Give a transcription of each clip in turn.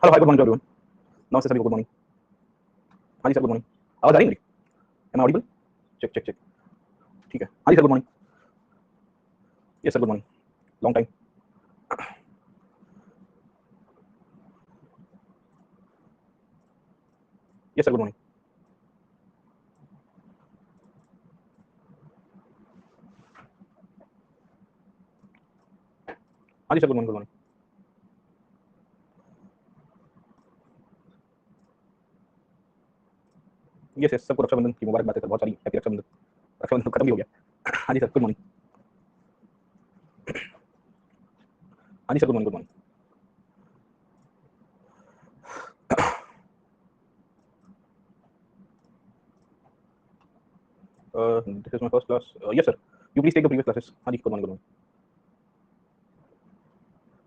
Hello hi good morning everyone. नमस्ते सभी को, गुड मॉर्निंग। हाँ जी सर, गुड मॉर्निंग। आवाज आ रही है मेरी? Am I audible? Check check check. ठीक है। हाँ जी sir, good morning. Yes sir, good morning. Long time. Yes sir, good morning. हाँ जी sir, good morning, good morning. Yes yes, सबको रक्षाबंधन की मुबारकबाद है सर, बहुत सारी हैप्पी रक्षाबंधन। रक्षाबंधन खत्म भी हो गया। हाँ जी सर, गुड मॉर्निंग। हाँ जी sir, good morning, good morning. This is my first class. Yes sir, you please take the previous classes. हाँ जी, गुड मॉर्निंग, गुड मॉर्निंग।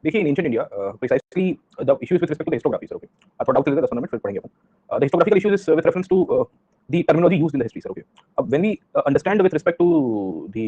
देखिए, in ancient India precisely the issues with respect to the historiography sir, okay. थोड़ा doubt clear 10 minute फिर पढ़ेंगे अपन। The historiographical issues is with reference to the terminology used in the history sir, okay. When we understand with respect to the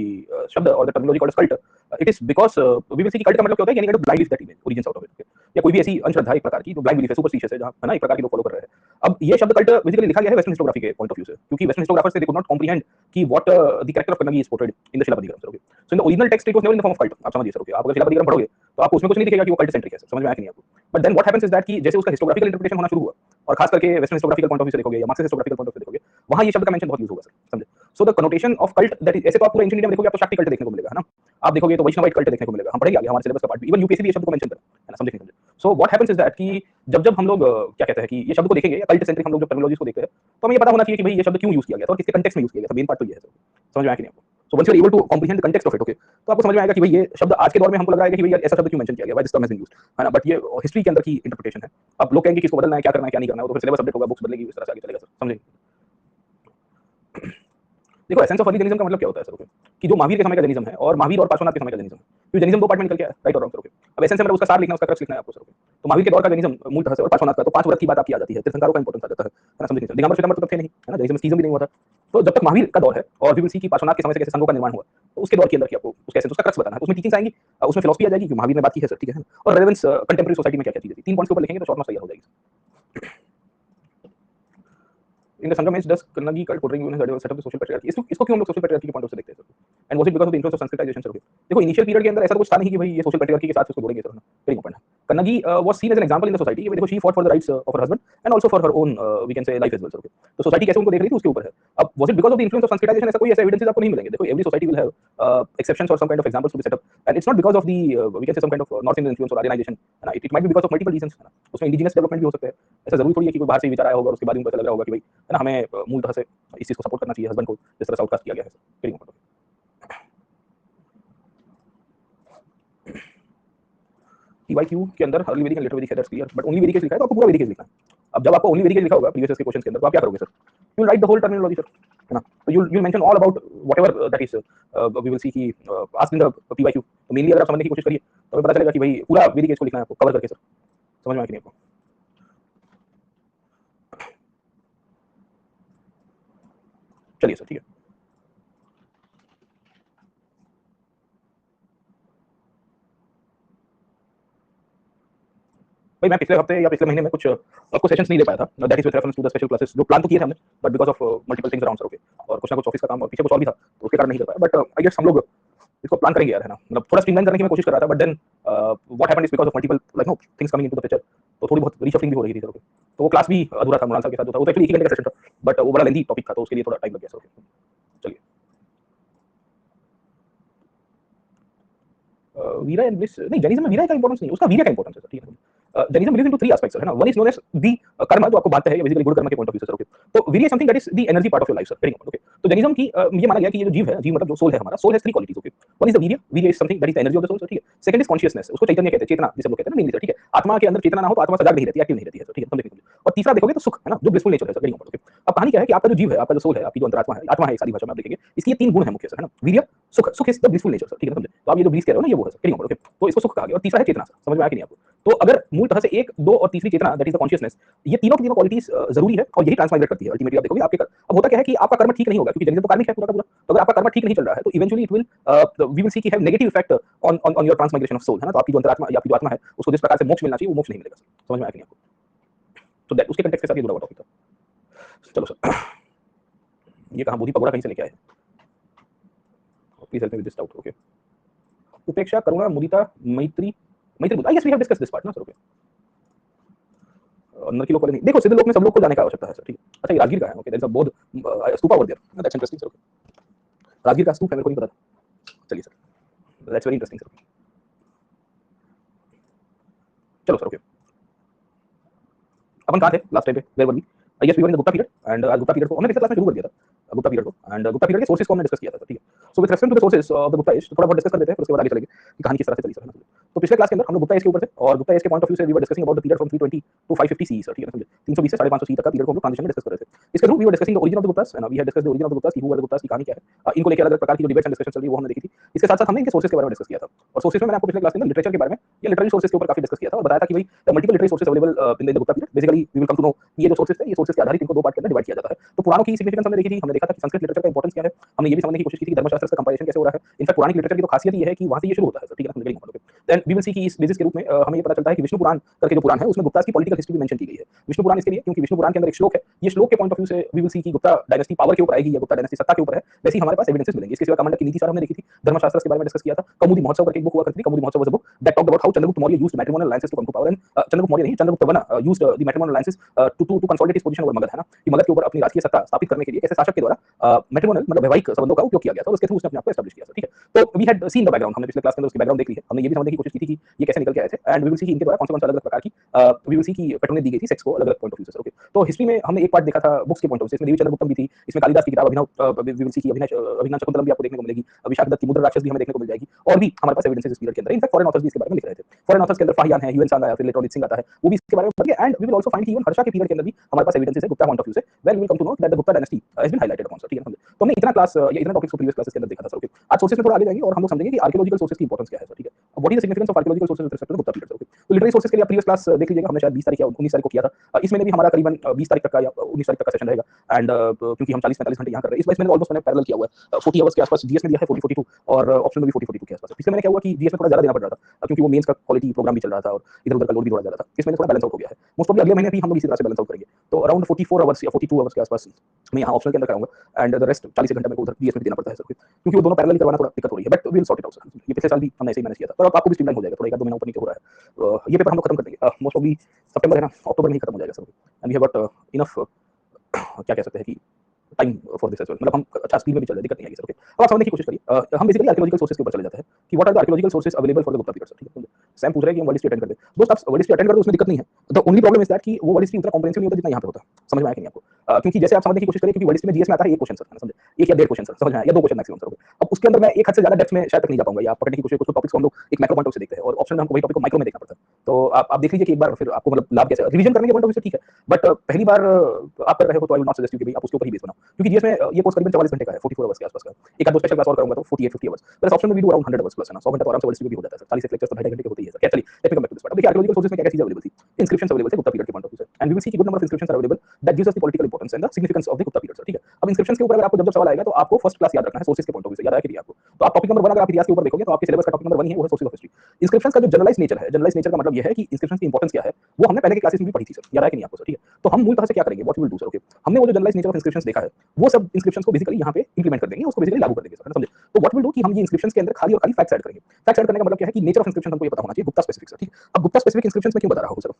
shabda or the terminology called as cult, it is because we will see कि cult का मतलब क्या होता है, any kind of blind belief that origins out of it, okay. या कोई भी ऐसी अंधश्रद्धा एक प्रकार की जो blind belief है, superstitious है, जहाँ है ना, एक प्रकार के लोग फॉलो कर रहे हैं। अब ये शब्द कल्ट बेसिकली लिखा गया है वेस्टर्न हिस्टोग्राफी के पॉइंट ऑफ व्यू से, क्योंकि western historiographers they could not comprehend कि what the character of Kannagi is portrayed in the Silappatikaram sir, okay. So in the original text it was never in the form of cult, आप समझिए sir, okay. आप अगर शिलापतिग्रह पढ़ोगे तो आपको उसमें कुछ नहीं दिखेगा कि वो कल्ट सेंट्रिक है सर, समझ में आया कि नहीं आपको? But then what happens is that कि जैसे उसका हिस्टोग्राफिकल इंटरप्रिटेशन होना शुरू हुआ, और खास करके वेस्टर्न हिस्टोग्राफिकल पॉइंट ऑफ व्यू से देखोगे या मार्क्सिस्ट हिस्टोग्राफिकल पॉइंट ऑफ व्यू से देखोगे, वहां ये शब्द का मेंशन बहुत यूज होगा सर, समझे? So the connotation of cult that is, ऐसे तो आप पूरा एंशिएंट इंडिया में देखोगे, आपको शाक्ति कल्ट देखने को मिलेगा, है ना? आप देखोगे तो वैष्णवाइट कल्ट देखने को मिलेगा, हम पढ़ेंगे आगे हमारे सिलेबस का पार्ट भी, इवन यूपीएससी भी ये शब्द को मेंशन करता है ना, समझे नहीं समझे? So what happens is that कि जब जब हम लोग क्या कहते हैं कि ये शब्द को देखेंगे, कल्ट सेंट्रिक हम लोग जब टर्मिनोलॉजीज को देखते हैं, तो हमें ये पता होना चाहिए कि भाई ये शब्द क्यों यूज किया गया था और किसके कंटेक्स्ट में यूज किया गया था। मेन पार्ट तो ये है सर, समझ में आया कि नहीं आपको? So once you are able to comprehend the context of it, okay, तो आपको समझ में आएगा कि भाई ये शब्द आज के दौर में हमको लग रहा है कि भाई ऐसा शब्द क्यों मेंशन किया गया, why this term has been used, है ना? बट ये हिस्ट्री के अंदर की इंटरप्रिटेशन है। अब लोग कहेंगे कि इसको बदलना है, क्या करना है, क्या नहीं करना है, वो तो फिर सिलेबस अपडेट होगा, बुक्स बदलेगी, इस तरह से आगे चलेगा सर, समझे? देखो, एसेंस ऑफ अर्ली जैनिज्म का मतलब क्या होता है सर, ओके, कि जो महावीर के समय का जैनिज्म है और महावीर और पार्श्वनाथ के समय का जैनिज्म है, तो जैनिज्म दो पार्ट में निकल के आया, राइट और रॉन्ग सर, ओके। अब एसेंस है मतलब उसका सार लिखना, उसका क्रक्स लिखना है आपको सर, ओके। तो महावीर के दौर का जैनिज्म मूलतः से और पार्श्वनाथ का, तो पांच व्रत की बात आपकी आ जाती है, तीर्थंकरों का इंपॉर्टेंस आ जाता है ना, समझे नहीं सर? दिगंबर श्वेतांबर तो तब थे नहीं, है ना, जैनिज्म स्कीज़म भी नहीं हुआ था। तो जब तक महावीर का दौर है और वी विल सी कि पार्श्वनाथ के समय से कैसे संघों का निर्माण हुआ, तो उसके दौर के अंदर की आपको उसका एसेंस, उसका क्रक्स बताना है। तो उसमें टीचिंग्स आएंगी, उसमें फिलॉसफी आ जाएगी कि महावीर ने बात की है सर, ठीक है ना? और रेलेवेंस कंटेम्परेरी सोसाइटी में क्या क्या चीजें थी, तीन पॉइंट्स के ऊपर लिखेंगे तो शॉर्ट नोट्स तैयार हो जाएगी। In the Sangam age does Kannagi cult portraying women as set up the social patriarchy. इसको क्यों हम लोग सोशल पैट्रियार्की के पॉइंट ऑफ से देखते हैं sir? And was it because of the influence of Sanskritization sir? देखो, इनिशियल पीरियड के अंदर ऐसा तो कुछ था नहीं कि भाई ये सोशल पैट्रियार्की के साथ इसको जोड़ेंगे सर, ना, वेरी इंपॉर्टेंट है। Kannagi was seen as an example in the society. देखो, she fought for the rights of her husband and also for her own we can say life as well sir. तो society कैसे उनको देख रही थी उसके ऊपर है। अब was it because of the influence of Sanskritization, ऐसा कोई ऐसे एविडेंसेस आपको नहीं मिलेंगे। देखो, every society will have exceptions or some kind of examples to be set up, and it's not because of the we can say some kind of north Indian influence or Aryanization, है ना? It might be because of multiple reasons, है ना? उसमें indigenous development भी हो सकते हैं। ऐसा जरूरी थोड़ी है कि कोई बाहर से विचार आया होगा और उसके बाद उनको ऐसा लग रहा होगा कि भाई, है ना, हमें मूलतः से इस चीज को सपोर्ट करना चाहिए, हस्बैंड को जिस तरह से आउटकास्ट किया गया है। Very important. पीवाईक्यू के अंदर early Vedic and later Vedic है, that's clear, but only Vedic लिखा है तो आपको पूरा वेदिक लिखना है। अब जब आपको ओनली वेदिक लिखा होगा प्रीवियस के क्वेश्चंस के अंदर, तो आप क्या करोगे sir? You write the whole terminology sir, है ना? तो you mention all about whatever that is we will see कि आस्क इन द पीवाईक्यू। तो मेनली अगर आप समझने की कोशिश करिए तो हमें पता चलेगा कि भाई पूरा वेदिक को लिखना है आपको कवर करके सर। समझ में आया कि नहीं आपको? चलिए सर, ठीक है। भाई मैं पिछले हफ्ते या पिछले महीने में कुछ आपको सेशंस नहीं दे पाया था, that is with reference to the special classes जो प्लान तो किए थे हमने, but because of multiple things around sir, okay. और कुछ ना कुछ ऑफिस का काम और पीछे कुछ और भी था, तो उसके कारण नहीं कर पाया। बट आई गेस हम लोग इसको प्लान करेंगे यार, है ना? मतलब थोड़ा स्ट्रीमलाइन करने की मैं कोशिश कर रहा था, but then what happened is because of multiple like no things coming into the picture, तो थोड़ी बहुत रीशफलिंग भी हो रही थी सर, ओके। तो वो क्लास भी अधूरा था मृणाल सर के साथ जो था, वो तो एक्चुअली 1 घंटे का सेशन था, बट वो बड़ा लेंथी टॉपिक था, तो उसके लिए थोड़ा टाइम लग गया सर, ओके। चलिए, वीरा एंड ब्लिस नहीं, जैनिज्म में वीरा का इंपॉर्टेंस नहीं है, उसका वीर्य का इंपॉर्टेंस है सर, ठीक है। Jainism believes into three aspects है ना। One is known as the karma, जो आपको बांधता है, बेसिकली गुड कर्म के पॉइंट ऑफ व्यू से सर, ओके। तो virya something that is the energy part of your life sir, very important, okay. तो जैनिज्म की ये माना गया कि ये जो जीव है, जीव मतलब जो सोल है हमारा, soul has three qualities, okay. One is the virya, virya is something that is the energy of the soul sir, ठीक है। सेकंड इज कॉन्शियसनेस, उसको चैतन्य कहते हैं, चेतना जिसे हम लोग कहते हैं ना, मेनली सर, ठीक है। आत्मा के अंदर चेतना ना हो तो आत्मा सजाग नहीं रहती, एक्टिव नहीं रहती है सर, ठीक है, समझ लीजिए। और तीसरा देखोगे तो सुख, है ना, जो ब्लिसफुल नेचर है सर, वेरी इंपॉर्टेंट, ओके। अब कहानी क्या है कि आपका जो जीव है, आपका जो सोल है, आपकी जो अंतरात्मा है, आत्मा है एक सारी भाषा में आप देखेंगे, इसकी ये तीन गुण है मुख्य सर, है ना। वीर्य, सुख, सुख is the blissful nature sir, ठीक है, समझे? तो आप ये जो ब्लिस कह रहे हो ना, ये वो है सर, वेरी इंपॉर्टेंट, ओके। तो इसको सुख कहा गया। और तीसरा है चेतना सर, समझ में आया कि नहीं आपको? तो अगर मूल तरह से एक, दो और तीसरी चेतना दैट इज द कॉन्शियसनेस, ये तीनों की तीनों क्वालिटीज जरूरी है और यही ट्रांसमाइग्रेट करती है अल्टीमेटली। आप देखोगे आपके अब होता क्या है कि आपका कर्म ठीक नहीं होगा, क्योंकि जैनिज्म तो कार्मिक है पूरा का पूरा। तो अगर आपका कर्म ठीक नहीं चल रहा है तो eventually it will we will see कि have negative effect on on on your transmigration of soul, है ना। तो आपकी जो अंतरात्मा या आपकी जो आत्मा है उसको जिस प्रकार से मोक्ष मिलना चाहिए वो मोक्ष नहीं मिलेगा सर, समझ में आया कि नहीं आपको? सो दैट उसके कंटेक्स्ट के साथ ये जुड़ा हुआ टॉपिक था। चलो सर, ये कहाँ बोधी पगोड़ा कहीं से लेके आए? Please help me with this doubt. Okay, उपेक्षा, करुणा, मुदिता, मैत्री, मैत्री, I guess we have discuss this part ना सर। ओके, नरकी लोक वाले नहीं, देखो सिद्ध लोक में सब लोग को जाने का आवश्यकता है सर, ठीक है। अच्छा, ये राजगीर का है। Okay, there is a Bodh stupa over there, that's interesting sir. Okay, Rajgir का स्तूप है, मेरे को नहीं पता था। चलिए sir, that's very interesting sir. चलो सर, ओके, अपन कहाँ थे लास्ट टाइम पे? Where were we? Yes, we were in the Gupta period, and Gupta period को हमने पिछले क्लास में शुरू कर दिया था, गुप्ता पीरियड को, एंड गुप्ता पीरियड के सोर्सेस को हमने डिस्कस किया था, ठीक है। So with reference to the sources of the Gupta age थोड़ा बहुत डिस्कस कर लेते हैं, फिर उसके बाद आगे चलेंगे कि कहानी किस तरह से चली सर। तो पिछले क्लास के अंदर हम लोग गुप्ता एज के ऊपर थे, और गुप्ता एज के पॉइंट ऑफ व्यू से we were discussing about the period from 320 to 550 CE sir, ठीक है ना। 320 से 550 सीई तक का पीरियड को हम लोग ट्रांजिशन में डिस्कस कर रहे थे। इसके through we were discussing the origin of the Guptas, and we had discussed the origin of the Guptas, who were the Guptas की कहानी क्या है, इनको लेकर अलग प्रकार की जो डिबेट्स एंड डिस्कशन चल रही है वो हमने देखी थी। इसके साथ साथ हमने इनके सोर्सेस के बारे में डिस्कस किया था, और सोर्सेस में मैंने आपको पिछले क्लास के अंदर लिटरेचर के बारे में या लिटरेरी सोर्सेस के ऊपर काफी डिस्कस किया था, और बताया था कि भाई the multiple literary sources available in the Gupta period. Basically we will come to know ये जो सोर्सेस थे, ये सोर्सेस के आधारित इनको दो पार्ट के अंदर डिवाइड किया जाता है। तो पुराणों की सिग्निफिकेंस हमने देखी थी, हमने देखा था कि संस्कृत लिटरेचर का इंपॉर्टेंस क्या है, हमने ये भी समझने की कोशिश की थी कि धर्मशास्त्र का कंपैरिजन कैसे हो रहा है। इनफैक्ट पुरानी लिटरेचर की तो खासियत ये है कि वहां से ये शुरू होता है, ठीक है ना। देन वी विल सी कि इस बेसिस के रूप में हमें ये पता चलता है कि विष्णु पुराण करके जो पुराण है उसमें गुप्तास की पॉलिटिकल हिस्ट्री भी मेंशन की गई है। विष्णु पुराण इसके लिए क्योंकि विष्णु पुराण के अंदर एक श्लोक है, ये श्लोक के पॉइंट ऑफ व्यू से वी विल सी कि गुप्ता डायनेस्टी पावर के ऊपर आएगी या गुप्ता डायनेस्टी सत्ता के ऊपर है, वैसे ही हमारे पास एविडेंसेस मिलेंगे। इसके सिवा कमांडर की नीति सार हमने देखी थी, धर्मशास्त्र के बारे में डिस्कस किया था, कौमुदी महोत्सव करके एक बुक हुआ करती थी, Kaumudi Mahotsav was a book that talked about how Chandragupta Maurya used matrimonial alliances to come to power, and Chandragupta Maurya नहीं, Chandragupta one used the matrimonial alliances to consolidate his position over Magadh, है ना, कि मगध के ऊपर अपनी राजकीय सत्ता स्थापित करने के लिए कैसे शासक के द्वारा मैट्रिमोनियल मतलब वैवाहिक संबंधों का उपयोग किया गया था, और उसके थ्रू उसने अपने आप को एस्टैब्लिश किया था, ठीक है। तो we had seen the background, हमने पिछले क्लास के अंदर उसकी बैकग्राउंड देख ली है, हमने ये भी समझने की कोशिश की थी कि ये कैसे निकल के आए थे, एंड वी विल सी कि इनके द्वारा कौन से अलग अलग प्रकार की वी विल सी की पैटर्न दी गई थी सेक्स को अलग अलग पॉइंट ऑफ व्यू से। ओके, तो हिस्ट्री में हमने एक पार्ट देखा था बुक्स के पॉइंट ऑफ व्यू से, इसमें देवी चंद्रगुप्तम भी थी, इसमें कालिदास की किताब अभिनव वी विल सी की अभिनव शकुंतलम भी आपको देखने को मिलेगी, विशाख दत्त की मुद्रा राक्षस भी हमें देखने को मिल जाएगी, और भी हमारे पास एविडेंसेस इस पीरियड के अंदर। इनफैक्ट फॉरेन ऑथर्स भी इसके बारे में लिख रहे थे, फॉरेन ऑथर्स के अंदर फाहियान है, ह्यूएन सांग आया, फिर लेटर सिंह आता है, वो भी इसके बारे में पढ़ गए, and we will also find कि इवन हर्षा के पीरियड के अंदर भी हमारे पास एविडेंसेस है गुप्ता पॉइंट ऑफ व्यू से, well we will come to know that the Gupta dynasty has been highlighted upon sir, ठीक है। तो हमने इतना क्लास या इतना टॉपिक्स को प्रीवियस क्लासेस के अंदर देखा था सर। ओके, आज सोर्सेस में थोड़ा आगे जाएंगे और हम लोग समझेंगे कि आर्कियोलॉजिकल सोर्सेस की इंपॉर्टेंस क्या है सर, ठीक है। What is the significance of archaeological sources with respect to Gupta period. Okay, तो लिटरेरी सोर्सेस के लिए आप प्रीवियस क्लास देख लीजिएगा, हमने शायद 20 तारीख या 19 तारीख को किया था, इस महीने भी हमारा करीबन 20 तारीख तक का या 19 तारीख तक का सेशन रहेगा, एंड क्योंकि हम 40-45 घंटे यहाँ कर रहे हैं, इस मैंने ऑलमोस्ट मैंने पैरेलल किया हुआ है 40 आवर्स के आसपास, जीएस में दिया है 40-42 और ऑप्शन में भी 40-42 के आसपास। इसमें मैंने क्या हुआ कि जीएस में थोड़ा ज्यादा देना पड़ रहा था क्योंकि वो मेंस का क्वालिटी प्रोग्राम भी चल रहा था और इधर उधर का लोड भी थोड़ा ज्यादा था, इसमें थोड़ा बैलेंस आउट हो गया है। मोस्ट ऑफ अगले महीने भी हम लोग इसी तरह से बैलेंस आउट करेंगे, तो अराउंड 44 आवर्स या 42 आवर्स के आसपास मैं यहाँ ऑप्शनल के अंदर कराऊंगा, एंड द रेस्ट 40 घंटे मेरे को उधर जीएस में देना पड़ता है सर, क्योंकि वो दोनों पैरेलल करवाना थोड़ा दिक्कत हो रही है, but we will sort it out sir. ये पिछले साल भी हमने ऐसे ही मैनेज किया था, पर अब आपको भी स्ट्रीमलाइन हो जाएगा, थोड़ा एक दो महीना ऊपर नीचे हो रहा है, ये पेपर हम लोग खत्म कर देंगे मोस्ट ऑफ सितंबर है ना, अक्टूबर में ही खत्म हो जाएगा sir, and we have got enough क्या कह सकते हैं कि time for this as well, मतलब हम अच्छा स्पीड में भी चल रहे हैं, दिक्कत नहीं आएगी सर। ओके, अब आप समझने की कोशिश करिए, हम बेसिकली आर्कियोलॉजिकल सोर्सेस के ऊपर चले जाते हैं कि what are the archaeological sources available for the Gupta period sir, ठीक है। सैम पूछ रहे हैं कि हम वर्ल्ड हिस्ट्री अटेंड कर ले, दोस्त आप वर्ल्ड हिस्ट्री अटेंड कर दो, उसमें दिक्कत नहीं है। The only problem is that कि वो वर्ल्ड हिस्ट्री उतना कॉम्प्रिहेंसिव नहीं होता जितना यहाँ पे होता है, समझ में आया कि नहीं आपको? क्योंकि जैसे आप समझने की कोशिश करिए, क्योंकि वर्ल्ड हिस्ट्री में जीएस में आता है एक क्वेश्चन सर, समझे, एक या डेढ़ क्वेश्चन सर, समझ में आया, या दो क्वेश्चन मैक्सिमम सर। अब उसके अंदर मैं एक हद से ज्यादा डेप्थ में शायद तक नहीं जा पाऊंगा, या पकड़ने की कोशिश, कुछ टॉपिक्स को हम लोग एक मैक्रो पॉइंट ऑफ से देखते हैं और ऑप्शन में हमको वही टॉपिक को माइक्रो में देखना पड़ता है। तो आप देख लीजिए कि एक बार फिर आपको मतलब लाभ कैसे रिवीजन करने के पॉइंट ऑफ व्यू से ठीक है, बट पहली बार आप कर रहे हो तो I will not suggest you कि भाई आप उसके ऊपर ही बेस बनाओ, क्योंकि जीएस में ये कोर्स करीबन 44 घंटे का है, 44 आवर्स के आसपास का। एक आध दो स्पेशल क्लास और करूंगा तो 48-50 आवर्स, प्लस ऑप्शन में भी डू अराउंड 100 आवर्स प्लस है ना, 100 घंटा तो आराम से वर्ल्ड हिस्ट्री भी हो जाता है सर, 40 लेक्चर्स तो 2.5 घंटे के होते ही है सर। क्या चलिए let me come back to this part. देखिए आर्कियोलॉजिकल सोर्सेस में क्या क्या चीजें अवेलेबल थी, इंस्क्रिप्शंस अवेलेबल थे गुप्ता पीरियड के पॉइंट ऑफ व्यू से, एंड वी विल सी कि good number of inscriptions are available that gives us the political importance and the significance of the Gupta period sir, ठीक है। अब इंस्क्रिप्शंस के ऊपर अगर आपको जब सवाल आएगा तो आपको फर्स्ट क्लास याद रखना है सोर्सेस के पॉइंट ऑफ व्यू से, याद आया कि नहीं आपको? तो आप टॉपिक नंबर 1 अगर आप इतिहास के ऊपर देखोगे तो आपके सिलेबस का टॉपिक नंबर 1 ही है, वो है सोर्सेस ऑफ हिस्ट्री। इंस्क्रिप्शंस का जो जनरलाइज्ड नेचर है, जनरलाइज्ड नेचर का मतलब ये है कि इंस्क्रिप्शंस की इंपॉर्टेंस क्या है, वो हमने पहले के क्लासेस में भी पढ़ी थी सर, याद आया कि नहीं आपको सर, ठीक है। तो हम मूल तरह से क्या करेंगे, what we will do sir, okay, हमने वो जो जनरलाइज्ड नेचर ऑफ इंस्क्रिप्शंस देखा है, वो सब इंस्क्रिप्शंस को बेसिकली यहाँ पे इंप्लीमेंट कर देंगे, उसको बेसिकली लागू कर देंगे सर, समझे। तो व्हाट विल डू कि हम ये इंस्क्रिप्शंस के अंदर खाली और खाली फैक्ट्स ऐड करेंगे। फैक्ट्स ऐड करने का मतलब क्या है कि नेचर ऑफ इंस्क्रिप्शन हमको ये पता होना चाहिए, गुप्ता स्पेसिफिक सर, ठीक है। अब गुप्ता स्पेसिफिक इंस्क्रिप्शंस में क्यों बता रहा हूं सर,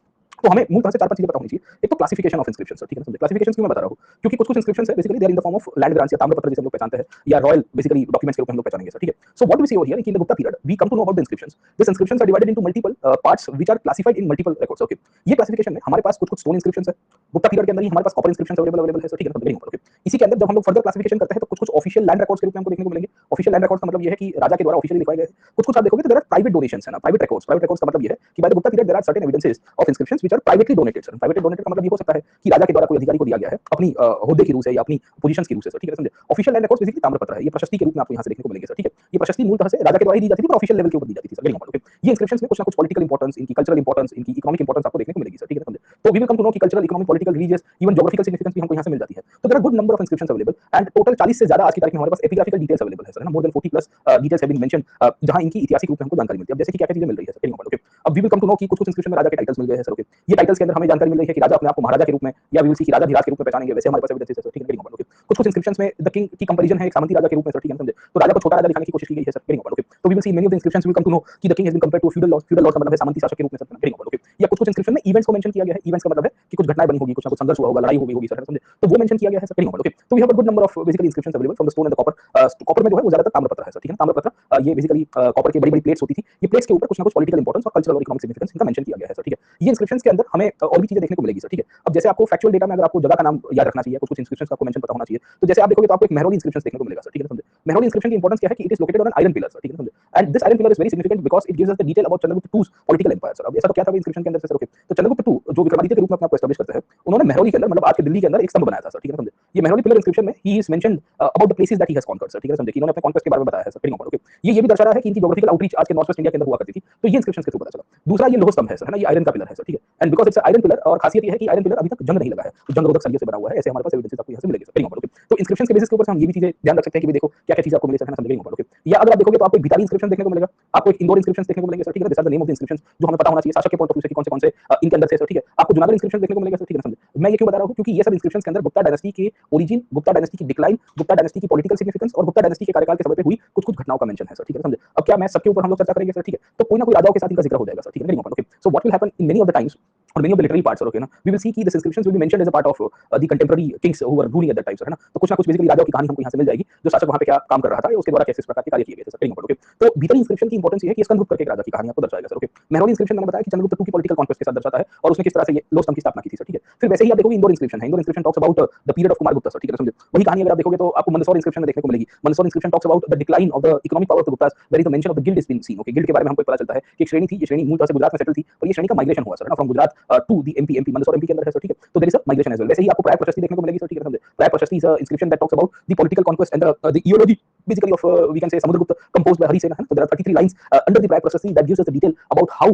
तो हमें मूल तरह से 4-5 चीजें पता होनी चाहिए। एक तो क्लासिफिकेशन ऑफ इंस्क्रिप्शंस सर, ठीक है, क्लासिफिकेशन क्यों मैं बता रहा हूं, क्योंकि कुछ इंस्क्रिप्शंस है basically they are in the form of land grants या ताम्रपत्र जिसे हम लोग पहचानते हैं, या रॉयल बेसिकली डॉक्यूमेंट्स के रूप में हम लोग पहचानेंगे सर, ठीक है। So what we see over here in the Gupta period we come to know about the inscriptions, this inscriptions are divided into multiple parts which are classified in multiple records, okay. ये classification में हमारे पास कुछ stone inscriptions है, Gupta period के अंदर ही हमारे पास copper inscriptions available है sir, ठीक है, ओके। इसी के अंदर जब हम लोग फर्दर क्लासिफिकेशन करते हैं तो कुछ ऑफिशियल लैंड रिकॉर्ड्स के रूप में हमको देखने को मिलेंगे। ऑफिशियल लैंड रिकॉर्ड्स का मतलब ये है कि राजा के द्वारा ऑफिशियली लिखवाए गए। कुछ आप देखोगे तो देयर आर प्राइवेट डोनेशंस है ना, प्राइवेट रिकॉर्ड्स का मतलब ये है कि by the Gupta period there are certain evidences of inscriptions which are privately donated sir. Privately donated का मतलब ये हो सकता है कि राजा के द्वारा कोई अधिकारी को दिया गया है अपनी ओहदे की रूह से या अपनी पोजीशंस की रूह से सर, ठीक है, समझे। ऑफिशियल लैंड रिकॉर्ड्स बेसिकली ताम्रपत्र है, ये प्रशस्ति के रूप में आपको यहां से देखने को मिलेंगे सर, ठीक है। ये प्रशस्ति मूल तरह से राजा के द्वारा ही दी जाती थी, पर ऑफिशियल लेवल के ऊपर दी जाती थी सर, वेरी इंपॉर्टेंट, ओके। ये इंस्क्रिप्शंस में कुछ ना कुछ पॉलिटिकल इंपॉर्टेंस, इनकी कल्चरल इंपॉर्टेंस, इनकी इकोनॉमिक इंपॉर्टेंस आपको देखने को मिलेगी सर, ठीक है, समझे। तो we will come to know कि cultural, economic, political, religious, even geographical significance भी हमको यहां से मिल जाती है। तो there are good number of inscriptions available and total 40 से ज्यादा आज की तारीख में हमारे पास एपिग्राफिकल डिटेल्स अवेलेबल है सर, ना, more than 40 plus details have been mentioned, जहां इनकी ऐतिहासिक रूप में हमको जानकारी मिलती है। अब जैसे कि क्या क्या चीजें मिल रही है सर, वेरी इंपॉर्टेंट, ओके। अब we will come to know कि कुछ-कुछ इंस्क्रिप्शन में राजा के टाइटल्स मिल गए हैं सर, ओके। ये टाइटल्स के अंदर हमें जानकारी मिल रही है कि राजा अपने आप को महाराजा के रूप में या वी विल सी कि राजा धीराज के रूप में पहचानेंगे, वैसे हमारे पास एविडेंसेस है सर, ठीक है, गेटिंग ओके। कुछ-कुछ इंस्क्रिप्शंस में द किंग की कंपैरिजन है एक सामंती राजा के रूप में सर, ठीक है समझे। तो राजा को छोटा राजा दिखाने की कोशिश की गई है सर, गेटिंग ओके। तो we will see many of the inscriptions will come to know कि the king has been compared to feudal lord का मतलब है सामंती शासक के रूप में सर, गेटिंग ओके। या कुछ-कुछ इंस्क्रिप्शन में इवेंट्स को मेंशन किया गया है, इवेंट्स का मतलब है कि कुछ घटनाएं बनी होगी, कुछ ना कुछ संघर्ष हुआ होगा, लड़ाई हुई होगी सर, समझे। तो वो मेंशन किया गया है सर, गेटिंग ओके। तो we have a good number of basically inscriptions available from the stone and the copper. Copper में जो है वो ज्यादातर ताम्रपत्र है सर, ठीक है। ताम्रपत्र ये बेसिकली कॉपर की बड़ी-बड़ी प्लेट्स होती थी। ये प्लेट्स के ऊपर कुछ ना कुछ पॉलिटिकल इंपॉर्टेंस और कल्चरल और इकोनॉमिक सिग्निफिकेंस इनका मेंशन किया गया है सर, ठीक है। ये इंस्क्रिप्शंस के अंदर हमें और भी चीजें देखने को मिलेगी सर, ठीक है। अब जैसे आपको फैक्चुअल डेटा में अगर आपको जगह का नाम याद रखना चाहिए, कुछ-कुछ इंस्क्रिप्शंस का आपको मेंशन पता होना चाहिए। तो जैसे आप देखोगे तो आपको एक मेहरौली इंस्क्रिप्शंस देखने को मिलेगा सर, ठीक है समझे। मेहरौली इंस्क्रिप्शन की इंपॉर्टेंस क्या है कि it is located on an iron pillar sir, ठीक है समझे। And this iron pillar is very significant because it gives us the detail about Chandragupta II's political empire sir. अब ऐसा तो क्या था इंस्क्रिप्शन के अंदर से सर, ओके। तो चंद्रगुप्त II जो विक्रमादित्य के रूप में अपने आप को एस्टैब्लिश करते हैं, उन्होंने मेहरौली के अंदर मतलब आज के दिल्ली के अंदर एक स्तंभ बनाया था सर, ठीक है समझे। ये मेहरौली पिलर इंस्क्रिप्शन में ही is mentioned about the places that he has conquered sir, ठीक है समझे। कि इन्होंने अपने कॉन्क्वेस्ट के बारे में बताया है सर, ठीक है ओके। ये भी दर्शा रहा है कि इनकी ज्योग्राफिकल आउटरीच आज के नॉर्थ वेस्ट इंडिया के अंदर हुआ करती थी। तो ये इंस्क्रिप्शंस के थ्रू पता चला। दूसरा ये लोह स्तंभ है सर, है ना, ये आयरन का पिलर है सर, ठीक है। And because it's iron pillar और खासियत ये है कि आयरन पिलर अभी तक जंग नहीं लगा है, तो जंग रोधक सरिये से बना हुआ है। ऐसे हमारे पास एविडेंसेस आपको यहाँ से मिलेंगे सर, ठीक है ओके। तो इंस्क्रिप्शंस के बेसिस के ऊपर से हम ये भी चीजें ध्यान रख सकते हैं कि भाई देखो क्या-क्या चीजें आपको मिले सर, है ना, समझेंगे ओके। या अगर आप देखोगे तो आपको एक भितारी इंस्क्रिप्शन देखने को मिलेगा, आपको एक इंदौर इंस्क्रिप्शंस देखने को मिलेंगे सर, ठीक है। This are the name of the inscriptions जो हमें पता होना चाहिए शासक के पॉइंट ऑफ व्यू से कि कौन-से इनके अंदर से सर, ठीक है। आपको जूनागढ़ इंस्क्रिप्शन देखने को मिलेगा सर, ठीक है समझे। मैं ये क्यों बता रहा हूँ क्योंकि ये सब इंस्क्रिप्शंस के अंदर गुप्ता डायनेस्टी के ओरिजिन, गुप्ता डायनेस्टी की डिक्लाइन, गुप्ता डायनेस्टी की पॉलिटिकल सिग्निफिकेंस और गुप्ता डायनेस्टी के कार्यकाल के समय पे हुई कुछ-कुछ घटनाओं का मेंशन है सर, ठीक है समझे। अब क्या मैं सबके ऊपर हम लोग चर्चा करेंगे सर, ठीक है। तो कोई ना कोई राजाओं के साथ इनका जिक्र हो जाएगा सर, ठीक है okay. So what will happen in many of the times और many of the literary parts okay ना, वी विल सी कि this inscriptions will be mentioned as a part of the contemporary kings who were ruling at that time sir, है ना। तो कुछ ना कुछ basically राजाओं की कहानी हमको यहाँ से मिल जाएगी, जो शासक वहाँ पे क्या काम कर रहा था या उसके द्वारा कैसे इस प्रकार के कार्य किए गए थे सर, ठीक है ओके। तो भीतरी इंस्क्रिप्शन की इंपॉर्टेंस ये है कि स्कंदगुप्त करके एक राजा की कहानी आपको दर्शाएगा सर, ओके। मेहरौली इंस्क्रिप्शन मैंने बताया कि चंद्रगुप्त II की पॉलिटिकल कॉन्क्वेस्ट के साथ दर्शाता है और उसने किस तरह से ये लोह स्तंभ की स्थापना की थी सर, ठीक है। फिर वैसे ही आप देखोगे इंदौर इंस्क्रिप्शन है, Indore inscription talks about the period of Kumaragupta sir, ठीक है समझे। वही कहानी अगर आप देखोगे तो आपको मंदसौर इंस्क्रिप्शन में देखने को मिलेगी। Mandsaur inscription talks about the decline of the economic power of the Guptas where is the mention of the guild is been seen, okay. Guild के बारे में हमको पता चलता है कि एक श्रेणी थी, ये श्रेणी मूलतः से गुजरात में सेटल थी और ये श्रेणी का माइग्रेशन हुआ सर, है ना, from Gujarat to the MP Mandsaur MP के अंदर है सर, ठीक है। तो there is a migration as well. वैसे ही आपको प्राय प्रशस्ति देखने को मिलेगी सर, ठीक है समझे। प्राय प्रशस्ति is a inscription that talks about the political conquest and the aetiology basically of we can say Samudragupta composed by Harisena. So there are 33 lines under the Prayer Prashasti that gives us the detail about how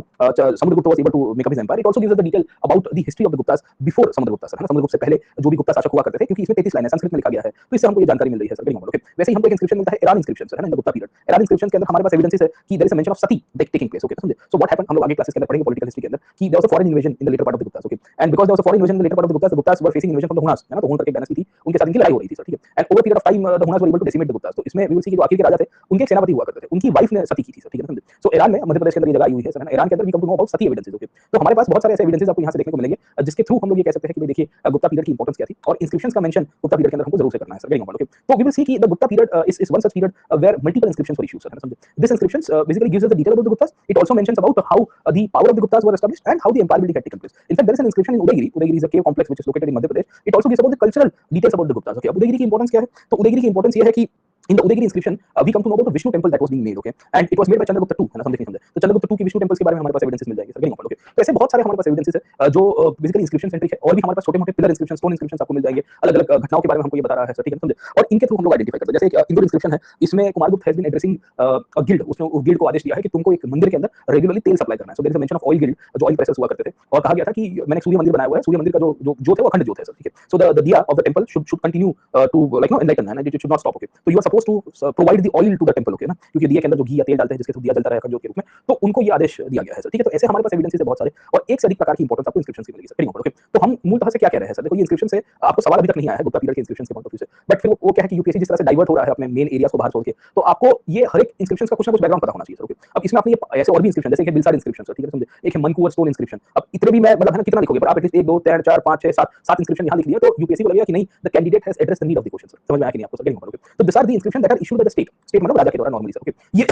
Samudragupta was able to make up his empire. It also gives us the detail about the history of the Guptas before Samudragupta sir, है ना। समुद्रगुप्त से पहले जो भी गुप्ता शासक हुआ करते थे, क्योंकि इसमें 33 लाइनें संस्कृत में लिखा गया है, तो इससे हमको ये जानकारी मिल रही है सर, ओके। वैसे ही हमको एक इंस्क्रिप्शन मिलता है ईरान इंस्क्रिप्शन है ना, in the Gupta period. Eran inscription के अंदर हमारे पास एविडेंसेस है कि there is a mention of sati taking place, okay समझे। सो व्हाट हैपेंड हम लोग आगे क्लासेस के अंदर पढ़ेंगे पॉलिटिकल हिस्ट्री के अंदर कि there was a foreign invasion in the later part of the Guptas, okay. And because there was a foreign invasion in the later part of the Guptas, the Guptas were facing invasion from the Hunas, है ना। तो हुन करके dynasty थी, उनके साथ इनकी लड़ाई हो रही थी सर, ठीक है। And over period of time the Hunas were able to decimate the Guptas. तो इसमें वी विल सी कि जो आखिर के राजा थे उनके एक सेनापति हुआ करते थे, उनकी वाइफ ने सती की थी सर, ठीक है समझे। सो ईरान में मध्य प्रदेश के अंदर ये जगह आई हुई है सर, ईरान के अंदर we come to know about sati evidences, okay. तो हमारे पास बहुत सारे ऐसे एविडेंसेस आपको यहाँ से देखने को मिलेंगे जिसके थ्रू हम लोग ये कह सकते हैं कि भाई देखिए गुप्ता पीरियड की इंपॉर्टेंस क्या थी और इंस्क्रिप्शंस का मेंशन गुप्ता पीरियड के अंदर हमको जरूर से करना है सर, ओके। तो वी विल सी कि the Gupta period is one such period where multiple inscriptions were issued sir, समझे। This inscriptions basically gives us the detail about the Guptas. It also mentions about how the power of the Guptas were established and how the empire building had taken place. In fact, there is an inscription in Udaygiri. Udaygiri is a cave complex which is located in Madhya Pradesh. It also gives about the cultural details about the Guptas, okay। अब उदयगिरी की importance क्या है? तो उदयगिरी की importance ये है कि in the Udayagiri inscription we come to know about the Vishnu temple that was being made, okay, and it was made by Chandragupta II, है ना, समझे नहीं समझे। तो चंद्रगुप्त II की विष्णु टेंपल्स के बारे में हमारे पास एविडेंसेस मिल जाएंगे सर, ओके। तो ऐसे बहुत सारे हमारे पास एविडेंसेस है जो बेसिकली इंस्क्रिप्शन सेंट्रिक है और भी हमारे पास छोटे-मोटे पिलर इंस्क्रिप्शन, स्टोन इंस्क्रिप्शंस आपको मिल जाएंगे, अलग-अलग घटनाओं के बारे में हमको ये बता रहा है सर, ठीक है समझे। और इनके थ्रू हम लोग आइडेंटिफाई करते हैं। जैसे एक इंदौर इंस्क्रिप्शन है, इसमें Kumaragupta has been addressing a guild, उसने उस गिल्ड को आदेश दिया है कि तुमको एक मंदिर के अंदर रेगुलरली तेल सप्लाई करना है। So there is a mention of oil guild, जो ऑयल प्रेसर्स हुआ करते थे और कहा गया था कि मैंने सूर्य मंदिर बनाया हुआ है, सूर्य मंदिर का जो ज्योत है वो अखंड ज्योत है सर, ठीक है। So the diya of the temple should continue to like no enlighten, and it should not stop, okay. तो you are supposed to provide the oil to the temple, okay ना, क्योंकि दिया के अंदर जो घी या तेल डालते हैं जिसके थ्रू दिया जलता है अखंड ज्योत के रूप में, तो उनको ये आदेश दिया गया है सर, ठीक है। तो ऐसे हमारे पास एविडेंसेस है बहुत सारे और एक से अधिक प्रकार की इंपॉर्टेंस आपको इंस्क्रिप्शंस की मिलेगी सर, ओके। तो हम मूलतः से क्या कह रहे हैं सर, देखो ये इंस्क्रिप्शन से आपको सवाल अभी तक नहीं आया है गुप्ता पीरियड के इंस्क्रिप्शंस के पॉइंट ऑफ व्यू से, बट फिर वो क्या है कि यूपीएससी जिस तरह से डाइवर्ट हो रहा है अपने मेन एरियाज को बाहर छोड़ के, तो आपको ये हर एक इंस्क्रिप्शंस का कुछ ना कुछ बैकग्राउंड पता होना चाहिए सर, ओके। अब इसमें आपने ये ऐसे और भी इंस्क्रिप्शन, जैसे एक बिलसार इंस्क्रिप्शन सर, ठीक है समझे, एक है मनकुवर स्टोन इंस्क्रिप्शन। अब इतने भी मैं मतलब है ना कितना लिखोगे, पर आप एटलीस्ट 1 2 3 4 5 6 7 इंस्क्रिप्शन यहां लिख लिया तो यूपीएससी को लगेगा कि नहीं the candidate has addressed the need of the question sir, समझ में आया कि नहीं आपको सर, ओके। तो this are the inscription that are issued by the state, state मतलब राजा के द्वारा नॉर्मली सर, ओके। ये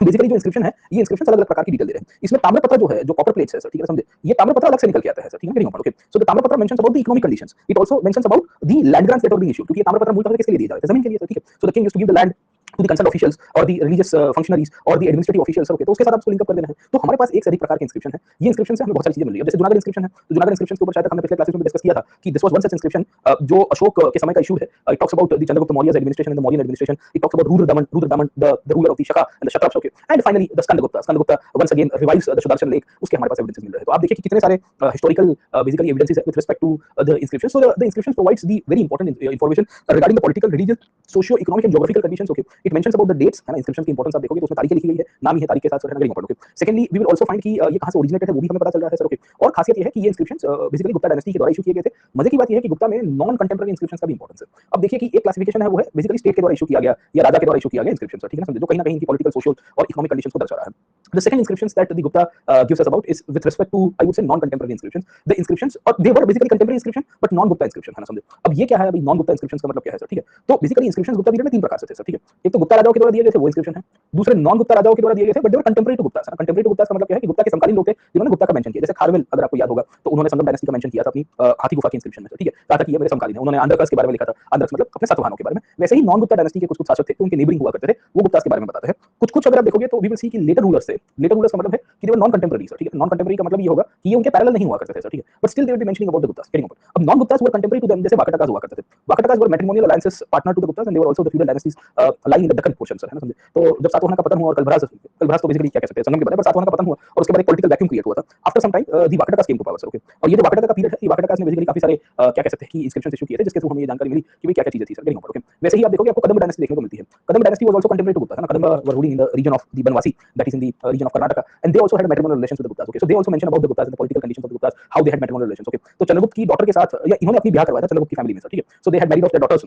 बेसिकली जो इंस्क्रिप्शन है, ये इंस्क्रिप्शन अलग-अलग प्रकार की डिटेल दे रहे हैं। इसमें ताम्रपत्र जो है, जो कॉपर प्लेट्स है सर, ठीक है समझे, ये ताम्रपत्र अलग से निकल के आता है सर, ठीक है, ओके। सो द ताम्रपत्र mentions about the economic conditions, it also mentions about the land grants that were being issued, क्योंकि ये ताम्रपत्र मूलतः किसके लिए दिए जाते हैं, जमीन के लिए सर, ठीक है। So the king used to give the land to the concerned officials or the religious functionaries or the administrative officials, okay, तो उसके साथ आपको लिंक अप कर देना है। तो हमारे पास एक से अधिक प्रकार के इंस्क्रिप्शन है, ये इंस्क्रिप्शन से हमें बहुत सारी चीजें मिल रही है। जैसे जूनागढ़ इंस्क्रिप्शन है, तो जूनागढ़ इंस्क्रिप्शन के ऊपर शायद हमने पिछले क्लासेस में डिस्कस किया था कि this was one such inscription जो अशोक के समय का इशू है। It talks about the Chandragupta Maurya's administration and the Mauryan administration, it talks about Rudradaman the ruler of the Shaka and the Kshatrapas, okay. And finally the Skandagupta once again revives the Sudarshan lake, उसके हमारे पास evidences मिल रहे हैं। तो आप देखिए कि कितने सारे हिस्टोरिकल बेसिकली एविडेंसेस है with respect to the inscription. So the inscription provides the very important information regarding the political, religious, socio-economic and geographical conditions, okay. It mentions about the dates, है ना, इंस्क्रिप्शंस की importance आप देखोगे तो उसमें तारीखें लिखी गई है, नाम ही है तारीख के साथ, सर, है ना, very important. Okay, secondly we will also find कि ये कहां से ओरिजिनेटेड है वो भी हमें पता चल रहा है, सर। ओके, और खासियत ये है कि ये इंस्क्रिप्शंस बेसिकली गुप्ता डायनेस्टी के द्वारा इशू किए गए थे। मजे की बात ये है कि गुप्ता में नॉन कंटेम्परेरी इंस्क्रिप्शंस का भी इंपॉर्टेंस है। अब देखिए कि एक क्लासिफिकेशन है वो है बेसिकली स्टेट के द्वारा इशू किया गया या राजा के द्वारा इशू किया गया इंस्क्रिप्शन, ठीक है ना, समझे, जो कहीं ना कहीं इनकी पॉलिटिकल, सोशल और इकोनॉमिक कंडीशंस को दर्शा रहा है। The second inscriptions that the Gupta gives us about is with respect to, I would say, non-contemporary inscriptions. The inscriptions, और they were basically contemporary inscription, but non-Gupta inscription, है ना, समझे। अब ये क्या है, अभी non-Gupta inscriptions का मतलब क्या है, सर, ठीक है। तो बेसिकली इंस्क्रिप्शंस गुप्ता पीरियड में तीन प्रकार से थे, सर, ठीक है। एक तो गुप्ता राजाओं के द्वारा दिए गए थे, वो इंस्क्रिप्शन है। दूसरे नॉन गुप्ता राजाओं के द्वारा दिए गए थे, but they were contemporary to Gupta, contemporary to Gupta का मतलब क्या है कि गुप्ता के समकालीन लोग थे जिन्होंने गुप्ता का मेंशन किया। जैसे खारवेल, अगर आपको याद होगा, तो उन्होंने संगम डायनेस्टी का मेंशन किया था अपनी हाथी गुफा की इंस्क्रिप्शन में, ठीक है, कहा था कि ये मेरे समकालीन है। उन्होंने आंध्रकस के बारे में लिखा था, आंध्रकस मतलब अपने सातवाहनों के बारे में। वैसे ही नॉन गुप्ता डायनेस्टी के कुछ कुछ शासक थे, उनके नेबरिंग हुआ करते थे, वो गुप्तास के बारे में बताते हैं। कुछ कुछ अगर आप देखोगे तो वी विल सी कि लेटर रूलर्स थे, लेटर रूलर्स का मतलब है कि दे वर नॉन कंटेम्परेरी, ठीक है। नॉन कंटेम्परेरी का मतलब ये होगा कि ये उनके पैरेलल नहीं हुआ करते थे, ठीक है, but still they will be mentioning about the Guptas, getting about. अब non Guptas were contemporary to them, जैसे वाकाटकास हुआ करते थे। Vakatakas were matrimonial alliances partner to the Guptas and they were also the feudal dynasties lying in the Deccan portion, है ना, समझे। तो जब सातवाहन का पतन हुआ और कलभरास तो बेसिकली क्या कह सकते हैं, संगम के बाद, पर सातवाहन का पतन हुआ और उसके बाद एक पॉलिटिकल वैक्यूम क्रिएट हुआ था। After some time the Vakatakas came to power, okay. और ये जो वाकाटका का पीरियड है, ये वाकाटकास ने बेसिकली काफी सारे क्या कह सकते हैं कि इंस्क्रिप्शंस इशू किए थे, जिसके थ्रू हमें ये जानकारी मिली कि भाई क्या क्या चीजें थी, सर, गेटिंग अबाउट। ओके, वैसे ही आप देखोगे आपको कदम्ब डायनेस्टी देखने को मिलती है। Kadamba dynasty was also contemporary to Gupta, है ना। Kadamba were ruling in the region of the Banavasi, that is in the region of Karnataka, and they also had matrimonial relations with the Guptas. Okay, so they also mention about the Guptas and the political conditions of the Guptas, how they had matrimonial relations. Okay, तो चंद्रगुप्त की daughter के साथ या इन्होंने अपनी ब्याह करवाया था चंद्रगुप्त की फैमिली में, सर, ठीक है। So they had married of their daughters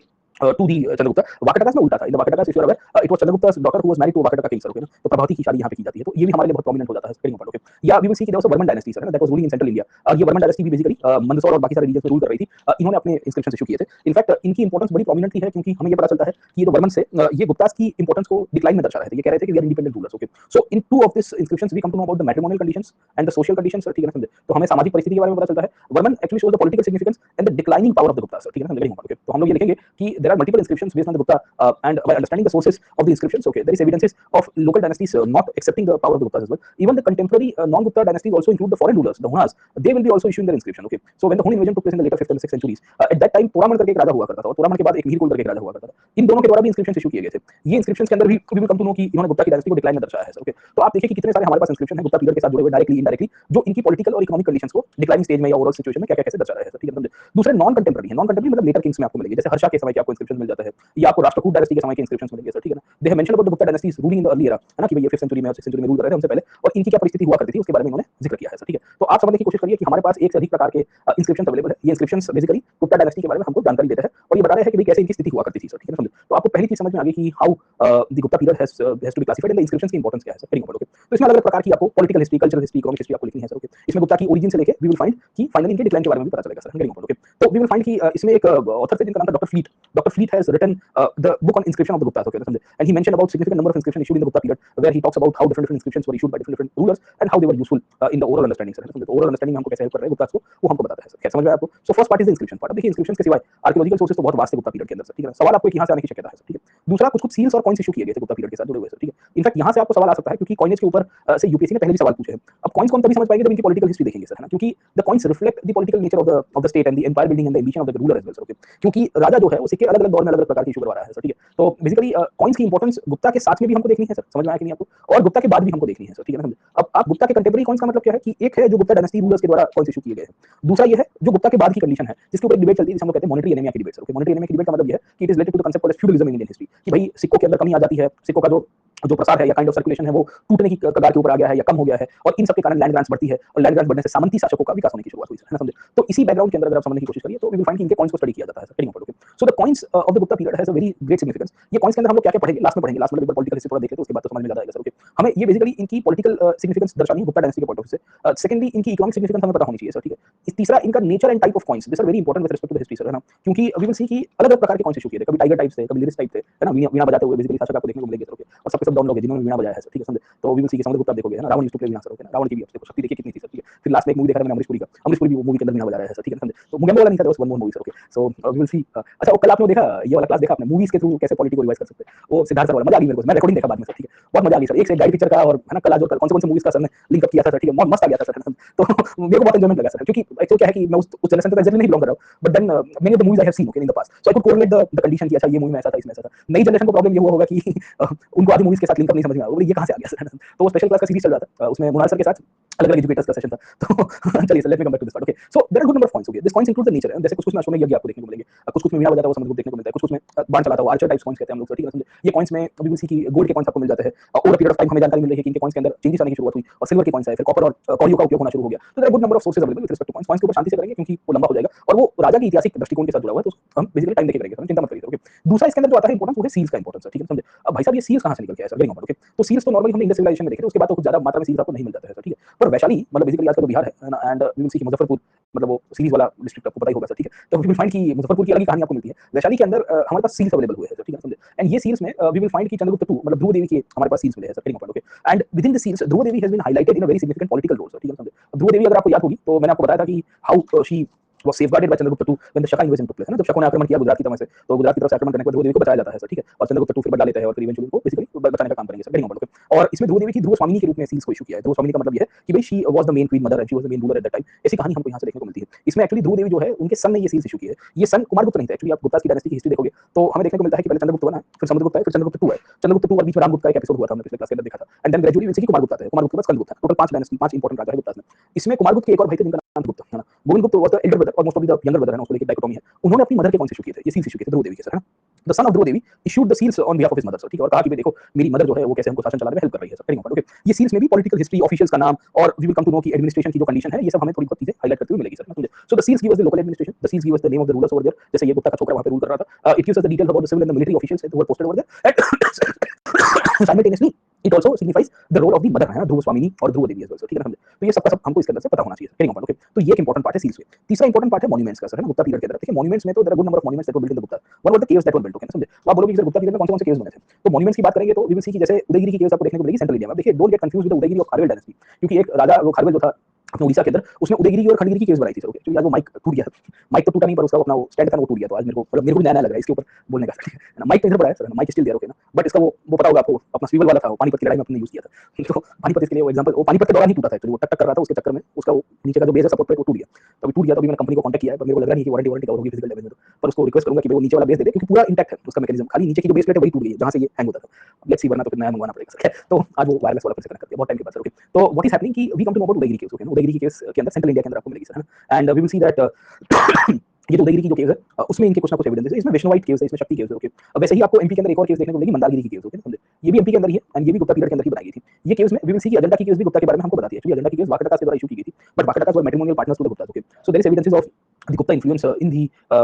to the Chandragupta. Vakatakas में उल्टा था। In the Vakatakas, if you are aware, it was Chandragupta's daughter who was married to Vakataka king, sir, okay ना। तो प्रभावती की शादी यहां पे की जाती है, तो ये भी हमारे लिए बहुत प्रोमिनेंट हो जाता है, getting about. Okay, yeah we will see कि there was a Varman dynasty, sir, that was ruling in central India. ये वर्मन डायनेस्टी भी बेसिकली मंदसौर और बाकी सारे रीजन में रूल कर रही थी। इन्होंने अपने इंस्क्रिप्शंस इशू किए थे। इनफैक्ट इनकी इंपॉर्टेंस बड़ी प्रोमिनेंटली है, क्योंकि हमें ये पता चलता है कि ये जो वर्मन से ये गुप्तास की इंपॉर्टेंस को डिक्लाइन में दर्शा रहे थे। ये कह रहे थे कि we are independent rulers. Okay, so in two of this inscriptions we come to know about the matrimonial conditions and the social conditions, ठीक है ना, समझे। तो हमें सामाजिक परिस्थिति के बारे में पता चलता है। Varman actually shows the political significance and the declining power of the Guptas, ठीक है ना, समझे। ओके, तो हम लोग ये लिखेंगे कि there are multiple inscriptions based on the Gupta and by understanding the sources of the inscriptions, okay, there is evidences of local dynasties not accepting the power of the Guptas as well. Even the contemporary non-Gupta dynasties also include the foreign rulers, the Hunas. They will be also issuing their inscription. Okay, so when the Hun invasion took place in the later 5th and 6th centuries, at that time तोरामन करके एक राजा हुआ करता था और तोरामन के बाद एक मीरकुल करके एक राजा हुआ करता था। इन दोनों के द्वारा भी इंस्क्रिप्शंस इशू किए गए थे। ये इंस्क्रिप्शंस के अंदर भी we will come to know कि इन्होंने गुप्ता की डायनेस्टी को डिक्लाइन में दर्शाया है, ओके। तो आप देखिए कि कितने सारे हमारे पास इंस्क्रिप्शन है गुप्ता पीरियड के साथ जुड़े हुए, डायरेक्टली इनडायरेक्टली, जो इनकी पॉलिटिकल और इकोनॉमिक कंडीशंस को डिक्लाइनिंग स्टेज में या ओवरऑल सिचुएशन में क्या क्या कैसे दर्शा रहे हैं, ठीक है। दूसरे नॉन कंटेम्परेरी है। नॉन कंटेम्परेरी मतलब लेटर किंग्स में आपको मिलेंगे, जैसे हर्षा के समय के आपको इंस्क्रिप्शन मिल जाता है, या आपको राष्ट्रकूट डायनेस्टी के समय के इंस्क्रिप्शंस मिलेंगे, सर, ठीक है ना। They have mentioned about the Gupta dynasties ruling in the early era, है ना, कि भाई ये 5th सेंचुरी में और 6th सेंचुरी में रूल कर रहे थे हमसे पहले, और इनकी क्या परिस्थिति हुआ करती थी उसके बारे में इन्होंने जिक्र किया है, सर, ठीक है। तो आप समझने की कोशिश करिए कि हमारे पास एक से अधिक प्रकार के इंस्क्रिप्शंस अवेलेबल है। ये इंस्क्रिप्शंस बेसिकली गुप्ता डायनेस्टी के बारे में हमको जानकारी देते हैं और ये बता रहे हैं कि भाई कैसे इनकी स्थिति हुआ करती थी, सर, ठीक है ना, समझे। तो आपको पहली चीज समझ में आ गई कि how the Gupta period has to be classified and the inscriptions की इंपॉर्टेंस क्या है, सर, गेटिंग अबाउट। ओके, तो इसमें अलग-अलग प्रकार की आपको political history, cultural history, economic history आपको लिखनी है, सर, ओके। इसमें गुप्ता की ओरिजिन से लेके वी विल फाइंड कि फाइनली इनके डिक्लाइन के बारे में भी पता चलेगा, सर, गेटिंग अबाउट। ओके, तो वी विल फाइंड कि इसमें एक ऑथर थे जिनका नाम था doctor Fleet. Doctor Fleet has written the book on inscription of the Guptas, okay, समझे, and he mentioned about significant number of inscription issued in the Gupta period, where he talks about how different inscriptions were issued by different rulers and how they were useful in the overall understanding, sir, समझे। तो overall understanding में हमको कैसे help कर रहे हैं गुप्तास को, वो हमको बताता है, सर। क्या समझ में आया आपको? So first part is the inscription part. अब देखिए इंस्क्रिप्शंस के सिवाय आर्कियोलॉजिकल सोर्सेस तो बहुत वास्ट है गुप्ता पीरियड के अंदर, सर, ठीक है ना। सवाल आपको यहाँ से आने की शक्यता है, सर, ठीक है। दूसरा, कुछ सील्स और कॉइन्स इशू किए गए थे गुप्ता पीरियड के साथ जुड़े हुए, सर, ठीक है। इनफैक्ट यहाँ से आपको सवाल आ सकता है क्योंकि कॉइनेज के ऊपर से यूपीएससी ने पहले भी सवाल पूछे हैं। अब कॉइन्स को हम तभी समझ पाएंगे जब इनकी पॉलिटिकल हिस्ट्री देखेंगे, सर, है ना, क्योंकि the coins reflect the political nature of the state and the empire building and the ambition of the ruler as well, okay. क्योंकि राजा जो है वो सिक्के अलग-अलग दौर में अलग-अलग प्रकार के इशू करवा रहा है, सर, ठीक है। तो बेसिकली कॉइन्स की इंपॉर्टेंस गुप्ता के साथ में भी हमको देखनी है, सर, समझ में आया कि नहीं आपको, और गुप्ता के बाद भी हमको देखनी है, सर, ठीक है ना, समझे। अब आप गुप्ता के कंटेम्परेरी कॉइन्स का मतलब क्या है कि एक है जो गुप्ता डायनेस्टी रूलर्स के द्वारा कॉइन्स इशू किए गए हैं। दूसरा ये है जो गुप्ता के बाद की कंडीशन है, जिसके ऊपर एक डिबेट चलती है, जिसे हम लोग कहते हैं मॉनेटरी एनीमिया की debate, sir, okay. Monetary anaemia की डिबेट का मतलब ये है कि it is related to the concept called feudalism in Indian history, कि भाई सिक्कों के अंदर कमी आ जाती है, सिक्कों का जो प्रसार है या काइंड ऑफ सर्कुलेशन है वो टूटने की कगार के ऊपर आ गया है या कम हो गया है, और इन सब के कारण लैंड ग्रांट्स बढ़ती है, और लैंड ग्रांट्स बढ़ने से सामंती शासकों का विकास होने की शुरुआत हुई, है ना, समझे। तो इसी बैकग्राउंड के अंदर अगर आप समझने की कोशिश करिए तो वी विल फाइंड कि इनके कॉइन्स को स्टडी किया जाता है, सर, ठीक है। So the coins of the Gupta period has a very great significance. ये कॉइन्स के अंदर हम लोग क्या-क्या पढ़ेंगे, लास्ट में पढ़ेंगे, लास्ट में पॉलिटिकल हिस्ट्री थोड़ा देखें तो उसके बाद तो समझ में ज्यादा आएगा, सर, ओके। हमें ये बेसिकली इनकी पॉलिटिकल सिग्निफिकेंस दर्शानी है गुप्ता डायनेस्टी के पॉइंट ऑफ व्यू से। सेकंडली इनकी इकोनॉमिक सिग्निफिकेंस हमें पता होनी चाहिए, सर, ठीक है। तीसरा, इनका nature and type of coins, this are very important with respect to the history, sir, है ना, क्योंकि वी विल सी कि अलग-अलग प्रकार के कॉइन्स इशू किए थे, कभी टाइगर टाइप थे, कभी लिरिस टाइप थे, है ना, वीणा बजाते हुए बेसिकली शासक आपको देखने को मिलेंगे, सर, ओके। और सबके सब डॉन लोग हैं जिन्होंने वीणा बजाया है, सर, ठीक है, समझे। तो वी विल सी कि समुद्रगुप्ता देखोगे, है ना, Ravana used to play veena, sir, okay ना, रावण की भी आपको शक्ति देखिए कितनी थी, सर, ठीक है। फिर लास्ट में एक मूवी देखा था मैंने अमरीश पुरी का, अमरीश पुरी भी वो मूवी के अंदर वीणा बजा रहा है, सर, ठीक है, समझे। तो मुगेम्बो वाला नहीं था, one more movie, sir, okay. So we will see. अच्छा, वो कल आपने देखा, ये वाला क्लास देखा आपने, मूवीज के थ्रू कैसे पॉलिटिक्स को रिवाइज कर सकते हैं, वो सिद्धार्थ सर वाला, मजा आ गई मेरे को, मैं रिकॉर्डिंग देखा बाद में, सर, ठीक है। बहुत मजा आ गई, सर, एक से एक गाइड पिक्चर का, और है ना, कल आज और कौन से मूवीज का सर ने लिंक अप किया था, सर, ठीक है, बहुत मस्त आ गया था, सर। तो मेरे को बहुत एंजॉयमेंट लगा, सर, क्योंकि एक्चुअली क्या है कि मैं उस जनरेशन तक एक्चुअली नहीं बिलोंग कर रहा हूं, but then many of the movies I have seen, okay, in the past, so I could correlate the condition कि अच्छा ये मूवी में ऐसा था, इसमें ऐसा था। नई जनरेशन को प्रॉब्लम ये हुआ होगा कि उनको आधी मूवीज के साथ लिंक अप नहीं समझ में आया, ये कहां से आ गया, सर। तो वो स्पेशल क्लास का सीरीज चल रहा था, उसमें मुनाल सर के साथ अलग-अलग एजुकेटर्स का सेशन था। तो चलिए let me come back to this part. Okay, so there are good number of points. Okay, this points include the nature, जैसे कुछ-कुछ मैचों में ये आपको देखने को मिलेंगे। कुछ-कुछ में वीणा बजाता हुआ समुद्रगुप्त देखने को मिलता है, कुछ-कुछ में बाण चलाता हुआ आर्चर टाइप्स पॉइंट्स कहते हैं हम लोग, ठीक है ना? समझे? ये पॉइंट्स में वी विल सी कि गोल्ड के पॉइंट्स आपको मिल जाते हैं। Over a period of time हमें जानकारी मिल रही है कि इनके पॉइंट्स के अंदर चेंजेस आने की शुरुआत हुई और सिल्वर के पॉइंट्स आए, फिर कॉपर और कौड़ियों का उपयोग होना शुरू हो गया। तो there are good number of sources available with respect to points. Points के ऊपर शांति से करेंगे क्योंकि वो लंबा हो जाएगा और वो राजा के ऐतिहासिक दृष्टिकोण के साथ जुड़ा हुआ है, तो हम बेसिकली टाइम देके करेंगे, सर चिंता मत करिए। ओके, दूसरा इसके अंदर जो आता है इंपॉर्टेंस, वो है सील्स का इंपॉर्टेंस, ठीक है समझे? अब भाई साहब ये सील्स कहां से निकल के आए सर? Very normal. ओके, तो सील्स तो नॉर्मली हमने इंडस सिविलाइजेशन में देखे थे, उसके बाद तो कुछ ज्यादा मात्रा में सील्स आपको नहीं मिल जाते हैं सर, ठीक है? पर वैशाली मतलब बेसिकली आज का जो बिहार है ना, एंड वी विल सी कि मुजफ्फरपुर मतलब वो सीरीज वाला डिस्ट्रिक्ट आपको पता ही होगा सर, ठीक है? तो वी विल फाइंड कि मुजफ्फरपुर की अलग ही कहानी आपको मिलती है। वैशाली के अंदर हमारे पास सील्स अवेलेबल हुए हैं सर, ठीक है समझे? एंड ये सील्स में वी विल फाइंड कि चंद्रगुप्त टू मतलब ध्रुव देवी के हमारे पास सील्स मिले हैं sir, very normal. Okay, and within the seals Dhruva Devi has been highlighted in a very significant political role sir, ठीक है समझे? ध्रुव देवी अगर आपको याद होगी तो मैंने आपको बताया था कि how she was safeguarded by Chandragupta II when the Shaka invasion took place, है ना? जब शकों ने आक्रमण किया गुजरात की तरफ से, तो गुजरात की तरफ से आक्रमण करने के बाद ध्रुव देवी को बचाया जाता है सर, ठीक है? और चंद्रगुप्त II फिर बदला लेते हैं और फिर इवेंचुअली उनको बेसिकली बचाने का काम करेंगे सर, वेरी नॉर्मल। ओके, और इसमें ध्रुव देवी की ध्रुव स्वामिनी के रूप में सील्स को इशू किया है। ध्रुव स्वामिनी का मतलब ये है कि भाई she was the main queen mother and she was the main ruler eight that time. ऐसी कहानी हमको यहाँ से देखने को मिलती है। इसमें एक्चुअली ध्रुव देवी जो है उनके सन ने ये सील्स इशू किए हैं। ये सन कुमारगुप्त नहीं थे एक्चुअली, आप गुप्ता की डायनेस्टी की हिस्ट्री देखोगे तो हमें देखने को मिलता है कि पहले चंद्रगुप्त बना, फिर समुद्रगुप्त है, फिर चंद्रगुप्त II है। चंद्रगुप्त II और बीच में रामगुप्त का एक एपिसोड हुआ था, हमने पिछले क्लास के अंदर देखा था। And then gradually will see कि कुमारगुप्त आते हैं, कुमारगुप्त के बाद स्कंदगुप्त है। टोटल 5 डायनेस्टी, 5 इंपॉर्टेंट राजा है गुप्ता में। इसमें कुमारगुप्त के एक और भाई थे जिनका नाम गुप्त है ना। गोविंदगुप्त वाज द एल्डर ब्रदर और most of the younger brother है ना, उसको लेके डायकोटोमी है। उन्होंने अपनी मदर के कौन से इशू किए थे? ये सील्स इशू किए थे ध्रुव देवी के सर, है ना? The son of Dhruva Devi issued the seals on behalf of his mother sir, ठीक है? और कहा कि भाई देखो मेरी मदर जो है वो कैसे हमको शासन चलाने में हेल्प कर रही है सर, वेरी नॉर्मल। ओके, ये सील्स में भी पॉलिटिकल हिस्ट्री, ऑफिशियल्स का नाम और we will come to know कि एडमिनिस्ट्रेशन की जो कंडीशन है, ये सब हमें थोड़ी बहुत चीजें हाइलाइट करते हुए मिलेगी सर, समझे? So the seals give us the local administration, the seals give us the name of the rulers over there, जैसे ये गुप्ता का छोकरा वहां पे रूल कर रहा था। It gives us the details about the civil and the military officials who were posted over there. Simultaneously it also signifies the role of the mother, है ना? ध्रुव स्वामिनी और ध्रुव देवी एज़ वेल, ठीक है ना समझे? तो ये सबका सब हमको इसके अंदर से पता होना चाहिए, वेरी नॉर्मल। ओके, तो ये एक इंपॉर्टेंट पार्ट है सील्स में। तीसरा इंपॉर्टेंट पार्ट है मॉन्यूमेंट्स का सर, है ना? गुप्ता पीरियड के अंदर देखिए मॉन्यूमेंट्स में तो there are good number of monuments that were built in the Gupta. One were the caves that were built, okay ना समझे? तो आप बोलोगे कि सर गुप्ता पीरियड में कौन से केव्स बने थे? तो मॉन्यूमेंट्स की बात करेंगे तो वी विल सी कि जैसे उदयगिरी की केव्स आपको देखने को मिलेगी सेंट्रल इंडिया में। देखिए don't get confused with the Udayagiri of Kharavela dynasty, क्योंकि एक राजा वो खारवेल जो था अपने उड़ीसा के अंदर, उसने उदयगिरी और खंडगिरी की केव्स बनाई थी सर, ओके? क्योंकि आज वो माइक टूट गया, माइक तो टूटा नहीं पर उसका अपना वो स्टैंड था वो टूट गया, तो आज मेरे को मतलब मेरे को नया नया लग रहा है इसके ऊपर बोलने का, ठीक है ना? माइक तो इधर पड़ा है sir, mike still there, okay ना? बट इसका वो पता होगा आपको, अपना स्वीवल वाला था, वो पानीपत की लड़ाई में अपने यूज किया था। तो पानीपत इसके लिए वो एग्जांपल, वो पानीपत के दौरान ही टूटा था एक्चुअली, वो टक टक कर रहा था, उसके चक्कर में उसका वो नीचे का जो बेस है सपोर्ट पे वो टूट गया। तो अभी टूट गया तो अभी मैंने कंपनी को कांटेक्ट किया है, पर मेरे को लग रहा नहीं कि वारंटी कवर होगी फिजिकल डैमेज में तो। पर उसको रिक्वेस्ट करूंगा कि वो नीचे वाला बेस दे दे क्योंकि पूरा इंटैक्ट है उसका मैकेनिज्म, खाली नीचे की जो बेस प्लेट है वही टूट गई है जहां से ये हैंग होता था। लेट्स सी, वरना तो फिर नया मंगवाना पड़ेगा सर। तो आज वो वायरलेस वाला फिर से कनेक्ट कर दिया बहुत टाइम के बाद सर, ओके? तो व्हाट इज हैपनिंग कि we come to know about Udayagiri caves, okay ना? उदयगिरी की केव्स के अंदर सेंट्रल इंडिया के अंदर आपको मिलेगी सर, है ना? And we will see that ये जो उदयगिरी की जो केव्स है उसमें इनके कुछ ना कुछ एविडेंस है। इसमें वैष्णवाइट केव्स है, इसमें शक्ति केव्स है, ओके? वैसे ही आपको एमपी के अंदर एक और केव्स देखने को मिलेगी, मंदारगिरी की केव्स, ओके समझे? ये भी एमपी के अंदर ही है एंड ये भी गुप्ता पीरियड के अंदर ही बनाई गई थी। ये केव्स में वी विल सी कि अजंता की केव्स भी गुप्ता के बारे में हमको बताती है। एक्चुअली अजंता की केव्स वाकाटका के द्वारा इशू की गई थी, but Vakataka were matrimonial partners to the Gupta, okay? So there is evidences of the Gupta influence in the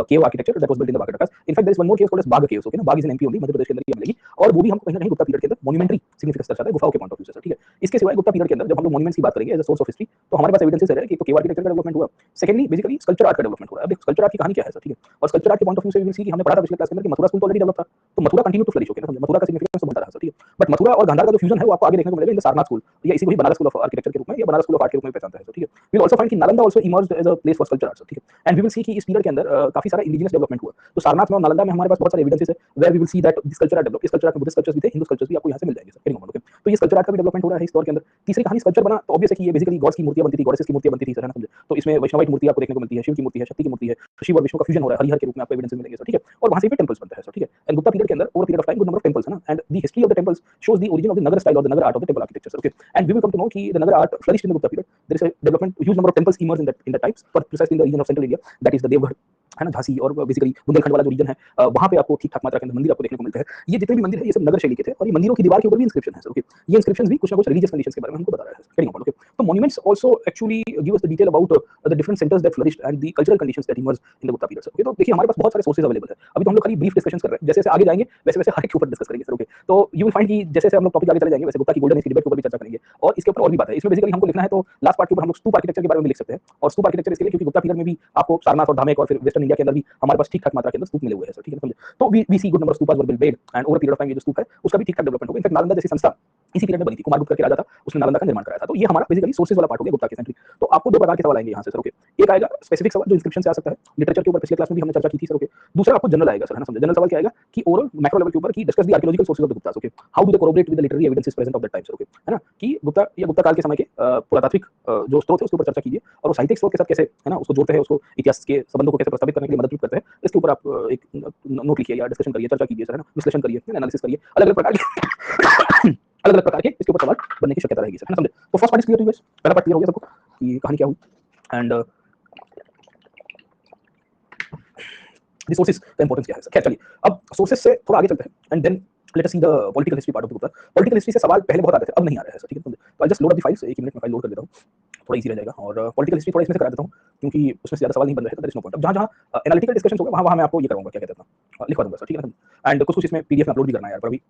cave architecture that was built in the Vakatas. In fact, there is one more cave called as Bagh caves, okay ना? बाग is in MP only, Madhya Pradesh के अंदर ये मिलेगी और वो भी हमको कहीं ना कहीं गुप्ता पीरियड के अंदर मॉन्यूमेंटरी सिग्निफिकेंस दर्शाता है गुफाओं के पॉइंट ऑफ व्यू से सर, ठीक है? इसके सिवाय गुप्ता पीरियड के अंदर जब हम लोग मॉन्यूमेंट्स की बात करेंगे as a source of history, तो हमारे पास एविडेंसेस है कि तो केव आर्किटेक्चर का डेवलपमेंट हुआ। सेकंडली बेसिकली स्कल्पचर आर्ट का डेवलपमेंट हुआ है। अब स्कल्पचर आर्ट की कहानी क्या है सर, ठीक है? और स्कल्पचर आर्ट के पॉइंट ऑफ व्यू से वी विल सी कि हमने पढ़ा था पिछले क्लास के अंदर कि मथुरा स्कूल तो ऑलरेडी डेवलप था, तो Mathura continue to flourish, okay ना? मथुरा का सिग्निफिकेंस तो बढ़ता रहा सर, ठीक है? बट मथुरा और गांधार का जो फ्यूजन है वो आपको आगे देखने को मिलेगा इन द सारनाथ स्कूल, या इसी को ही बनारस स्कूल ऑफ आर्किटेक्चर के रूप में या बनारस स्कूल ऑफ आर्ट के रूप में पहचानता है सर, ठीक है? वी विल आल्सो फाइंड कि Nalanda also emerged as a place for sculpture art sir, ठीक है? एंड वी विल सी कि इस पीरियड के अंदर काफी सारा इंडिजिनस डेवलपमेंट हुआ। तो सारनाथ में और नालंदा में हमारे पास बहुत सारे एविडेंसेस है where we will see that this culture art develop. इस कल्चर आर्ट में बुद्धिस्ट कल्चर्स भी थे, हिंदू कल्चर्स भी आपको यहाँ से मिल जाएंगे सर, वेरी नॉर्मल, ओके? तो ये स्कल्पचर आर्ट का भी डेवलपमेंट हो रहा है इस दौर के अंदर। तीसरी कहानी स्कल्पचर बना तो ऑब्वियस है कि ये बेसिकली गॉड्स की मूर्तियां बनती थी, गॉडेसेस की मूर्तियां बनती थी सर, है ना? समझे? तो इसमें वैष्णवाइट मूर्ति आपको देखने को मिलती है, शिव की मूर्ति है, शक्ति की मूर्ति है, शिव और विष्णु का फ्यूजन हो रहा है हरिहर के रूप में आपको एविडेंसेस मिलेंगे सर, ठीक है? और वहां से भी टेंपल्स बनते हैं सर, ठीक है? एंड गुप्ता पीरियड के अंदर over period of time good number of temples है ना, and the history of the temples shows the origin of the Nagar style or the Nagar art of the temple architecture, okay? And we will come to know कि the Nagar art flourished in the Gupta period. There is a development, huge number of temples emerged in that types, but precisely in the region of central India, that is the Devgarh, है ना? झांसी और basically Bundelkhand वाला जो region है वहां पे आपको ठीक ठाक मात्रा के अंदर मंदिर आपको देखने को मिलते हैं। ये जितने भी मंदिर है ये सब नगर शैली के थे और ये मंदिरों की दीवार के ऊपर भी इंस्क्रिप्शन है सर, ओके? ये इंस्क्रिप्शंस भी कुछ ना कुछ रिलीजियस कंडीशंस के बारे में हमको बता रहा है, वेरी नॉर्मल, ओके? तो monuments also actually give us the detail about the different centres that flourished and the cultural conditions that emerged in the Gupta period, okay? तो देखिए हमारे पास बहुत सारे सोर्सेज अवेलेबल है। अभी तो हम लोग खाली ब्रीफ डिस्कशंस कर रहे हैं, जैसे जैसे आगे जाएंगे वैसे वैसे हर एक के ऊपर डिस्कस करेंगे सर, ओके? तो यू विल फाइंड कि जैसे जैसे हम लोग टॉपिक आगे चले जाएंगे वैसे गुप्ता की गोल्डन एज की डिबेट के ऊपर भी चर्चा करेंगे और इसके ऊपर और भी बात है। इसमें बेसिकली हमको लिखना है तो लास्ट पार्ट के ऊपर हम लोग स्तूप आर्किटेक्चर के बारे में भी लिख सकते हैं और स्तूप आर्किटेक्चर इसके लिए क्योंकि गुप्ता पीरियड में भी आपको सारनाथ और धामेक और फिर वेस्टर्न इंडिया के अंदर भी हमारे पास ठीक ठाक मात्रा के अंदर स्तूप मिले हुए हैं सर, ठीक है समझे? तो we see good number of stupas were built and over period of time ये जो स्तूप है उसका भी ठीक ठाक डेवलपमेंट हो गया। इनफैक्ट नालंदा जैसी संस्था इसी पीरियड में बनी थी, कुमारगुप्त करके राजा था, उसने नालंदा का निर्माण कराया था। तो ये हमारा बेसिकली सोर्सेज वाला पार्ट हो गया गुप्ता के सेंट्री। तो आपको दो प्रकार के सवाल आएंगे यहाँ से सर, ओके? एक आएगा स्पेसिफिक सवाल जो इंस्क्रिप्शन से आ सकता है, लिटरेचर के ऊपर पिछले क्लास में भी हमने चर्चा की थी सर, ओके? दूसरा आपको जनरल आएगा सर, है ना? समझे? जनरल सवाल क्या आएगा कि ओरल मैक्रो लेवल के ऊपर कि discuss the archaeological sources of the Guptas, okay? How do they collaborate with the literary evidences present of that time sir, okay? है ना? कि गुप्ता या गुप्ता काल के समय के पुरातात्विक जो स्रोत है उसके ऊपर चर्चा कीजिए और वो साहित्यिक स्रोत के साथ कैसे, है ना, उसको जोड़ते हैं, उसको इतिहास के संबंधों को कैसे प्रस्तावित करने के लिए मदद करते हैं, इसके ऊपर आप एक नोट लिखिए या डिस्कशन करिए, चर्चा कीजिए सर, है ना? विश्लेषण करिए, एनालिसिस करिए अलग-अलग प्रकार के अलग अलग प्रकार के इसके ऊपर सवाल बनने की शक्यता रहेगी सर, है ना, समझे? तो first part is clear to you guys, पहला पार्ट क्लियर हो गया सबको कि कहानी क्या हुई एंड रिसोर्सेज का इंपॉर्टेंस क्या है सर। खैर चलिए अब सोर्सेज से थोड़ा आगे चलते हैं and then let us see the political history part of the Gupta. Political history से सवाल पहले बहुत आते थे, अब नहीं आ रहे हैं सर, ठीक है। तो I just load up the files, एक मिनट में फाइल लोड कर देता हूँ, थोड़ा इजी रह जाएगा। और पॉलिटिकल हिस्ट्री थोड़ा इसमें से करा देता हूँ क्योंकि उसमें से ज्यादा सवाल नहीं बन रहे थे, दैट इज नो पॉइंट। अब जहाँ जहाँ एनालिटिकल डिस्कशन होगा वहाँ वहाँ मैं आपको ये कराऊंगा, क्या कहते हैं, लिखवा दूंगा सर, ठीक है ना। एंड कुछ कुछ इसमें पीडीएफ में अपलोड भी करना है यार, पर अभी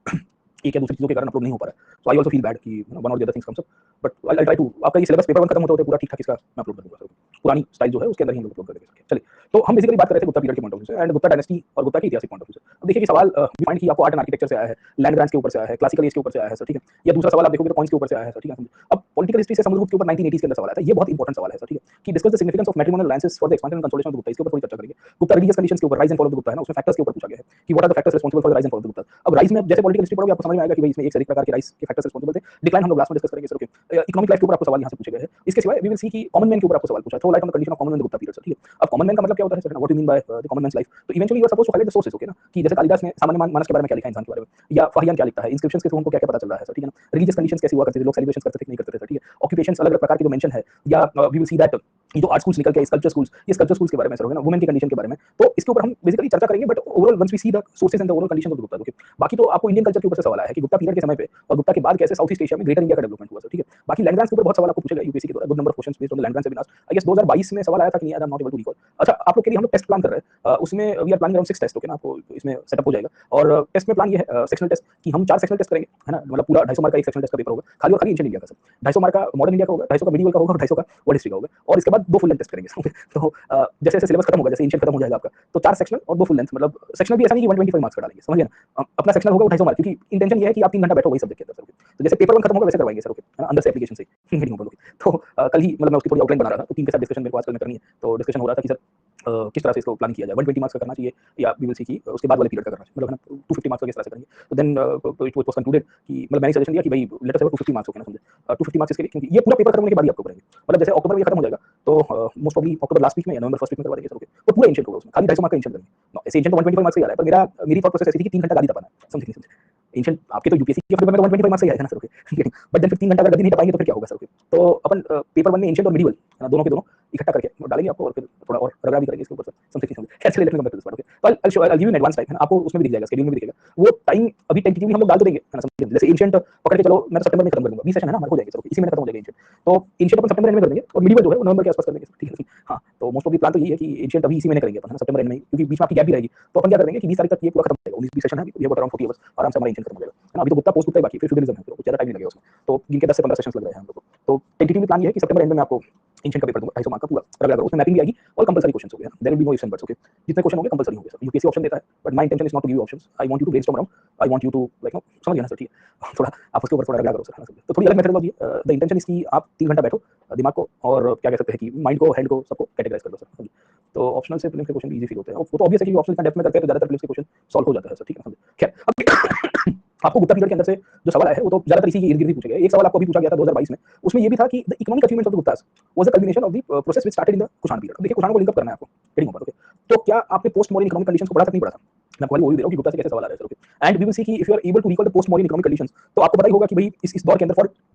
एक या दूसरी चीज़ों के कारण अपलोड नहीं हो पा रहा है। So I also feel bad कि one or the other things comes up, but I try to. आपका ये सिलेबस पेपर 1 खत्म होते होते पूरा ठीक ठाक इसका मैं अपलोड कर दूंगा सर, पुरानी स्टाइल जो है उसके अंदर ही हम लोग अपलोड कर देंगे। चलिए तो हम बेसिकली बात कर रहे थे गुप्ता पीरियड के पॉइंट ऑफ व्यू से एंड गुप्ता डायनेस्टी और गुप्ता के ऐतिहासिक पॉइंट ऑफ व्यू से। अब देखिए कि सवाल वी फाइंड कि आपको आर्ट एंड आर्किटेक्चर से आया है, लैंड ग्रांट्स के ऊपर से आया है, क्लासिकल एज के ऊपर से आया है सर, ठीक है। या दूसरा सवाल आप देखोगे तो कॉइन्स के ऊपर से आया है सर, ठीक है। अब पॉलिटिकल हिस्ट्री से समुद्रगुप्त के ऊपर 1980s के अंदर सवाल आया था, ये बहुत इंपॉर्टेंट सवाल है सर, ठीक है, कि discuss the significance of matrimonial alliances for the expansion and consolidation of the Gupta, इसके ऊपर थोड़ी चर्चा करेंगे। गुप्ता रिलीजियस कंडीशंस के ऊपर, rise and fall of the Gupta है ना, उसमें फैक्टर्स के ऊपर पूछा गया है कि what are the factors responsible for the rise and fall of the Gupta. अब राइज में जैसे पॉलिटिकल हिस्ट्री पढ़ोगे आपको समझ में आएगा कि भाई इसमें एक से अधिक प्रकार के राइज के फैक्टर्स रिस्पांसिबल थे। डिक्लाइन हम लोग लास्ट में डिस्कस करेंगे सर, ओके। इकोनॉमिक लाइफ के ऊपर आपको सवाल यहाँ से पूछे गए हैं। इसके सिवाय वी विल सी कि कॉमन मैन के ऊपर आपको सवाल पूछा, throw light on the condition of common man in the Gupta period sir, ठीक है। अब कॉमन मैन का मतलब क्या होता है sir, what you mean by the common man's life. तो eventually you are supposed to highlight the sources, okay ना, कि जैसे कालिदास ने सामान्य मानस के बारे में क्या लिखा है, इंसान के बारे में, या फाहियान क्या लिखता है, इंस्क्रिप्शंस के थ्रू हमको क्या क्या पता चल रहा है सर, ठीक है ना। रिलीजियस कंडीशंस कैसी हुआ करती थी, लोग सेलिब्रेशंस करते थे कि नहीं करते थे सर, ठीक है। ऑक्यूपेशंस अलग अलग प्रकार के जो मेंशन है, या वी विल सी दैट ये जो आर्ट स्कूल्स निकल के स्कल्पचर स्कूल्स, ये स्कल्पचर स्कूल्स के बारे में सर, होगा ना, वुमेन की कंडीशन के बारे में, तो इसके ऊपर हम बेसिकली चर्चा करेंगे। But overall once we see the sources and the overall condition of the Gupta, okay. बाकी तो आपको इंडियन कल्चर के ऊपर से सवाल आया है कि गुप्ता पीरियड के समय पे और गुप्ता के बाद कैसे साउथ ईस्ट एशिया में ग्रेटर इंडिया का डेवलपमेंट हुआ सर, ठीक है। बाकी लैंड ग्रांट्स के ऊपर बहुत सवाल आपको पूछेगा यूपीएससी के द्वारा, good number of questions based on the land grants seminars. I guess 2022 में सवाल आया था कि नहीं, I am not able to recall. अच्छा आप लोग के लिए हम लोग टेस्ट प्लान कर रहे हैं, उसमें we are planning around 6 test, okay ना, आपको इसमें सेटअप हो जाएगा। और टेस्ट में प्लान ये है सेक्शनल टेस्ट कि हम 4 सेक्शनल टेस्ट करेंगे, है ना, मतलब पूरा 250 मार्क का एक सेक्शनल टेस्ट का पेपर होगा, खाली और खाली एंशिएंट इंडिया का सर। 250 मार्क का मॉडर्न इंडिया का होगा, 250 का मीडिवल का होगा और 250 का वर्ल्ड हिस्ट्री का होगा। और इसके बाद 2 फुल लेंथ टेस्ट करेंगे तो जैसे जैसे सिलेबस खत्म होगा, जैसे एंशिएंट खत्म हो जाएगा आपका, तो 4 सेक्शनल और 2 फुल लेंथ, मतलब सेक्शनल भी ऐसा नहीं कि 125 मार्क्स का डालेंगे, समझ गए ना। अपना सेक्शनल होगा 250 मार्क, क्योंकि इंटेंशन ये है कि आप 3 घंटा बैठो वही सब्जेक्ट के अंदर सर। तो जैसे पेपर 1 खत्म होगा वैसे करवाएंगे सर, ओके, है ना, अंदर से एप्लीकेशन से हेडिंग होगा, ओके। तो कल ही मतलब मैं उसकी थोड़ी आउटलाइन बना रहा था, तो टीम के साथ डिस्कशन मेरे को आजकल में करनी है, तो डिस्कशन हो रहा था कि सर किस तरह से इसको प्लान किया जाए। 120 मार्क्स का करना चाहिए या वी विल सी कि उसके बाद वाले पीरियड का करना चाहिए, मतलब है ना 250 मार्क्स का किस तरह से करेंगे। तो देन इट वाज कंक्लूडेड कि मतलब मैंने सजेशन दिया कि भाई let us have 250 marks, okay ना, समझे। 250 मार्क्स इसके लिए क्योंकि ये पूरा पेपर खत्म होने के बाद ही आपको करेंगे, मतलब जैसे अक्टूबर में खत्म हो जाएगा तो मोस्ट प्रोबब्ली अक्टूबर लास्ट वीक में या नवंबर फर्स्ट वीक में करवा देंगे सर, ओके। तो पूरा एंशिएंट होगा उसमें, खाली 250 मार्क्स का एंशिएंट करेंगे। ऐसे एंशिएंट तो 125 मार्क्स से आ रहा है, पर मेरी थॉट प्रोसेस ऐसी थी कि 3 घंटा गाली दबाना है, समथिंग समथिंग। एंशिएंट आपके तो यूपीएससी के पेपर में तो 125 मार्क्स से आएगा ना सर, ओके। बट देन फिर 3 घंटा अगर गद्दी नहीं दबाएंगे तो फिर क्या होगा सर, ओके। तो अपन पेपर 1 में एंशिएंट और मिडिवल, है ना, दोनों के दोनों इकट्ठा करके डालेंगे आपको, और फिर थोड़ा और रगड़ा भी करेंगे इसके ऊपर सर, समथिंग समथिंग। खैर let me come back to this part, okay. तो I give you an advance time, है ना, आपको उसमें भी दिख जाएगा, शेड्यूल में भी दिखेगा वो टाइम। अभी टेंटेटिवली हम लोग डाल तो देंगे, है ना, समथिंग जैसे एंशिएंट पकड़ के चलो मैं तो सितंबर में खत्म कर दूंगा, 20 सेशन है ना हमारे, हो जाएगा सर, इसी महीने खत्म हो जाएगा एंशिएंट। तो एंशिएंट अपन सितंबर एंड में कर देंगे और मिडिवल जो है वो नवंबर के आसपास कर देंगे, ठीक है। हाँ तो मोस्ट ऑफ द प्लान तो यही है कि एंशिएंट अभी इसी महीने करेंगे अपन, है ना, सितंबर एंड में, क्योंकि बीच में आपकी गैप भी रहेगी। तो अपन क्या करेंगे कि 20 तारीख तक ये पूरा खत्म हो जाएगा, 19-20 सेशन है, वी हैव अराउंड 40 आवर्स, आराम से हमारा एंशिएंट खत्म हो जाएगा, है ना। अभी तो गुप्ता पोस्ट गुप्ता ही बाकी, फिर फ्यूडलिज्म है, तो ज्यादा टाइम नहीं लगेगा उसमें। तो गिन के 10 से 15 सेशंस लग रहे हैं हम लोग को। तो टेंटेटिवली प्लान ये है कि सितंबर एंड में मैं आपको एंशिएंट का पेपर दूंगा, 250 मार्क का पूरा रगड़ा करो, उसमें मैपिंग भी आएगी और कंपल्सरी क्वेश्चंस होंगे, there will be no ifs and buts, okay. जितने क्वेश्चन होंगे कंपल्सरी होंगे सर, यूपीएससी ऑप्शन देता है, but my intention is not to give you options, I want you to brainstorm around, I want you to like know, समझ गए ना sir, ठीक है। थोड़ा आप उसके ऊपर थोड़ा रगड़ा करो सर, है ना। तो थोड़ी अलग मेथोडोलॉजी है, द इंटेंशन इज कि आप 3 घंटा बैठो, दिमाग को और क्या कह सकते हैं कि माइंड को, हेड को, सबको कैटेगराइज कर दो सर। तो ऑप्शनल से प्रीलिम्स के क्वेश्चन इजी फील होते हैं, वो तो ऑब्वियस है कि ऑप्शनल का डेप्थ में करते हैं तो ज्यादातर प्रीलिम्स के क्वेश्चन सॉल्व हो जाता है सर, ठीक है। खैर अब आपको गुप्ता पीरियड के अंदर से जो सवाल आया है वो तो ज्यादातर इसी के इर्द गिर्द ही पूछे गए। एक सवाल आपको भी पूछा गया था 2022 में, उसमें ये भी था कि the economic achievements of the Guptas was the culmination of the process which started in the Kushan period. देखिए कुषाण को लिंक अप करना है आपको, हेडिंग ऊपर, ओके। तो क्या आपने पोस्ट मॉडर्न इकोनॉमिक कंडीशंस को पढ़ा था कि नहीं पढ़ा था, मैं आपको वही दे रहा हूं कि गुप्ता से कैसे सवाल आ रहे हैं sir, okay. And we will see कि if you are able to recall the post modern economic conditions, तो आपको पता ही होगा कि भाई इस दौर के अंदर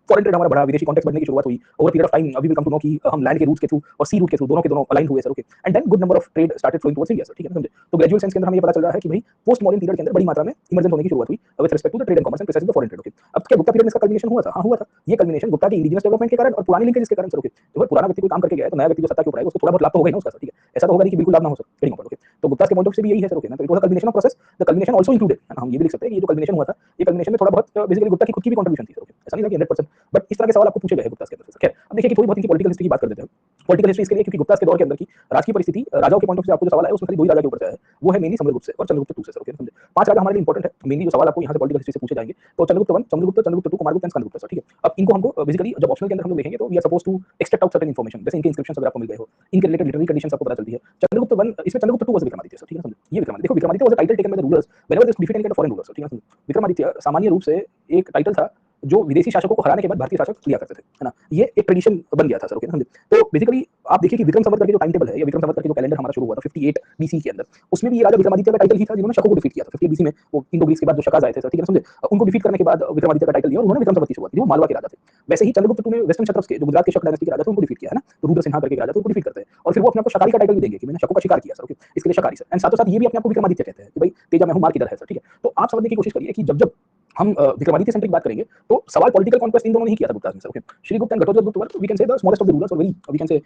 फॉरेन ट्रेड हमारा बढ़ा, विदेशी कॉन्टेक्ट बढ़ने की शुरुआत हुई over period of time. We will come to know कि हम लैंड के रूट्स के थ्रू और सी रूट के थ्रू दोनों के दोनों अलाइन हुए sir, okay. And then good number of trade started flowing towards India sir, ठीक है, समझे। तो ग्रेजुअल सेंस के अंदर हमें ये पता चल रहा है कि भाई पोस्ट मॉडर्न पीरियड के अंदर बड़ी मात्रा में इमर्जेंस होने की शुरुआत हुई with respect to the trade and commerce and precisely the foreign trade, okay. अब क्या गुप्ता पीरियड में इसका कल्मिनेशन हुआ था? हाँ हुआ था। ये कल्मिनेशन गुप्ता के इंडिजिनस डेवलपमेंट के कारण और पुरानी लिंकेज के कारण सर, ओके। देखो पुराना व्यक्ति कोई काम करके गया है तो नया व्यक्ति जो सत्ता के ऊपर आएगा उसको थोड़ा बहुत लाभ तो होगा ही ना उसका सर, ठीक है। ऐसा तो होगा नहीं कि बिल्कुल लाभ ना हो सर, हेडिंग ऊपर, ओके। तो गुप्ता के पॉइंट ऑफ से भी यही है सर, ओके ना। तो it was a culmination of process, the culmination also included, हम ये भी लिख सकते हैं कि ये जो कल्मिनेशन हुआ था, ये कल्मिनेशन में थोड़ा बहुत बेसिकली गुप्ता की खुद की भी कंट्रीब्यूशन थी सर, ओके। ऐसा नहीं है कि 100%, बट इस तरह के सवाल आपको पूछे गए हैं गुप्ता के अंदर से। खैर अब देखिए कि थोड़ी बहुत इनकी पॉलिटिकल हिस्ट्री की बात कर देते हैं। पॉलिटिकल हिस्ट्री इसके लिए क्योंकि गुप्ता के दौर के अंदर की राजकीय परिस्थिति, राजाओं के पॉइंट ऑफ से आपको जो सवाल आया उसमें खाली दो ही राजा के ऊपर से आया है, वो है मेनली समुद्रगुप्त से और चंद्रगुप्त II से सर, ओके, समझे। 5 राजा हमारे लिए इंपॉर्टेंट है, मेनली जो सवाल आपको यहाँ से पॉलिटिकल हिस्ट्री से पूछे जाएंगे तो Chandragupta I, Chandragupta II, Kumaragupta and Skandagupta sir, ठीक है। अब इनको हमको बेसिकली जब ऑप्शनल के अंदर हम लोग देखेंगे तो we are supposed to extract out certain information, जैसे इनके इंस्क्रिप्शंस अगर आपको मिल गए हो, इनके रिलेटेड लिटरेरी कंडीशंस आपको पता चलती है। चंद्रगुप्त I, इसमें Chandragupta II was Vikramaditya sir, ठीक है, समझे। ये विक्रमादित्य, देखो Vikramaditya was a title taken by the rulers whenever they defeat any kind of foreign rulers, ठीक है। विक्रमादित्य सामान्य रूप से एक टाइटल था जो विदेशी शासकों को हराने के बाद भारतीय शासक लिया करते थे, है ना। ये एक ट्रेडिशन बन गया था सर, ओके, समझे। तो बेसिकली आप देखिए कि विक्रम संवत करके जो टाइम टेबल है या विक्रम संवत करके जो कैलेंडर हमारा शुरू हुआ था 58 बीसी के अंदर, उसमें भी ये राजा विक्रमादित्य का टाइटल ही था जिन्होंने शकों को डिफीट किया था 58 बीसी में। वो इंडो ग्रीस के बाद जो शकाज आए थे सर, ठीक है ना, समझे? उनको डिफीट करने के बाद विक्रमादित्य का टाइटल लिया और उन्होंने विक्रम संवत की शुरुआत की, वो मालवा के राजा थे। वैसे ही चंद्रगुप्त ने वेस्टर्न क्षत्रप के जो गुजरात के शक डायनेस्टी के राजा थे उनको डिफीट किया है ना, तो रुद्र सिन्हा करके राजा थे उनको डिफीट करते हैं और फिर वो अपने आप को शकारी का टाइटल भी देंगे कि मैंने शकों का शिकार किया सर, ओके, इसके लिए शकारी सर। एंड साथों साथ ये भी अपने आप को विक्रमादित्य कहते हैं कि भाई तेजा मैं हूं, मार किधर है सर, ठीक है। तो आप समझने की कोशिश करिए कि जब हम विक्रमादित्य सेंट्रिक बात करेंगे तो सवाल पॉलिटिकल कॉन्क्वेस्ट इन दोनों ने ही किया था गुप्ता में sir, okay. Srigupta and Ghatotkacha Gupta were we can say the smallest of the rulers और very we can say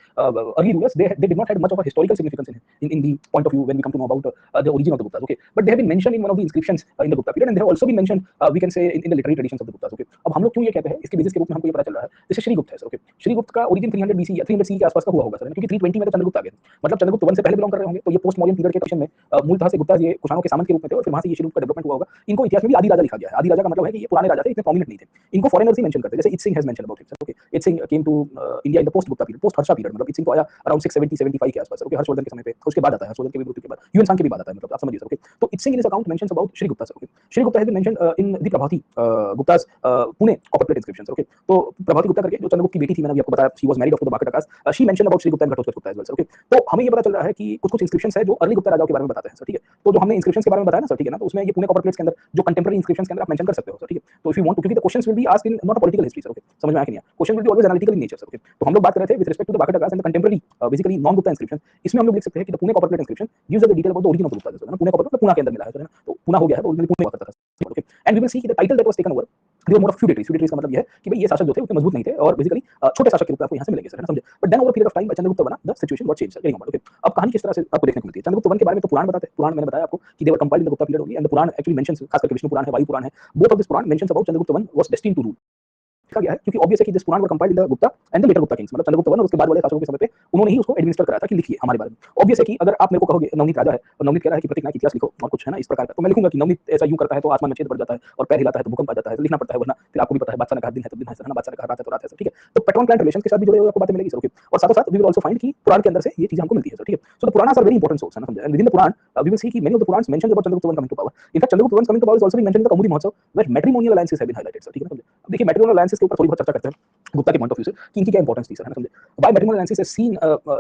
early rulers, they did not had much of a historical significance in the point of view when we come to know about the origin of the Guptas, okay, but they have been mentioned in one of the inscriptions in the Gupta period, and they have also been mentioned we can say in the literary traditions of the Guptas, okay. अब हम लोग क्यों ये कहते हैं, इसके basis के रूप में हमको ये पता चल रहा है, जैसे श्रीगुप्त है सर, ओके, श्रीगुप्त का ओरिजिन 300 बीसी या 300 सी के आसपास का हुआ होगा सर, क्योंकि 320 में तो चंद्रगुप्त आ गए थे, मतलब चंद्रगुप्त वन से पहले बिलोंग कर रहे होंगे, तो ये पोस्ट मॉडर्न पीरियड के क्वेश्चन में मूलतः से गुप्ता ये कुषाणों के सामंत के रूप में थे और फिर वहां से ये श्रीगुप्त का डेवलपमेंट हुआ होगा। इनको इतिहास में भी आदि राजा लिखा गया है। आदि राजा का मतलब है कि ये पुराने राजा थे, इतने प्रोमिनेंट नहीं थे, इनको फॉरेनर्स ही मेंशन करते हैं, जैसे Itsing has mention about him sir, okay. Itsing came to India in the post Gupta period, post Harsha period, मतलब इत्सिंग तो आया अराउंड 670-75 के आसपास, ओके, हर्षवर्धन के समय पे, उसके बाद आता है, हर्षवर्धन की मृत्यु के बाद ह्यूएन सांग के भी बाद आता है, मतलब आप समझिए सर, ओके। तो I-tsing in his account mentions about Srigupta sir, okay. Srigupta has been mentioned in the Prabhavati Guptas Pune copper plate inscriptions, okay. तो प्रभावती गुप्ता करके जो चंद्रगुप्त की बेटी थी, मैंने अभी आपको बताया, she was married of the Vakatakas, she mentioned about Srigupta and Ghatotkacha Gupta as well sir, okay. तो हमें ये पता चल रहा है कि कुछ-कुछ इंस्क्रिप्शंस है जो अर्ली गुप्ता राजाओं के बारे में बताते हैं सर, ठीक है। तो जो हमने इंस्क्रिप्शंस के बारे में बताया ना सर, ठीक है ना, तो उसमें ये पुणे कॉपर प्लेट्स के अंदर जो कंटेम्परेरी इंस्क्रिप्शंस के अंदर आप मेंशन कर सकते हो सर, ठीक है। तो इफ यू वांट टू, क्योंकि the questions will be asked in not a political history sir, okay, समझ में आया कि नहीं? Question will be always analytical in nature sir, okay. तो हम लोग बात कर रहे थे with respect to the Vakatakas and the contemporary basically non Gupta inscription, इसमें हम लोग लिख सकते हैं कि the Pune copper plate inscription gives us the detail about the origin of the Gupta sir, Pune copper plate Pune के अंदर मिला है सर, है ना। तो पुणे हो गया है, तो ओरिजिनली पुणे हुआ करता था, okay. And we will see कि the title that was taken over they more of feudatories, feudatories का मतलब ये है कि भाई ये शासक जो थे उतने मजबूत नहीं थे और बेसिकली छोटे शासक के रूप में आपको यहाँ से मिलेंगे सर, है ना, समझे। But then over period of time Chandragupta बना, the situation got change sir, getting okay. अब कहानी किस तरह से आपको देखने को मिलती है, चंद्रगुप्त वन के बारे में तो पुराण बताते हैं, पुराण मैंने बताया आपको कि they were compiled in the Gupta period only, and the Purana actually mentions, खास करके विष्णु पुराण है, वायु पुराण है, both of this Purana mentions about Chandragupta one was destined to rule. लिखा गया है क्योंकि ऑब्वियस है कि this Purana were compiled in the Gupta and the later Gupta kings, मतलब चंद्रगुप्त वन और उसके बाद वाले शासकों के समय पे उन्होंने ही उसको एडमिनिस्टर कराया था कि लिखिए हमारे बारे में। ऑब्वियस है कि अगर आप मेरे को कहोगे नवनीत राजा है और नवनीत कह रहा है कि प्रतीक नायक इतिहास लिखो और कुछ है ना इस प्रकार का, तो मैं लिखूंगा कि नवनीत ऐसा यूं करता है तो आसमान में छेद पड़ जाता है और पैर हिलाता है तो भूकंप आ जाता है, तो लिखना पड़ता है, वरना फिर आपको भी पता है बादशाह ने कहा दिन है तो दिन है सर, ना बादशाह ने कहा रात है तो रात है सर, ठीक है। तो पैटर्न क्लाइंट रिलेशन के साथ भी जुड़े हुए आपको बातें मिलेगी सर, ओके। और साथ साथ वी विल आल्सो फाइंड कि पुराण के अंदर से ये चीजें हमको मिलती है सर, ठीक है। So the Puranas are very important source, है ना, समझे। And within the Purana we will see कि many of the Puranas mention about Chandragupta one coming to power. In fact Chandragupta one coming to power is also been mentioned in the Kaumudi Mahotsava where matrimonial alliances have been highlighted sir, ठीक है ना, समझे। अब देखिए matrimonial alliances के ऊपर थोड़ी बहुत चर्चा करते हैं गुप्ता के पॉइंट ऑफ व्यू से कि इनकी क्या इंपॉर्टेंस थी सर, है ना, समझे। Why matrimonial alliances is seen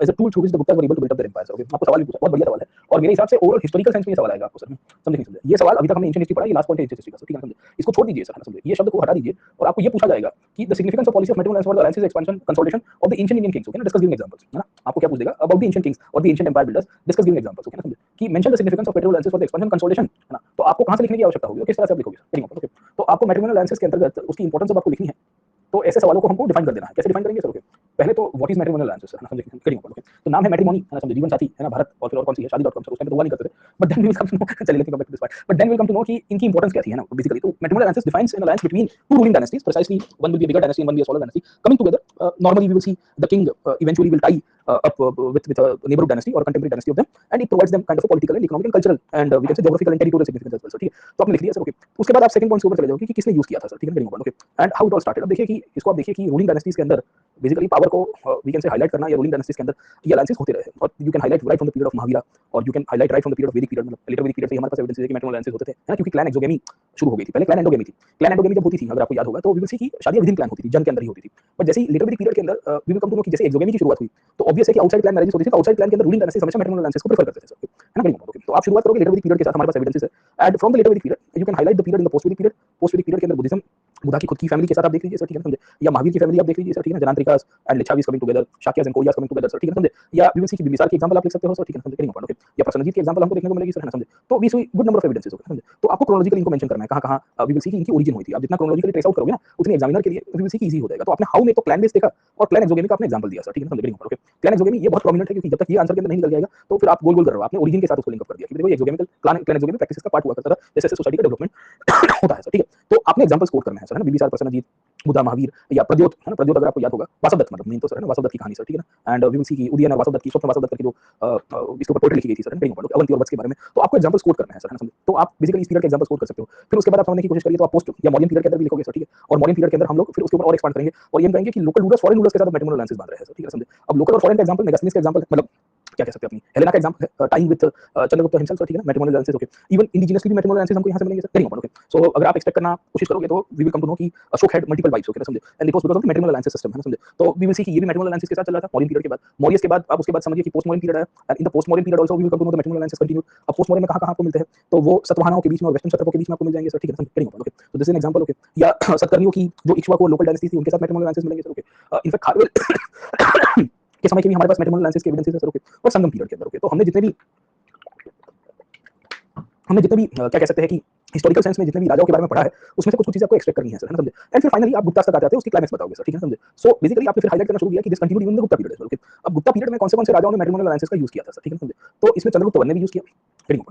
as a tool through which the Gupta were able to build up their empire, okay. आपको सवाल भी पूछा, बहुत बढ़िया सवाल है और मेरे हिसाब से ओवरऑल हिस्टोरिकल सेंस में ये सवाल आएगा आपको सर, समझे नहीं समझे। ये सवाल अभी तक हमने एंशिएंट हिस्ट्री पढ़ा, ये लास्ट पॉइंट है एंशिएंट हिस्ट्री का सर, ठीक है ना, समझे। इसको छोड़ दीजिए सर, है ना, समझे। ये शब्द को हटा दीजिए और आपको ये पूछा जाएगा कि the significance of policy of matrimonial alliances expansion consolidation of the ancient Indian kings, okay ना, डिस्कस गिविंग एग्जांपल्स, है ना। आपको क्या पूछ देगा अबाउट द एंशिएंट किंग्स और the ancient empire builders, discuss giving examples, okay ना, समझे। कि mention the significance of matrimonial alliances for the expansion consolidation, है ना। तो आपको कहां से लिखने की आवश्यकता होगी, किस तरह से आप लिखोगे, ओके। तो आपको मैट्रिमोनियल अलायंसेस के अंतर्गत उसकी इंपॉर्टेंस अब आपको लिखनी है, तो ऐसे सवालों को हमको डिफाइन कर देना है। कैसे डिफाइन करेंगे सर, ओके। पहले तो व्हाट इज मैट्रिमोनियल अलायंसेस, है ना, समझे करेंगे, ओके। तो नाम है मैट्रिमोनी, है ना, समझे, जीवन साथी, है ना, भारत और फिर और कौन सी है शादी.com सर, उस टाइम पे तो हुआ नहीं करते थे, but then we will come to know चलिए let's come back to this part, but then we will come to know कि इनकी इंपॉर्टेंस क्या थी, है ना, बेसिकली। तो matrimonial alliances defines an alliance between two ruling dynasties, precisely one will be a bigger dynasty and one will be a smaller dynasty coming together. Normally we will see the king eventually will tie up with a neighborhood dynasty or contemporary dynasty of them, and it provides them kind of a political and economic and cultural and we can say geographical and territorial significance as well, sir, ठीक है। तो आपने लिख लिया sir, okay. उसके बाद आप second point के ऊपर चले जाओगे कि किसने यूज किया था सर, ठीक है, okay. And how it all started. अब देखिए कि इसको आप देखिए कि रूलिंग डायनेस्टीज के अंदर बेसिकली पावर को वी कैन से हाईलाइट करना या रूलिंग डायनेस्टीज के अंदर ये अलायंसेस होते रहे और you can highlight right from the period of Mahavira और you can highlight right from the period of Vedic period, मतलब लेटर वैदिक पीरियड से हमारे पास एविडेंस है कि मैट्रिमोनियल अलायंसेस होते थे, है ना, क्योंकि क्लैन एक्सोगेमी शुरू हो गई थी। पहले क्लैन एंडोगेमी थी, क्लैन एंडोगेमी जब होती थी अगर आपको याद होगा तो वी विल सी कि शादी विदिन क्लैन होती थी, जन के अंदर ही होती थी। बट जैसे ही लेटर वैदिक पीरियड के अंदर we will come to know कि जैसे एक्सोगेमी की शुरुआत हुई तो ऑब्वियस है कि आउटसाइड क्लैन मैरिजेस होती थी, तो आउटसाइड क्लैन के अंदर रूलिंग डायनेस्टीज हमेशा मैट्रिमोनियल अलायंसेस को प्रेफर करते थे सर, है ना, ओके। तो आप शुरुआत करोगे लेटर वैदिक पीरियड के साथ, हमारे पास एविडेंसेस है and from the letter Vedic period you can highlight the period in the post वैदिक पीरियड। पोस्ट वैदिक पीरियड के अंदर बुद्धिज्म, बुद्धा की खुद की फैमिली के साथ आप देख लीजिए सर, ठीक है, समझे, या महावीर की फैमिली आप देख लीजिए सर, ठीक है, Jnatrikas and Licchavis coming together, Shakyas and Koliyas coming together sir, ठीक है, समझे। या वी विल सी कि बिंबिसार की एग्जांपल आप लिख सकते हो सर, ठीक है, समझे, ओके। या प्रसन्नजीत की एग्जांपल हमको देखने को मिलेगी सर, है ना, समझे। तो we see good number of evidences, okay, समझे। तो आपको क्रोनोलॉजिकली इनको मेंशन करना है कहां-कहां वी विल सी कि इनकी ओरिजिन हुई थी। आप जितना क्रोनोलॉजिकली ट्रेस आउट करोगे ना उतनी एग्जामिनर के लिए वी विल सी कि इजी हो जाएगा। तो आपने हाउ में तो क्लैन बेस देखा और क्लैन एक्सोगेमी का आपने एग्जांपल दिया सर, ठीक है, समझे, ओके। क्लैन एक्सोगेमी ये बहुत प्रोमिनेंट है क्योंकि जब तक ये आंसर के अंदर नहीं निकल जाएगा तो फिर आप गोल-गोल कर रहे हो, आपने ओरिजिन के साथ उसको लिंक अप कर दिया कि देखो ये एक्सोगेमिकल क्लैन एक्सोगेमी प्रैक्टिस का पार्ट हुआ करता था जैसे सोसाइटी का डेवलपमेंट होता है सर, ठीक है। तो आपने एग्जांपल्स कोट करना है सर, है ना, बिंबिसार, प्रसन्नजीत, बुद्धा, महावीर या प्रद्योत, है ना, प्रद्योत अगर आपको याद होगा, वासवदत्त, मतलब मेन तो सर, है ना, वासवदत्त की कहानी सर, ठीक है ना। एंड वी विल सी कि उदयन और वासवदत्त की, स्वप्न वासवदत्त की जो इसके ऊपर पोएट्री लिखी गई थी सर, अवंती और वत्स के बारे में। तो आपको एग्जांपल्स कोट करना है सर, है ना, समझे। तो आप बेसिकली इस पीरियड के एग्जांपल्स कोट कर सकते हो। फिर उसके बाद आप समझने की कोशिश करिए तो आप पोस्ट या मॉडर्न पीरियड के अंदर भी लिखोगे सर, ठीक है। और मॉडर्न पीरियड के अंदर हम लोग फिर उसके ऊपर और एक्सपांड करेंगे और ये कहेंगे कि लोकल रूलर्स फॉरेन रूलर्स के साथ मैट्रिमोनियल अलायंसेस बांध रहे हैं सर, ठीक है, समझे। अब लोकल और फॉरेन का एग्जांपल मेगास्थनीज का एग्जांपल, मतलब क्या कह सकते हैं अपनी हेलेना का एग्जांपल है टाइम विद चंद्रगुप्त हिमसेल्फ, ठीक है ना, matrimonial alliances, okay. Even indigenously भी मैट्रिमोनियल अलायंसेस हमको यहाँ से मिलेंगे सर, करेंगे ओके। सो अगर आप एक्सपेक्ट करना कोशिश करोगे तो we will come to know कि Ashoka had multiple wives, okay ना, समझे, and it was because of the matrimonial alliances system, है ना, समझे। तो वी विल सी कि ये भी मैट्रिमोनियल अलायंसेस के साथ चल रहा था मौर्यन पीरियड के बाद। मौर्यस के बाद आप उसके बाद समझिए कि पोस्ट मौर्यन पीरियड है, and in the post Mauryan period also we will come to know the matrimonial alliances continue. अब पोस्ट मौर्यन में कहां-कहां आपको मिलते हैं, तो वो सतवाहनाओं के बीच में और वेस्टर्न क्षत्रपों के बीच में आपको मिल जाएंगे सर, ठीक है ना, करेंगे ओके। तो this is an example, okay. या सतकर्णियों की जो इक्ष्वाकु लोकल डायनेस्टी थी उनके साथ मैट्रिमोनियल अलायंसेस मिलेंगे सर, ओके। इनफैक्ट खारवेल के समय के भी हमारे पास मैट्रिमोनियल अलायंसेस के एविडेंसेस है सर, ओके। और संगम पीरियड के अंदर, ओके। तो हमने जितने भी क्या कह सकते हैं कि हिस्टोरिकल सेंस में जितने भी राजाओं के बारे में पढ़ा है उसमें से कुछ चीजें आपको एक्सपेक्ट करनी है सर, है ना, समझे। एंड फिर फाइनली आप गुप्ता तक आ जाते हैं, उसकी क्लाइमेक्स बताओगे सर, ठीक है, समझे। सो बेसिकली आपने फिर हाईलाइट करना शुरू किया कि this continued even the Gupta period, okay. अब गुप्ता पीरियड में कौन से राजाओं ने मैट्रिमोनियल अलायंसेस का यूज किया था सर, ठीक है, समझे। तो इसमें चंद्रगुप्त वन ने भी यूज किया,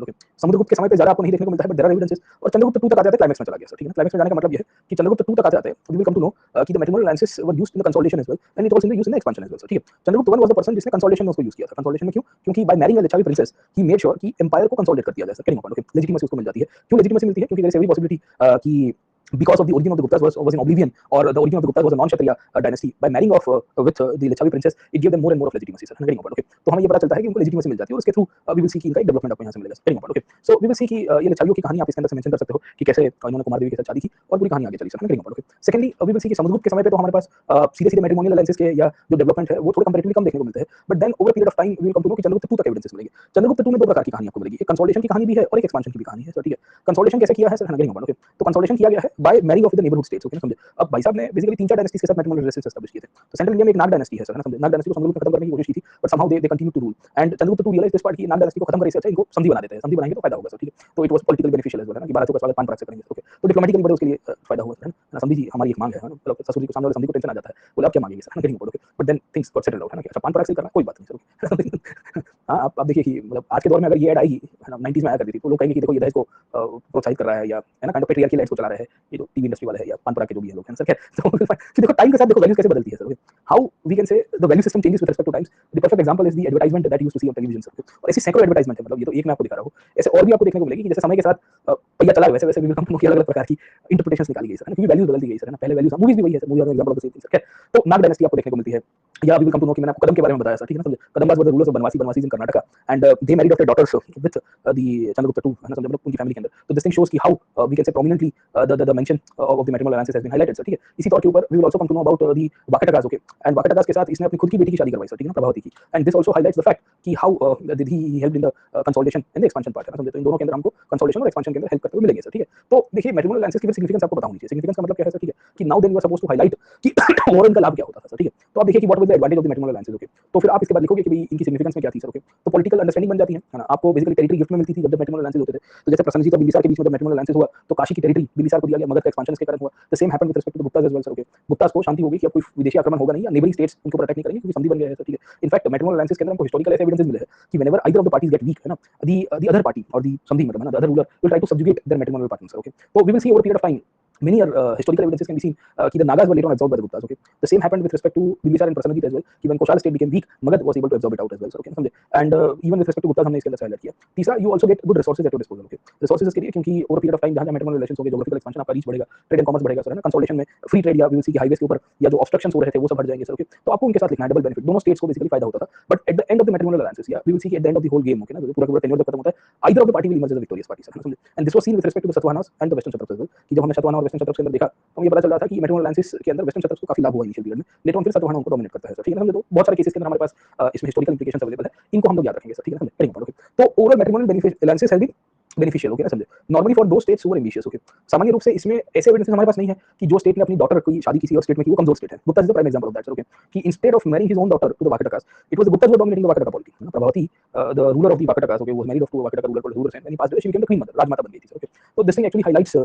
ओके। समुद्रगुप्त के समय पे ज्यादा आपको नहीं देखने को मिलता है, बट देयर आर एविडेंसेस। और चंद्रगुप्त 2 तक आ जाते हैं, क्लाइमेक्स में चला गया सर, ठीक है। क्लाइमेक्स में जाने का मतलब ये है कि चंद्रगुप्त 2 तक आ जाते हैं, we will come to know कि the matrimonial alliances were used in the consolidation as well and it was in the use in the expansion as well sir, ठीक है। चंद्रगुप्त 1 वाज द पर्सन जिसने कंसोलिडेशन में उसको use किया था। Consolidation में क्यों? क्योंकि by marrying a Licchavi princess he made sure कि एम्पायर को कंसोलिडेट कर दिया जाए सर, करेंगे ओके। लेजिटिमेसी उसको मिल जाती है। क्यों लेजिटिमेसी मिलती है? क्योंकि देयर इज एवरी पॉसिबिलिटी कि because of the origin of the Guptas was in oblivion, or the origin of the Guptas was a non-Kshatriya dynasty. By marrying off with the Lichavi princess, it gave them more and more of legitimacy. Sir, getting okay. तो हमें ये पता चलता है कि उनको legitimacy मिल जाती है और उसके थ्रू we will see कि इनका एक डेवलपमेंट आपको यहाँ से मिलेगा. Getting okay. So we will see कि ये लिचावियों की कहानी आप इसके अंदर से मेंशन कर सकते हो कि कैसे इन्होंने कुमार देवी के साथ शादी की और पूरी कहानी आगे चली. Sir, getting okay. Secondly, we will see कि समुद्रगुप्त के समय पे तो हमारे पास सीधे-सीधे मैट्रिमोनियल अलायंसेस के या जो डेवलपमेंट है वो थोड़े कंपैरेटिवली कम देखने को मिलते हैं. But then over period of time we will come to know कि चंद्रगुप्त 2 तक एविडेंसेस मिलेंगे. चंद्रगुप्त 2 में दो प्रकार की कहानी आपको मिलेगी. एक कंसोलिडेशन की कहानी भी है और एक एक्सपेंशन की भी कहानी है. सर, ठीक है. कंसोलिडेशन कैसे किया है सर? getting okay. तो कंसोलिडेशन किया गया है by marrying of the neighbourhood states. Okay, समझे. अब भाई साहब ने बेसिकली 3-4 डायनेस्टीज के साथ मैट्रिमोनियल रिलेशंस एस्टैब्लिश किए थे. तो सेंट्रल इंडिया में एक नाग डायनेस्टी है सर, है ना, समझे. नाग डायनेस्टी को समुद्रगुप्त ने खत्म करने की कोशिश की थी, but somehow they continue to rule. And Chandragupta 2 realise this part कि नाग डायनेस्टी को खत्म करने से अच्छा इनको संधि बना देते हैं. संधि बनाएंगे तो फायदा होगा सर, ठीक है. तो it was political beneficial as well, है ना, कि भारत को स्वागत पान पराग से करेंगे. ओके, तो डिप्लोमेटिकली बड़े उसके लिए फायदा हुआ, है ना. संधि जी हमारी एक मांग है ना, मतलब ससुर जी को सामने वाले संधि को टेंशन आ जाता है, बोले आप क्या मांगेंगे सर, करेंगे okay. But then things got settled out, है ना, कि अच्छा पान पराग से करना कोई बात नहीं सर. हाँ, आप देखिए कि मतलब आज के दौर में अगर ये ऐड आएगी, है ना, 90s में आया करती थी, तो लोग कहेंगे कि देखो ये दहेज को प्रोत्साहित कर रहा है या, है ना, काइंड ऑफ पेट्रियार्की लाइफ को चला रहा है ये जो टीवी इंडस्ट्री वाले है या पान पराग के जो भी है लोग, है ना सर. तो देखो टाइम के साथ देखो वैल्यूज कैसे बदलती है sir. How we can say the value system changes with respect to times. The perfect example is the advertisement that you used to see on television sir. और ऐसी सैकड़ों एडवर्टाइजमेंट है, मतलब ये तो एक मैं आपको दिखा रहा हूँ, ऐसे और भी आपको देखने को मिलेगी कि जैसे समय के साथ पहिया चला है वैसे वैसे विभिन्न कंपनियों की अलग अलग प्रकार की इंटरप्रिटेशंस निकाली गई सर, क्योंकि वैल्यूज बदलती गई सर, ना. पहले वैल्यूज मूवीज भी वही है सर, मूवी और example of the same thing sir. तो नाग डायनेस्टी आपको देखने को मिलती है. या we will come to know कि मैंने आपको कदम के बारे में बताया सर, ठीक है ना. Kadambas were the rulers of Banavasi in Karnataka and they married of their daughters with the Chandragupta 2, है ना, मतलब उनकी फैमिली के अंदर. तो दिस थिंग शोस कि how we can say prominently the mention of the matrimonial alliances has been highlighted sir, ठीक है. इसी तौर के ऊपर we will also come to know about the Vakatakas, okay. And Vakatakas के साथ इसने अपनी खुद की बेटी की शादी करवाई सर, ठीक है ना, प्रभावती की. And this also highlights the fact कि how did he help in the consolidation and the expansion part, है ना, समझे. तो इन दोनों के अंदर हमको कंसोलिडेशन और एक्सपेंशन के अंदर हेल्प करते हुए मिलेंगे सर, ठीक है. तो देखिए मैट्रिमोनियल अलायंसेस की सिग्निफिकेंस आपको पता होनी चाहिए. सिग्निफिकेंस का मतलब क्या है सर, ठीक है, कि now then you are supposed to highlight कि और इनका लाभ क्या होता था सर, ठीक है. तो आप देखिए कि what was the advantage of the matrimonial alliances, okay. तो फिर आप इसके बाद लिखोगे कि भाई इनकी सिग्निफिकेंस में क्या थी सर, ओके. तो पॉलिटिकल अंडरस्टैंडिंग बन जाती है ना. आपको बेसिकली टेरिटरी गिफ्ट में मिलती थी जब मैट्रिमोनियल अलायंसेस होते थे. तो जैसे प्रसन्नजीत और बिंबिसार के बीच में जब मैट्रिमोनियल अलायंसेस हुआ तो काशी की टेरिटरी बिंबिसार को दिया गया, मगध का एक्सपेंशन के कारण हुआ. The same happened with respect to the Guptas as well sir, okay. Guptas को शांति हो गई कि अब कोई विदेशी आक्रमण होगा नहीं या नेबरिंग स्टेट्स उनको अटैक नहीं करेंगे क्योंकि संधि बन गया है सर, ठीक है. इनफैक्ट मैट्रिमोनियल अलायंसेस के अंदर हमको हिस्टोरिकल ऐसे एविडेंसेस मिले हैं कि whenever either of the parties get weak, है ना, द अदर पार्टी और द संधि मतलब, है ना, the other ruler will try to subjugate their matrimonial partners, okay. तो we will see over period of time many historical evidences can be seen कि the Nagas were later on absorbed by the Guptas, okay. The same happened with respect to Bimbisar and Prasenajit as well कि when Koshal state became weak, Magad was able to absorb it out as well, so okay, समझे. And even with respect to Guptas हमने इसके अंदर highlight किया. तीसरा, you also get good resources at your disposal, okay. Resources इसके लिए क्योंकि over period of time जहाँ मैट्रिमोनियल रिलेशंस होंगे, geographical expansion आपका रीच बढ़ेगा, ट्रेड एंड कॉमर्स बढ़ेगा सर, है ना. कंसोलिडेशन में फ्री ट्रेड या वी विल सी कि हाईवेज के ऊपर या जो ऑब्स्ट्रक्शंस हो रहे थे वो सब हट जाएंगे सर, ओके. तो आपको उनके साथ लिखना है, डबल बेनिफिट, दोनों स्टेट्स को बेसिकली फायदा होता था. But at the end of the matrimonial alliances या वी विल सी कि at the end of the whole game, okay ना, पूरा पूरा टेन्योर जब खत्म होता है, either of the party will emerge as a victorious party sir, समझे. And this was seen with respect to the Satavahanas and the western Kshatrapa as well कि जब हमने सतवाहना और वेस्टर्न क्षत्रप के अंदर देखा तो ये पता चल रहा था कि मैट्रिमोनियल अलायंसेस के अंदर वेस्टर्न क्षत्रप को काफी लाभ हुआ इनिशियल पीरियड में. लेटर ऑन फिर सतवाहना उनको डोमिनेट करता है सर, ठीक है ना. तो बहुत सारे केसेस के अंदर हमारे पास इसमें हिस्टोरिकल इंप्लिकेशंस अवेलेबल है, इनको हम लोग याद रखेंगे सर, ठीक है ना. तो overall matrimonial alliances has been beneficial, okay ना, समझे. नॉर्मली फॉर दो states who are ambitious, okay. सामान्य रूप से इसमें ऐसे एविडेंसेस हमारे पास नहीं है कि जो स्टेट ने अपनी डॉटर की शादी किसी और स्टेट में की वो कमजोर स्टेट है. Gupta is the prime example of that sir, okay. कि instead of marrying his own daughter to the Vakatakas, it was the Guptas who were dominating the Vakataka polity, है ना. Prabhavati the ruler of the Vakatakas, okay, was married of to Vakataka ruler called ruler and he passed away, she became the queen mother, राजमाता बन गई थी, okay. तो this thing actually highlights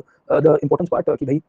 the importance part कि भाई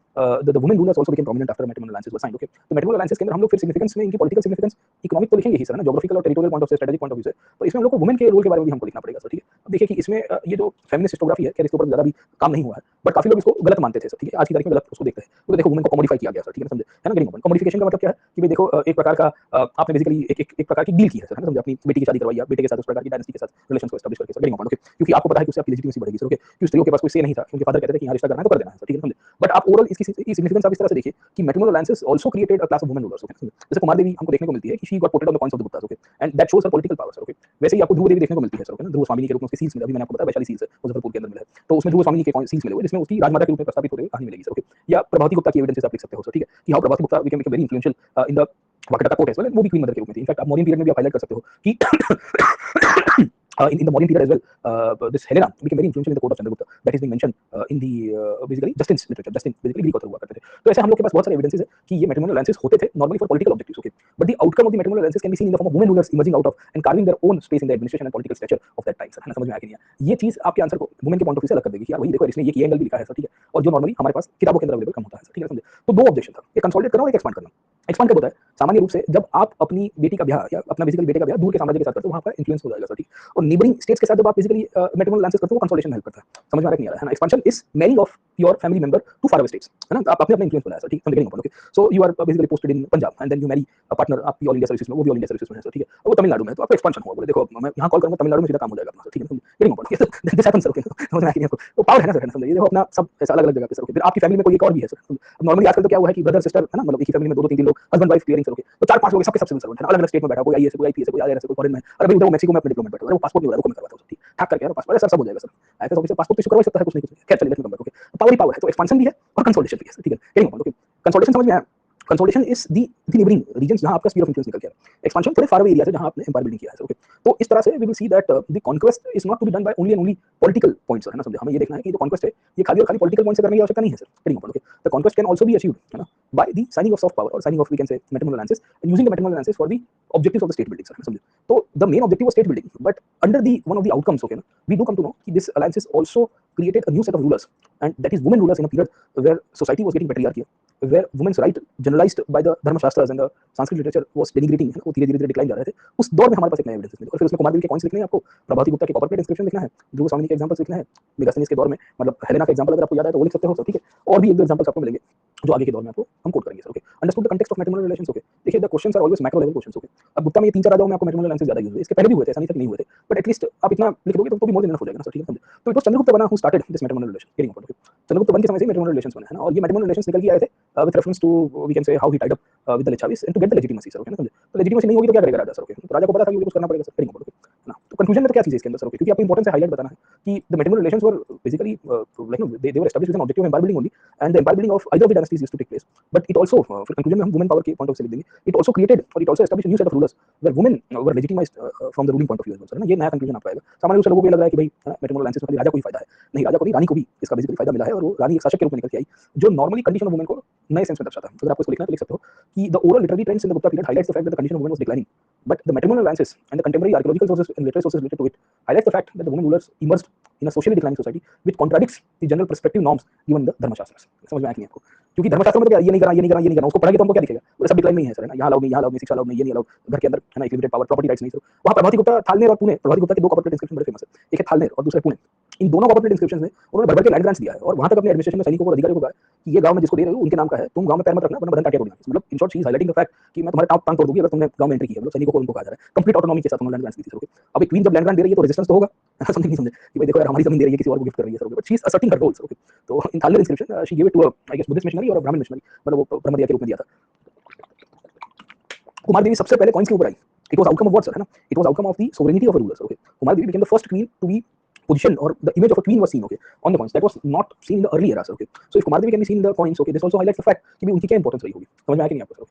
the women rulers also became prominent after matrimonial alliances were signed, okay. तो matrimonial alliances के अंदर हम लोग फिर सिग्निफिकेंस में इनकी पॉलिटिकल सिग्निफिकेंस, इकोनॉमिक तो लिखेंगे ही सर, ना, ज्योग्राफिकल और टेरिटोरियल पॉइंट ऑफ से, स्ट्रेटेजिक पॉइंट ऑफ व्यू से. तो इसमें हम लोग को वुमेन के रोल के बारे में भी हमको लिखना पड़ेगा सर, ठीक है. अब देखिए कि इसमें ये जो फेमिनिस्ट हिस्टोग्राफी है, खैर इसके ऊपर ज्यादा भी काम नहीं हुआ है, बट काफी लोग इसको गलत मानते थे सर, ठीक है. आज की तारीख में गलत उसको देखते हैं. तो देखो वुमेन को कमोडिफाई किया गया सर, ठीक है, समझे, है ना. गेटिंग कमोडिफिकेशन का मतलब क्या है कि भाई देखो एक प्रकार का आपने बेसिकली एक प्रकार की डील की है सर, है ना, समझे. अपनी बेटी की शादी करवाई या बेटे के साथ उस प्रकार की डायनेस्टी के साथ रिलेशंस को एस्टैब्लिश करके सर, गेटिंग ओके. क्योंकि आपको पता है कि उससे आपकी लेजिटिमेसी बढ़ेगी सर, ओके. कि स्त्रियों के पास कोई से नहीं था, क्योंकि फादर कहते थे कि यहाँ रिश्ता करना है तो कर देना है सर, ठीक है, समझे. बट आप ओवरऑल इसकी सिग्निफिकेंस आप इस तरह से देखिए कि matrimonial alliances also created a class of women rulers, okay. जैसे कुमार देवी हमको देखने को मिलती है कि she got portrayed on the coins of the Guptas, okay, and that shows her political power, sir, okay. वैसे ही आपको ध्रुव देवी देखने को मिलती है, सर, okay ना, ध्रुव स्वामिनी के रूप में उसके सील्स मिले, अभी मैंने आपको बताया वैशाली सील्स है, मुजफ्फरपुर के अंदर मिला है, तो उसमें ध्रुव स्वामिनी के सील्स मिले हुए, जिसमें उसकी राजमाता के रूप में प्रस्तावित होते हुए कहानी मिलेगी, सर, okay, या प्रभावती गुप्ता की एविडेंसेस आप लिख सकते हो, सर, ठीक है, कि how Prabhavati Gupta became very influential in the Vakataka court as well, वो भी क्वीन मदर के रूप में थी, इनफैक्ट आप मौर्यन पीरियड में भी आप हाईलाइट कर सकते हो कि in the Mauryan period as well, this Helena became very influential in the court of Chandragupta. That is being mentioned in the basically Justin's literature. Justin basically Greek author हुआ करते थे. तो ऐसे हम लोग के पास बहुत सारे evidences है कि ये matrimonial alliances होते थे normally for political objectives, okay. But the outcome of the matrimonial alliances can be seen in the form of women rulers emerging out of and carving their own space in the administration and political stature of that time. Sir, है ना, समझ में आ गया नहीं? ये चीज आपके answer को वुमेन के पॉइंट ऑफ व्यू से अलग कर देगी कि यार वही देखो इसने ये एंगल भी लिखा है, सर, ठीक है, और जो नॉर्मली हमारे पास किताबों के अंदर अवेलेबल कम होता है, सर, ठीक है, समझे? तो दो ऑब्जेक्शन था, एक कंसोलिडेट करना और एक एक्सपांड करना। एक्सपांड कब होता है? सामान्य रूप से जब आप अपनी बेटी का ब्याह या अपना बेसिकली बेटे का ब्याह दूर के साम्राज्य के साथ करते हो, वहां पर इन्फ्लुएंस हो जाएगा, सर, ठीक है, और नेबरिंग स्टेट्स के साथ जब आप बेसिकली मैट्रिमोनियल अलायंसेस करते हो, वो कंसोलिडेशन में हेल्प करता है। समझ में आ रहा है कि नहीं आ रहा है ना? Expansion is marrying of your family member to far away states, है ना? आप अपने अपने इन्फ्लुएंस बनाया, सर, ठीक है, समझ okay. So you are basically posted in Punjab and then you marry a partner आपकी ऑल इंडिया सर्विसेज में, वो भी ऑल इंडिया सर्विसेज में है, सर, ठीक है, वो तमिलनाडु में है, तो आपका एक्सपेंशन हुआ, बोले देखो मैं यहां कॉल करूंगा तमिलनाडु में सीधा काम हो जाएगा अपना, ठीक है, getting point, this happens, okay, समझ में आ गया आपको? तो पावर है ना, सर, समझिए, ये देखो अपना सब ऐसा अलग अलग जगह पे, सर, ओके, फिर आपकी फैमिली में कोई एक और भी है, सर, नॉर्मली आजकल तो क्या हुआ है कि ब्रदर सिस्टर, है ना, मतलब एक ही फैमिली में दो दो तीन तीन लोग husband wife clearing, sir, okay, तो चार पांच लोग सबके सब सिविल सर्वेंट है, अलग अलग स्टेट में बैठा, कोई आईएएस, कोई आईपीएस, कोई आईआरएस, कोई फॉरेन में, अरे भाई उधर वो मैक्सिको में अपने डिप्लोमेट बैठा है, वो पासपोर्ट नहीं हो रहा है, वो मैं करवाता हूं, ठीक ठाक करके यार पासपोर्ट सर सब हो जाएगा, sir, IAS officer passport issue करवा सकता है, कुछ नहीं, कुछ खैर चलिए let's come back, okay, power he power है, तो एक्सपेंशन भी है और कंसोलिडेशन भी है, ठीक है, गेटिंग पॉइंट, ओके, कंसोलिडेशन समझ में आया? Consolidation is the neighbouring reasons जहां आपका स्फीयर ऑफ इन्फ्लुएंस निकल गया है, एक्सपेंशन थोड़े फार अवे एरिया से जहां आपने एम्पायर बिल्डिंग किया है, ओके, तो इस तरह से we will see that the conquest is not to be done by only and only political points, है ना, समझे? हमें ये देखना है कि जो कॉन्क्वेस्ट है ये खाली और खाली पॉलिटिकल पॉइंट से करने की आवश्यकता नहीं है, sir, getting point, okay, the conquest can also be achieved, है ना, by the signing of soft power or signing of we can say matrimonial alliances and using the matrimonial alliances for the objectives of the state building, sir, समझे? तो the main objective was state building, but under the one of the outcomes, okay, na, we do come to know that this alliances also created a new set of rulers, and that is women rulers in a period where society was getting patriarchal, where women's right generalized by the dharma shastras and the sanskrit literature was denigrating, है ना, वो धीरे-धीरे decline जा रहे थे। उस दौर में हमारे पास एक नया एविडेंस मिले और फिर उसमें कुमार देवी के कॉइन्स लिखने हैं आपको, प्रभावती गुप्ता के कॉपर प्लेट इंस्क्रिप्शन लिखना है, ध्रुव स्वामिनी के एग्जांपल्स लिखना है, मेगास्थनीज के दौर में मतलब हेलेना का एग्जांपल अगर आपको याद है तो वो लिख सकते हो, सर, ठीक है, और भी एक दो एग्जांपल्स आपको मिलेंगे जो आगे के दौर में आपको हम कोट करेंगे, sir, okay. Understood the context of matrimonial relations, okay. देखिए the questions are always macro level questions, okay. अब गुप्ता में ये तीन चार राजाओं में आपको मैट्रिमोनियल अलायंसेस ज्यादा यूज हुए, इसके पहले भी हुए थे, ऐसा नहीं था कि नहीं हुए थे, बट एटलीस्ट आप इतना लिख दोगे तो भी मोर देन इनफ हो जाएगा, सर, ठीक है, समझे? तो it was Chandragupta one who started this matrimonial relation, getting point, okay. Chandragupta one के समय से मैट्रिमोनियल रिलेशंस बने, है ना, और ये मैट्रिमोनियल रिलेशंस निकल के आए थे with reference to we can say how he tied up with the Licchavis and to get the legitimacy, sir, okay ना, समझे? तो लेजिटिमेसी नहीं होगी तो क्या करेगा राजा, सर, ओके, तो राजा को पता था कि मुझे कुछ करना पड़ेगा, सर, गेटिंग पॉइंट, ओके, है ना। तो कंक्लूजन में तो क्या चीज है इसके अंदर, सर, ओके, क्योंकि आपको इंपॉर्टेंस है हाईलाइट बताना है कि the matrimonial relations were basically like no they were established with an objective of empire building only and the empire building of either of the dynasties used to take place, but it also फिर conclusion में हम women power के point of से लिख देंगे, it also created और it also established new set of rulers where women were legitimized from the ruling point of view, sir, ना, ये नया कंक्लूजन आपका आएगा। सामान्य रूप से लोगों को ये लग रहा है कि भाई मैट्रिमोनियल अलायंसेस में खाली राजा को ही फायदा है, नहीं, राजा को नहीं, रानी को भी इसका बेसिकली फायदा मिला है और वो रानी एक शासक के रूप में निकल के आई, जो नॉर्मली कंडीशन ऑफ वुमेन को नए सेंस में दर्शाता है। तो अगर आपको इसको लिखना है तो लिख सकते हो कि the overall literary trends in the Gupta period highlights the fact that the condition of women was declining, but the matrimonial alliances and the contemporary archaeological sources and literary sources related to it highlights the fact that the women rulers emerged in a socially declining society which contradicts the general perspective norms given in the Dharmashastra. समझ में आया कि नहीं आपको? क्योंकि धर्मशास्त्र में तो क्या ये नहीं करना, ये नहीं करना, ये नहीं करना, उसको पढ़ाएंगे तो हमको क्या दिखेगा? वो सब डिक्लाइन में ही है, सर, है ना, यहाँ अलाउड नहीं, यहाँ अलाउड नहीं, शिक्षा अलाउड नहीं, ये नहीं अलाउड, घर के अंदर, है ना, लिमिटेड पावर, प्रॉपर्टी राइट्स नहीं, सर। वहाँ प्रभावती गुप्ता, थालनेर और पुणे, प्रभावती गुप्ता के दो कॉपर प्लेट इंस्क्रिप्शन बड़े फेमस है, एक है थालनेर और दूसरा पुणे। इन दोनों कॉपर प्लेट इंस्क्रिप्शंस में उन्होंने भर-भर के लैंड ग्रांट्स दिया है और वहाँ तक अपने एडमिनिस्ट्रेशन में सैनिकों को, अधिकारियों को कहा कि ये गांव में जिसको दे रहे हो उनके नाम का है, तुम गांव में पैर मत रखना वरना बदन काट के तोड़ना। मतलब in short she is highlighting the fact कि मैं तुम्हारे टांग तोड़ दूंगी अगर तुमने गांव में एंट्री की है, मतलब सैनिकों को उनको कहा जा रहा है कंप्लीट ऑटोनॉमी के साथ उन्होंने लैंड ग्रांट्स दी थी, सर, ओके। अब एक क्वीन जब लैंड ग्रांट दे रही है तो रेजिस्टेंस तो होगा, समझे नहीं समझे कि भाई देखो यार हमारी जमीन दे रही है किसी और को गिफ्ट कर रही है, sir, but she is asserting her roles, okay. तो in Thalner inscription she give it to I guess Buddhist missionary और ब्राह्मण मिशनरी, मतलब वो ब्रह्मदिया के रूप में दिया था। कुमार देवी सबसे पहले कॉइन्स के ऊपर आई, it was outcome of what, sir, है ना, it was outcome of the sovereignty of a ruler, okay. Kumara Devi became the first queen to be positioned or the image of a queen was seen, okay, on the coins that was not seen in the early eras, okay. So if Kumar Devi can be seen in the coins, okay, this also highlights the fact कि भी उनकी क्या importance रही होगी, समझ में आया कि नहीं आपको?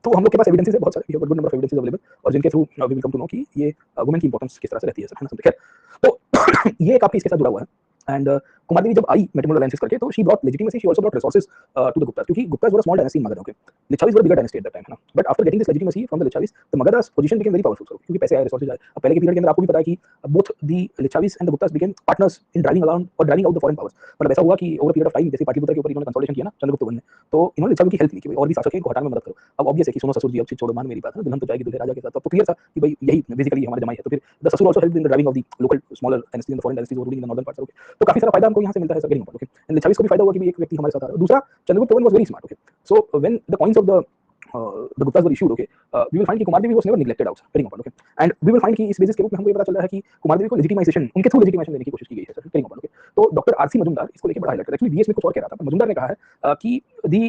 तो हम लोग के पास एविडेंसेस है बहुत सारे, we have a good number of evidences available और जिनके through we will come to know कि ये वुमेन की इंपॉर्टेंस किस तरह से रहती है, सर, है ना, समझे? खैर तो ये एक आपकी इसके साथ जुड़ा हुआ है एंड कुमार देवी जब आई मैट्रिमोनियल अलायंसेस करके तो she brought legitimacy, she also brought resources to the Guptas, क्योंकि Guptas were a small dynasty in Magadha, okay. Licchavis were bigger dynasty at that time, है ना, but after getting this legitimacy from the Licchavis the Magadha's position became very powerful, क्योंकि पैसे आए, resources आए। अब पहले के पीरियड के अंदर आपको भी पता है कि both the Licchavis and the Guptas became partners in driving around और driving out the foreign powers. मतलब ऐसा हुआ कि ओवर पीरियड ऑफ टाइम जैसे पाटलिपुत्र के ऊपर इन्होंने कंसोलिडेशन किया ना चंद्रगुप्त वन ने, तो इन्होंने लिचावी की हेल्प की कि और भी शासक हैं, इनको हटाने में मदद करो। अब ऑब्वियस है कि सुनो ससुर जी, अब छोड़ो, मान मेरी बात है, दुल्हन तो जाएगी दूल्हे राजा के साथ, तो क्लियर था कि भाई यही बेसिकली हमारे जमाई है। तो फिर द ससुर also help in the driving of the local smaller dynasties and the foreign dynasties ruling in the northern parts, okay. तो काफी सारा फायदा हमको यहाँ से मिलता है, सर, ओके। एंड लिचावीस को भी फायदा हुआ कि एक व्यक्ति हमारे साथ आ रहा है। दूसरा, Chandragupta one was very smart, okay. So when the coins of the the Guptas were issued, okay, we will find कि कुमार देवी was never neglected out, very important, okay, and we will find कि इस बेसिस के रूप में हमको ये पता चल रहा है कि कुमार देवी को लेजिटिमाइजेशन उनके थ्रू लेजिटिमाइजेशन देने की कोशिश की गई है सर, very important, okay. तो डॉक्टर आरसी मजूमदार इसको लेके बड़ा हाईलाइट करता है, एक्चुअली वीएस में कुछ और कह रहा था, मजूमदार ने कहा है कि the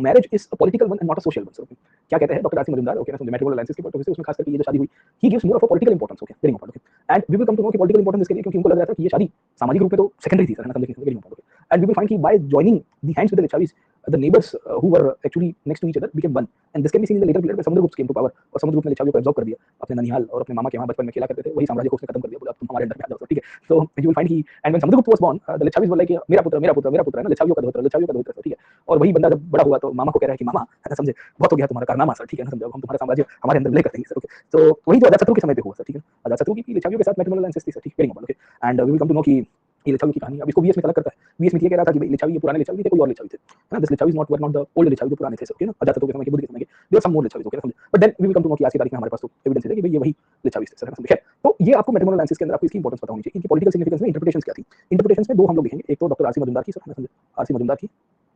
marriage is a political one and not a social one, sir, okay. क्या कहते हैं डॉक्टर आरसी मजूमदार, ओके, ना मैट्रिमोनियल अलायंसेस के पॉइंट ऑफ व्यू से उसमें खास करके ये जो शादी हुई, he gives more of a political importance, okay, very important, okay, and we will come to know कि पॉलिटिकल इंपॉर्टेंस इसके लिए क्योंकि उनको लग रहा था कि ये शादी सामाजिक रूप में तो सेकेंडरी थी सर, है ना, समझिए, very important, okay, and we will find कि by joining the hands with the Licchavis the neighbors who were actually next to each other became one, and this can be seen in the later period where Samudragupta came to power, और समुद्रगुप्त ने लिच्छावियों को absorb कर दिया अपने ननिहाल और अपने मामा के वहां बचपन में खेला करते थे, वही साम्राज्य को उसने खत्म कर दिया, बोला अब तुम हमारे अंडर में आ जाओ, ठीक है. So you will find he, and when Samudragupta was born, the लिच्छावीज were like मेरा पुत्र मेरा पुत्र मेरा पुत्र है ना, लिच्छावियों का धोत्र, ठीक है, और वही बंदा जब बड़ा हुआ तो मामा को कह रहा है कि मामा, है ना, समझे, बहुत हो गया तुम्हारा कारनामा सर, ठीक है ना, समझे, हम तुम्हारा साम्राज्य हमारे अंदर विलय कर देंगे सर, ओके. तो वही जो अजातशत्रु के समय पे हुआ सर, ठीक है, अजातशत्रु की लिच्छावियों के साथ मैट्रिमोनियल अलायंसेस थी सर, ठीक है, very important, okay, and we will come to know कि ये लिच्छावी की कहानी अब इसको वीएस में कनेक्ट करता है, वीएस में ये कह रहा था कि भाई लिच्छावी ये पुराने लिच्छावी थे, कोई और लिच्छावी थे, है ना, this Licchavi is not were not the old Licchavi जो पुराने थे, ओके ना, अजातशत्रु के समय के, बुद्ध के समय के, there some more Licchavi, okay, समझे, but then we will come to know कि आज की तारीख में हमारे पास तो एविडेंस है कि भाई ये वही लिच्छावी थे सर, समझे. तो ये आपको मैट्रिमोनियल अलायंसेस के अंदर आपको इसकी इंपॉर्टेंस पता होनी चाहिए, इनकी पॉलिटिकल सिग्निफिकेंस में इंटरप्रिटेशंस क्या थी. इंटरप्रिटेशंस में दो हम लोग लिखेंगे, एक तो डॉक्टर आरसी मजूमदार की सर, समझे, आरसी मजूमदार की,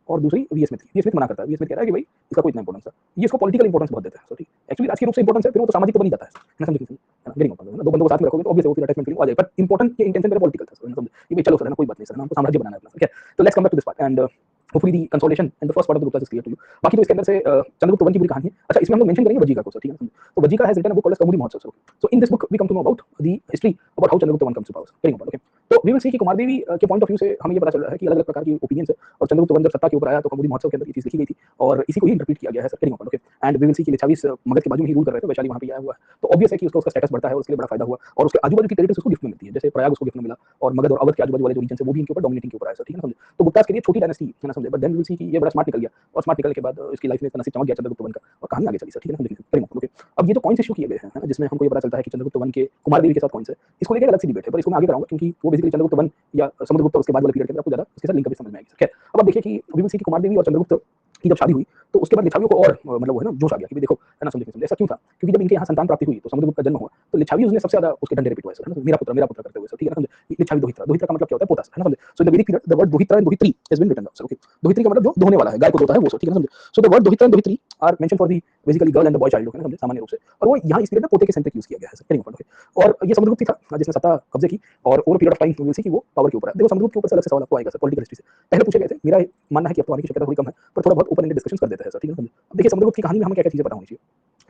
और दूसरी वीएस स्मिथ की. वीएस स्मिथ मना करता है, वीएस स्मिथ कह रहा है कि भाई इसका कोई इतना इंपॉर्टेंस है, ये इसको पॉलिटिकल इंपॉर्टेंस बहुत देता है, सो ठीक, एक्चुअली राजकीय रूप से इंपॉर्टेंस है फिर वो तो सामाजिक तो बन ही जाता है ना, समझे, है ना, वेरी इंपॉर्टेंट, दो बंदों को साथ में रखोगे तो ऑब्वियसली वो फिर अटैचमेंट फीलिंग आ जाएगी, बट इंपॉर्टेंट के इंटेंशन मेरा पॉलिटिकल था, समझे, कि भाई चलो सर, है ना, कोई बात नहीं सर, हमको साम्राज्य बनाना है अपना, ठीक है. तो let's come back to this part and hopefully the consolidation and the first part of the Guptas is clear to you. बाकी तो इसके अंदर से चंद्रगुप्त वन की पूरी कहानी है. अच्छा, इसमें हम लोग मेंशन करेंगे वज्जिका को सर, ठीक है. तो Vajjika has written a book called Kaumudi Mahotsav. So in this book we come to know about the history about how Chandragupta one comes to power, very important, okay. तो वी विल सी कि कुमार देवी के पॉइंट ऑफ व्यू से हमें ये पता चल रहा है कि अलग-अलग प्रकार की ओपिनियंस है, और चंद्रगुप्त वन जब सत्ता के ऊपर आया तो कौमुदी महोत्सव के अंदर ये चीज लिखी गई थी और इसी को ही इंटरप्रेट किया गया है sir, very important, okay. And we will see कि लिच्छावीस मगध के बाजू में ही रूल कर रहे थे, वैशाली वहां पे आया हुआ है, तो ऑब्वियस है कि उसका उसका स्टेटस बढ़ता है और उसके लिए बड़ा फायदा हुआ, और उसके आजू-बाजू की टेरिटरीज उसको गिफ्ट में मिलती है, जैसे प्रयाग उसको गिफ्ट में मिला, और मगध और अवध के आजू-बाजू वाले जो रीजन है वो भी इनके ऊपर डोमिनेटिंग के ऊपर आया सर, ठीक है ना, समझे. तो गुप्तास के लिए छोटी डायनेस्टी है ना, समझे, but then we will see कि ये बड़ा स्मार्ट निकल गया, और स्मार्ट निकलने के बाद इसकी लाइफ में इतना नसीब चमक गया चंद्रगुप्त वन का, और कहानी आगे चली सर, ठीक है ना, वेरी इंपॉर्टेंट, ओके. अब ये जो पॉइंट्स इशू किए गए हैं, जिसमें हमको ये पता चलता है कि चंद्रगुप्त वन के कुमार देवी के साथ पॉइंट्स है, इसको लेकर अलग सी डिबेट है, पर इसको मैं आगे कराऊंगा क्योंकि वो बेसिकली चंद्रगुप्त वन या समुद्रगुप्त और उसके बाद वाले पीरियड के अंदर आपको ज्यादा उसके साथ लिंक अप समझ में आएगी सर. अब आप देखिए कि वी विल सी कि कुमार देवी और चंद्रगुप्त की जब शादी हुई तो उसके बाद लिच्छावियों को और मतलब वो है ना जोश आ गया कि देखो, है ना, समझे, ऐसा क्यों था, क्योंकि जब इनके यहाँ संतान प्राप्ति हुई तो समुद्रगुप्त का जन्म हुआ तो लिच्छावी उसने सबसे ज्यादा उसके डंडे रिपीट हुए सर, मेरा पुत्र करते हुए सर, ठीक है ना, समझे. लिच्छावी दोहित्रा, दोहित्रा का मतलब क्या होता है, पोता, है ना, समझे. So in the Vedic period the word dohitra and dohitri has been written down, okay. दोहित्री का मतलब जो दोहने वाला है, गाय को दोहता है वो सर, ठीक है ना, समझे. So the word dohitra and dohitri are mention for the basically girl and the boy child, है ना, समझे, सामान्य रूप से, और वो यहाँ इस पीरियड में पोते के सेंट्रिक यूज किया गया है सर, वेरी इंपॉर्टेंट, ओके. और ये समुद्रगुप्त ही था जिसने सत्ता कब्जे की और over period of time will see कि वो पावर के ऊपर है. देखो समुद्रगुप्त के ऊपर से अलग से सवाल आपको आएगा सर पॉलिटिकल हिस्ट्री से, पहले पूछे गए थे, मेरा मानना है कि अब तो आने की शक्यता थोड़ी कम है, पर थोड़ा बहुत ओपन एंडेड डिस्कशन कर देते हैं सर, ठीक है ना, समझे. अब देखिए समुद्रगुप्त की कहानी में हमें क्या क्या चीजें पता होनी चाहिए.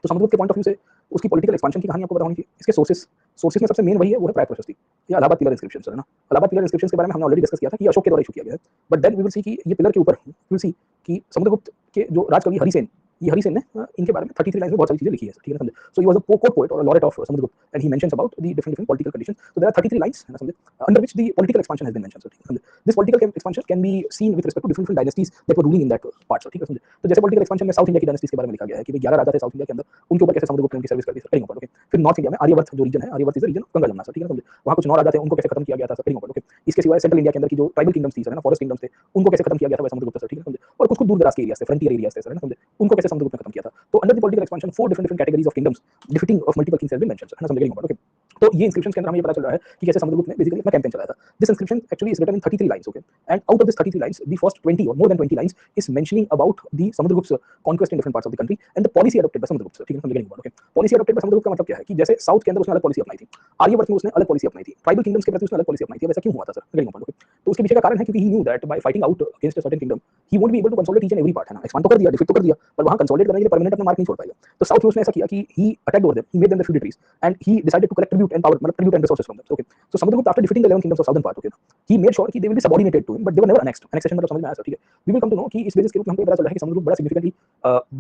तो समुद्रगुप्त के पॉइंट ऑफ व्यू से उसकी पॉलिटिकल एक्सपेंशन की कहानी आपको पता होनी चाहिए. इसके सोर्सेस में सबसे मेन वही है, वो है प्राय प्रशस्ति या इलाहाबाद पिलर इंस्क्रिप्शंस, है ना. इलाहाबाद पिलर इंस्क्रिप्शंस के बारे में हमने ऑलरेडी डिस्कस किया था कि अशोक के द्वारा इशू किया गया है, but then we will see कि ये पिलर के ऊपर वी विल सी कि समुद्रगुप्त के जो राजकवि हरिसेन, ये हरिसेन ने इनके बारे में 33 लाइन्स में बहुत सारी चीजें लिखी है, ठीक है समझे. So he was a court poet और a laureate of Samudragupta and he mentions about the different political conditions. So there are 33 lines, है ना, समझे, under which the political expansion has been mentioned, ठीक है समझे. This political expansion can be seen with respect to different dynasties that were ruling in that part, ठीक है समझे. तो जैसे पॉलिटिकल एक्सपेंशन में साउथ इंडिया की डायनेस्टीज के बारे में लिखा गया है कि 11 राजा थे साउथ इंडिया के अंदर, उनके ऊपर कैसे समुद्रगुप्त ने उनकी सर्विस कर दी सर, वेरी इंपॉर्टेंट, ओके. फिर नॉर्थ इंडिया में आर्यवर्त जो रीजन है, Aryavarta is a region Ganga Jamuna sir, ठीक है समझे. वहां कुछ 9 राजा थे, उनको कैसे खत्म किया गया था सर, वेरी इंपॉर्टेंट, ओके. इसके सिवाय सेंट्रल इंडिया के अंदर की जो ट्राइबल किंगडम्स थी सर, है ना, फॉरेस्ट किंगडम्स थे, उनको कैसे खत्म किया गया था समुद्रगुप्त सर, ठीक है समझे. और कुछ दूर दराज के एरियाज थे, फ्रंटियर एरियाज थे सर, है ना, समझे, उनको कैसे समुद्रगुप्त ने खत्म किया था. तो under the political expansion 4 different categories of kingdoms defeating of multiple kings has been mentioned, है ना, समझे, वेरी इंपॉर्टेंट, ओके. तो ये इंस्क्रिप्शंस के अंदर हमें ये पता चल रहा है कि कैसे समुद्रगुप्त ने बेसिकली अपना कैंपेन चलाया था. This inscription actually is written in 33 lines, okay. And out of this 33 lines the first 20 और more than 20 lines is mentioning about the Samudragupta's conquest in different parts of the country and the policy adopted by Samudragupta, ठीक है, समझे, very important, okay. Policy adopted by Samudragupta का मतलब क्या है कि जैसे साउथ के अंदर उसने अलग पॉलिसी अपनाई थी, आर्यवर्त में उसने अलग पॉलिसी अपनाई थी, ट्राइबल किंगडम्स के प्रति उसने अलग पॉलिसी अपनाई थी. वैसा क्यों हुआ था सर, वेरी इंपॉर्टेंट, ओके. तो उसके पीछे का कारण है क्योंकि he knew that by fighting out against a certain kingdom he won't be able to consolidate each and every part, है ना. एक्सपांड तो कर दिया, डिफीट तो कर दिया, पर वहां कंसोलिडेट करने के लिए परमानेंट अपना मार्क नहीं छोड़ पाएगा. तो साउथ में उसने ऐसा किया कि he attacked over them, he made them the feudatories and he decided to collect tribute and power, मतलब tribute and resources from them, okay. So Samudragupta after defeating the 11 kingdoms of southern part, okay, he made sure कि they will be subordinated to him but they were never annexed. annexation मतलब समझ में आया sir, ठीक है. we will come to know कि इस basis के रूप में हमको पता चल रहा है कि समुद्रगुप्त बड़ा सिग्निफिकेंटली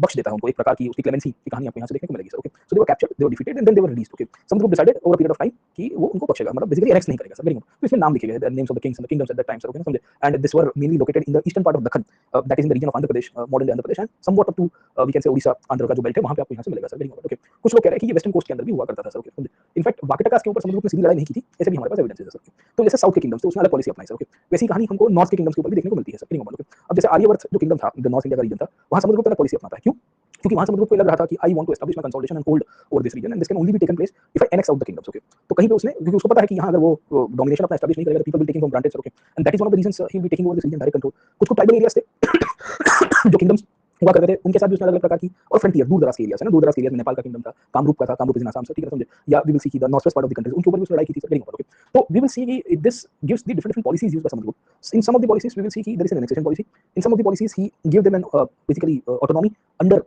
बख्श देता है उनको, एक प्रकार की उसकी क्लेमेंसी की कहानी आपको यहाँ से देखने को मिलेगी sir, okay. So they were captured, they were defeated and then they were released, okay. Samudragupta decided over period of time कि वो उनको बख्शेगा, मतलब बेसिकली एनेक्स नहीं करेगा सर, वेरी इंपॉर्टेंट. तो इसमें नाम लिखे गए, the names of the kings and the kingdoms at that time sir, okay, समझे. And this were mainly located in the eastern part of Deccan, that is in the region of Andhra Pradesh, modern Andhra Pradesh, and somewhat up to we can say Odisha Andhra का जो belt है वहां पे आपको यहाँ से मिलेगा सर, वेरी इंपॉर्टेंट, ओके. कुछ लोग कह रहे हैं कि ये वेस्टर्न कोस्ट के अंदर भी हुआ करता था सर, ओके. इनफैक्ट वाकटकास के ऊपर समुद्रगुप्त ने सीधी लड़ाई नहीं की थी, ऐसे भी हमारे पास एविडेंस है सर. तो जैसे साउथ के किंगडम्स थे उसने अलग पॉलिसी अपनाई सर, ओके. वैसी कहानी हमको नॉर्थ के किंगडम्स के ऊपर भी देखने को मिलती है सर, वेरी इंपॉर्टेंट, ओके. अब जैसे आर्यवर्त जो किंगडम था, जो नॉर्थ इंडिया का रीजन था, वहां समुद्रगुप्त ने पॉलिसी अपनाता है, क्यों? क्योंकि वहां समुद्रगुप्त को लग रहा था कि I want to establish my consolidation and hold over this region and this can only be taken place if I annex out the kingdoms, okay. तो कहीं पे उसने, क्योंकि उसको पता है कि यहाँ अगर वो डोमिनेशन अपना एस्टैब्लिश नहीं करेगा, people will taking from granted sir, okay. And that is one of the reasons he will be taking over this region direct control. कुछ ट्राइबल एरियाज थे जो किंगडम्स हुआ करते थे, उनके साथ भी उसने अलग-अलग प्रकार की और फ्रंटियर दूर दराज के एरियाज़ है ना, दूर दराज के एरियाज़ में नेपाल का किंगडम था, कामरूप का था, कामरूप इज़ इन असम, ठीक है ना समझे? या वी विल सी कि the north west part of the country उनके ऊपर भी उसने लड़ाई की थी, ओके। तो वी विल सी कि this gives the different policies used by Samudragupta. In some of the policies, we will see that there is an annexation policy. In some of the policies, he gave them an basically autonomy under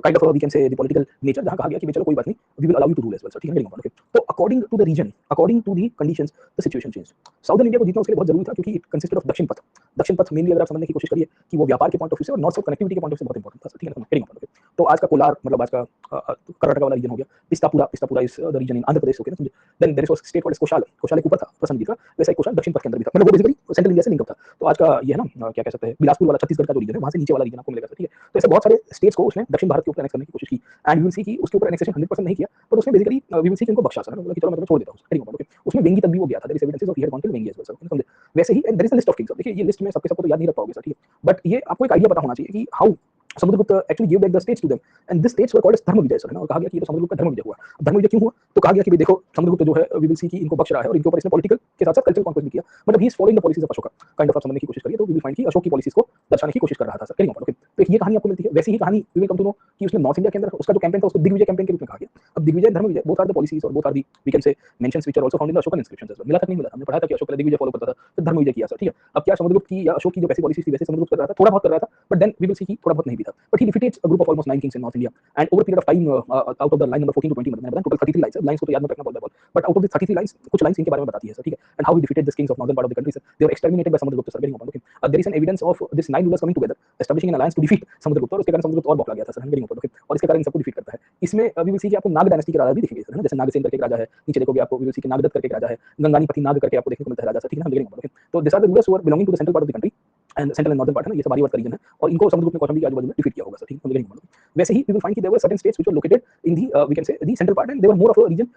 kind of we can say the political nature. जहाँ कहा गया कि चलो कोई बात नहीं, we will allow you to rule as well. So ठीक है ना, okay. तो according to the region, according to the conditions, the situation changed. Southern India को जीतना उसके लिए बहुत जरूरी था क्योंकि it consisted of दक्षिण पथ. दक्षिण पथ mainly अगर आप समझने की कोशिश करिए कि वो व्यापार के पॉइंट ऑफ व्यू से और नॉर्थ साउथ कनेक्टिविटी के पॉइंट ऑफ व्यू से बहुत इंपॉर्टेंट था. ठीक है ना, okay. तो आज का कोलार मतलब आज का कर्नाटका वाला रीजन हो गया, Pishtapura is the region in Andhra Pradesh, okay ना समझे. Then there is a state called Kosala, Kosala एक ऊपर था प्रसन्न जी का, वैसा एक कोशाल दक्षिण पथ के अंदर भी था, मतलब वो बेसिकली सेंट्रल इंडिया से लिंक अप था. तो आज का ये है ना क्या कह सकते हैं बिलासपुर वाला छत्तीसगढ़ का जो रीजन है वहां से नीचे वाला रीजन आपको मिलेगा, ठीक है. तो ऐसे बहुत सारे स्टेट्स को उसने दक्षिण भारत के ऊपर एनेक्स करने की कोशिश की एंड वी विल सी कि उसके ऊपर एनेक्सेशन 100% नहीं किया, बट उसने बेसिकली वी विल सी कि उनको बख्शा सा ना, मतलब कि चलो मैं तुम्हें छोड़ देता हूं, ठीक है. उसमें वेंगी तक भी वो गया था, there is evidences of he had gone to Vengi as well, समझे. वैसे ही and there is a list of kings. देखिए ये लिस्ट में सबके सबको तो याद नहीं रख पाओगे सर, ठीक है, बट ये आपको एक आइडिया पता होना चाहिए कि how Samudragupta actually give back the states to them and this states were called as Dharmavijaya, sir ना. और कहा गया कि ये तो समुद्रगुप्त का धर्मविजय हुआ. धर्मविजय क्यों हुआ? तो कहा गया कि देखो समुद्रगुप्त जो है वी विल सी कि इनको बख्श रहा है और इनके ऊपर इसने पॉलिटिकल के साथ साथ कल्चरल कॉन्क्वेस्ट भी किया, मतलब he is following the policies of Ashoka. Kind of आप समझने की कोशिश करिए तो वी विल फाइंड कि अशोक की पॉलिसीज को दर्शाने की कोशिश कर रहा था, सर. ओके, तो ये कहानी आपको मिलती है. वैसी ही कहानी we will come to know कि उसने नॉर्थ इंडिया के अंदर उसका जो कैंपेन था उसको दिग्विजय कैंपेन के रूप में कहा गया. अब Digvijaya Dharmavijaya both are the policies और both are the we can say mentions which are also found in the Ashokan inscriptions as well. मिला तक नहीं मिला, हमने पढ़ा था कि अशोक दिग्विजय फॉलो करता था तो धर्मविजय किया, सर. ठीक है, अब क्या समुद्रगुप्त की या अशोक की जो वैसी पॉलिसीज थी वैसे समुद्रगुप्त कर रहा था, थोड़ा बहुत कर रहा था, but then we will see कि थोड़ा बहुत नहीं भी था, but he defeated a group of almost 9 kings in north India and over period of time out of the line number 14 to 20 मतलब मैंने टोटल 33 लाइन्स है. लाइन्स को तो याद मत रखना ball by ball, but out of the 33 lines कुछ lines इनके बारे में बताती है, सर. ठीक है, and how he defeated this kings of northern part of the country, sir. They were exterminated by Samudragupta, sir. Very important. Okay, there is an evidence of this 9 rulers coming together establishing an alliance to defeat Samudragupta, और उसके कारण समुद्रगुप्त और बौखला गया था, sir. Very important. Okay, और इसके कारण सबको डिफीट करता है. इसमें वी विल सी कि आपको नाग डायनेस्टी के राजा भी दिखेंगे, सर. जैसे नागसेन करके एक राजा है, नीचे देखोगे आपको वी विल सी कि नागदत्त करके एक राजा है, गंगानीपति नाग करके आपको देखने को मिलता है राजा, सर. ठीक है ना, वेरी इंपॉर्टेंट. तो this are the rulers who are belonging to the central part of the country and central and northern part है ना, ये सब आर्यवर्त का रीजन है और इनको समुद्रगुप्त ने कौशंबी के आजू-बाजू में डिफीट किया होगा, सर. ठीक है, वेरी इंपॉर्टेंट. वैसे ही वी विल फाइंड कि there were certain states which were located in the we can say the central part and they were more of a region